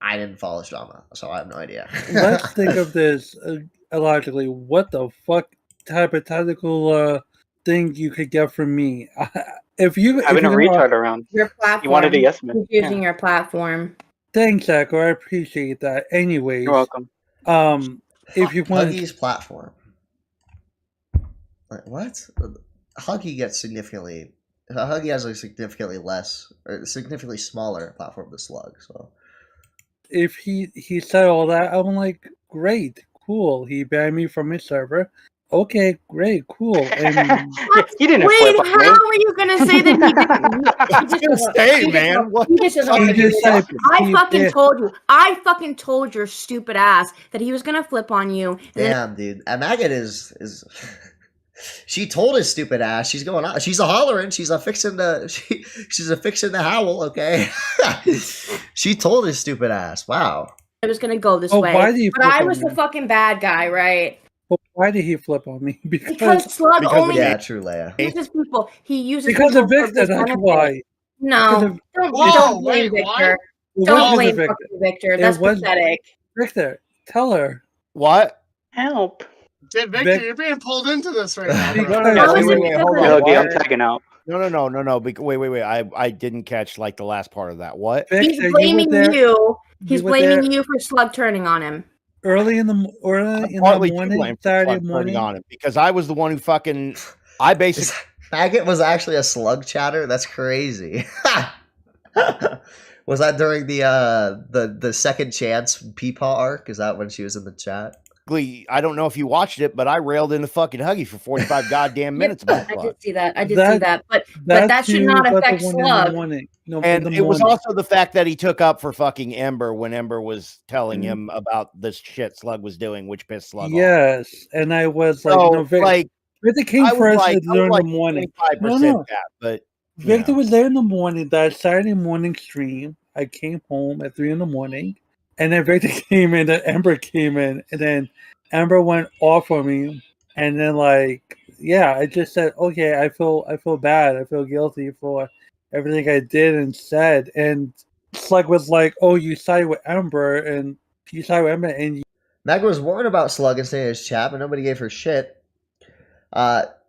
I didn't follow this drama, so I have no idea. Let's think of this logically. What the fuck type of tactical thing you could get from me? If you having a retard around your platform, you wanted a yes man. Using your platform. Thanks, Echo. I appreciate that. Anyways, you're welcome. If you want Huggy's platform, like, what? Huggy gets significantly. Huggy has a significantly less or significantly smaller platform than Slug. So, if he said all that, I'm like, great, cool. He banned me from his server. Okay, great, cool. And he didn't. Wait, how are you gonna say that he didn't? Stay, man. I fucking told your stupid ass that he was gonna flip on you. Damn, dude. Maggot is She told his stupid ass she's going out. She's a hollering. She's a fixing the howl. Okay. She told his stupid ass. Wow. I was gonna go this way, but I was the fucking bad guy, right? But why did he flip on me? Because Slug only true, Leia. uses people. He uses because of Victor. That's why. No, don't blame Victor. Don't blame fucking Victor. That's pathetic. Victor, tell her what? Help. Victor, you're being pulled into this right now. Huggy, I'm tagging out. No. Wait. I didn't catch like the last part of that. What? He's blaming you. He's blaming you for Slug turning on him. Early in the morning, Saturday morning. On him because I was the one who fucking. I basically. Maggot was actually a Slug chatter. That's crazy. Was that during the second chance Peepaw arc? Is that when she was in the chat? I don't know if you watched it, but I railed into fucking Huggy for 45 goddamn minutes about I did see that. But that should not affect Slug. And it was also the fact that he took up for fucking Ember when Ember was telling him about this shit Slug was doing, which pissed Slug off. Yes, and I was like, Victor came first during the morning. 25% but Victor was there in the morning. That Saturday morning stream. I came home at 3 a.m. And then Victor came in, and Ember came in, and then Ember went off on me, and then I just said, okay, I feel bad, I feel guilty for everything I did and said, and Slug was like, oh, you sided with Ember, and Maggot was worried about Slug and saying his chat, but nobody gave her shit.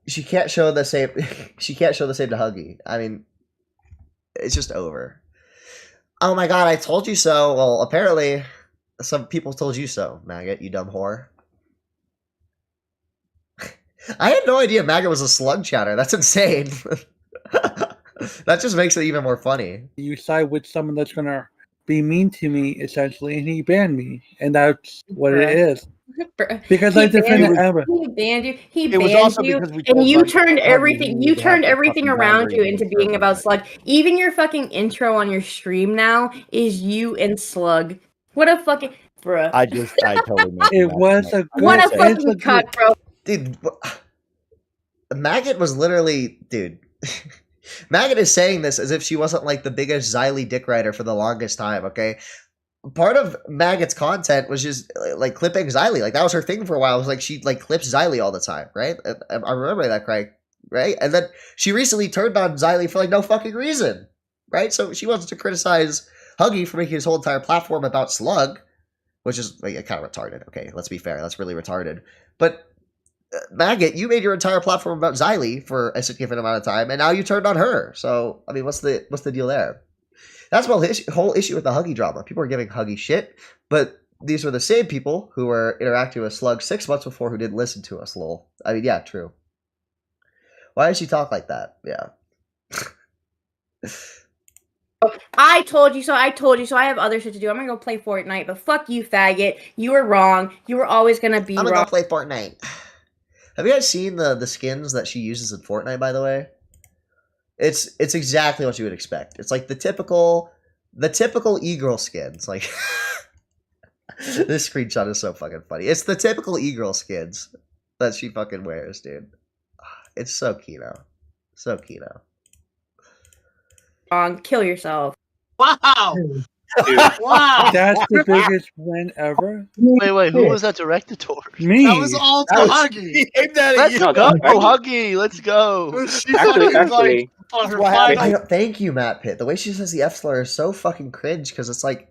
She can't show the same. She can't show the same to Huggy. I mean, it's just over. Oh my god, I told you so. Well, apparently, some people told you so, Maggot, you dumb whore. I had no idea Maggot was a Slug chatter. That's insane. That just makes it even more funny. You side with someone that's going to be mean to me, essentially, and he banned me. And that's what it is. Because I defended Ember. He banned you. He banned you, and you turned everything. You turned everything around you into being about Slug. Even your fucking intro on your stream now is you and Slug. What a fucking bruh. I totally. It was a good. What a fucking cut, bro. Dude, Maggot was literally, dude. Maggot is saying this as if she wasn't like the biggest Xylee dick rider for the longest time. Okay. Part of Maggot's content was just like clipping Xylee. Like that was her thing for a while. It was like she like clips Xylee all the time, right? I remember that, Craig, right? And then she recently turned on Xylee for like no fucking reason, right? So she wants to criticize Huggy for making his whole entire platform about Slug, which is like, kind of retarded. Okay, let's be fair. That's really retarded. But Maggot, you made your entire platform about Xylee for a significant amount of time, and now you turned on her. So I mean, what's the deal there? That's the whole issue with the Huggy drama. People are giving Huggy shit, but these were the same people who were interacting with Slug 6 months before who didn't listen to us, lol. I mean, yeah, true. Why does she talk like that? Yeah. I told you so. I have other shit to do. I'm gonna go play Fortnite, but fuck you, faggot. You were wrong. You were always gonna be wrong. I'm gonna go play Fortnite. Have you guys seen the skins that she uses in Fortnite, by the way? It's exactly what you would expect. It's like the typical e-girl skins. Like this screenshot is so fucking funny. It's the typical e-girl skins that she fucking wears, dude. It's so keto. So keto. Kill yourself. Wow. Dude. Wow. That's the biggest win ever. Wait, who was that directed towards? Me. That was all to Huggy. Let's go, Huggy. Let's go. Actually. Thank you, Matt Pitt. The way she says the F slur is so fucking cringe because it's like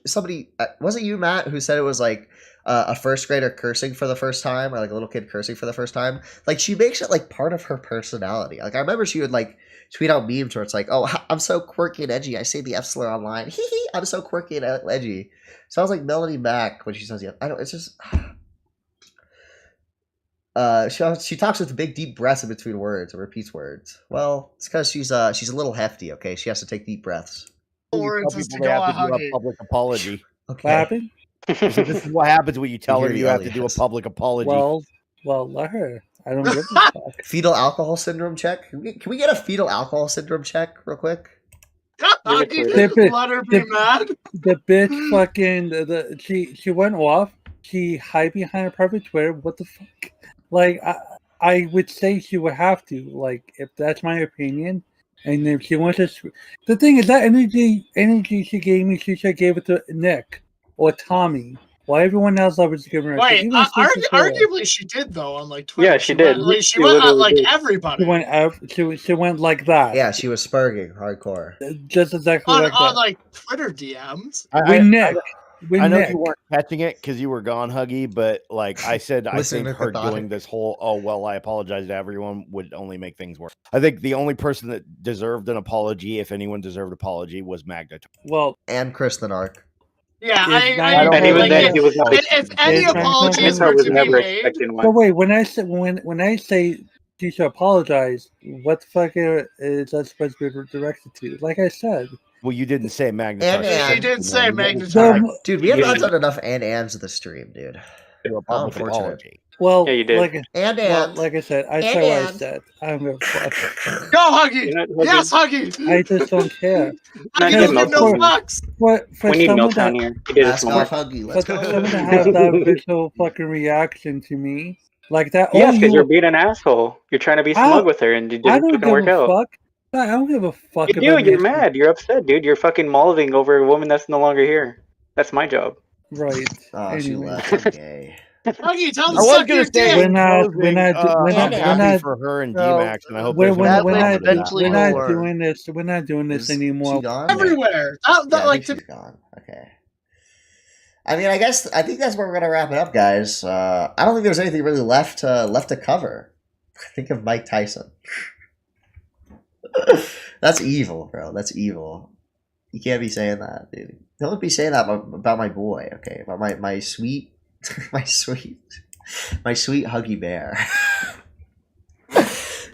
somebody. Was it you, Matt, who said it was like a first grader cursing for the first time, or like a little kid cursing for the first time? Like she makes it like part of her personality. Like I remember she would like tweet out memes where it's like, "Oh, I'm so quirky and edgy. I say the F slur online. Hee hee. I'm so quirky and edgy." Sounds like Melanie Mack when she says the F. I don't. It's just. She talks with big deep breaths in between words and repeats words. Well, it's because she's a little hefty. Okay, she has to take deep breaths. Words is to They go have to do Huggy. a public apology. Okay. What happened? So this is what happens when you tell her You're you have to yelling, do a yes. public apology. Well, let her. I don't give a fuck. Fetal alcohol syndrome check. Can we get a fetal alcohol syndrome check real quick? Huggy, let her be mad. The bitch fucking she went off. She hid behind a private Twitter. What the fuck? Like I would say she would have to. Like, if that's my opinion, and if she wants to, the thing is that energy she gave me, she should have gave it to Nick or Tommy. Why everyone else was giving her? Wait, arguably she did though on like Twitter. Yeah, she did. She went at like everybody. She went like that. Yeah, she was spurging hardcore. Just exactly on, like that. On like Twitter DMs. I know you weren't catching it because you were gone, Huggy, but like I said, I think her doing this whole I apologize to everyone would only make things worse. I think the only person that deserved an apology, if anyone deserved an apology, was Magda. Well, and Kristen Ark. Yeah, and even then, he was not. If any apologies were to be made. But wait, when I say she should apologize, what the fuck is that supposed to be directed to? Like I said. Well, you didn't say Magnetar. She did say Magnetar. Dude, we have not done enough ands of the stream, dude. Unfortunate. Well, yeah, you did. like I said, I said what I said. I'm gonna fuck. Go, Huggy! Yes, Huggy! I just don't care. Huggy doesn't give no fucks! For we need Milton here. He did his homework. For someone to have that visual fucking reaction to me, like that. Yes, because you're being an asshole. You're trying to be smug with her, and it didn't fucking work out. Fuck. I don't give a fuck. You do. You're mad. You're upset, dude. You're fucking mulling over a woman that's no longer here. That's my job. Right. Oh, she left. Gay. Huggy, tell them suck your dick. We're not for her and D-Max, and I hope we're not doing this. We're not doing this anymore. Everywhere. She's gone. Okay. I mean, I think that's where we're gonna wrap it up, guys. I don't think there's anything really left to cover. Think of Mike Tyson. That's evil, bro. That's evil. You can't be saying that, dude. Don't be saying that about my boy, okay? About my sweet, my sweet Huggy Bear.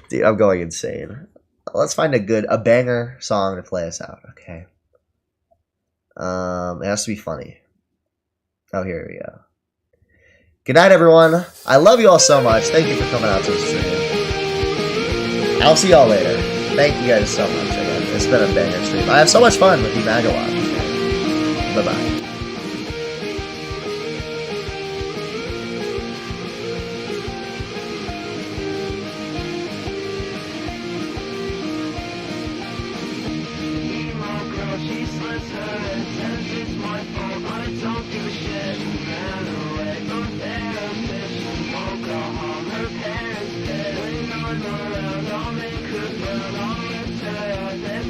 Dude, I'm going insane. Let's find a banger song to play us out, okay? It has to be funny. Oh, here we go. Good night, everyone. I love you all so much. Thank you for coming out to the stream. I'll see y'all later. Thank you guys so much again. It's been a banger stream. I have so much fun with you, Maggot Watch. Bye-bye.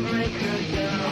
Break her down.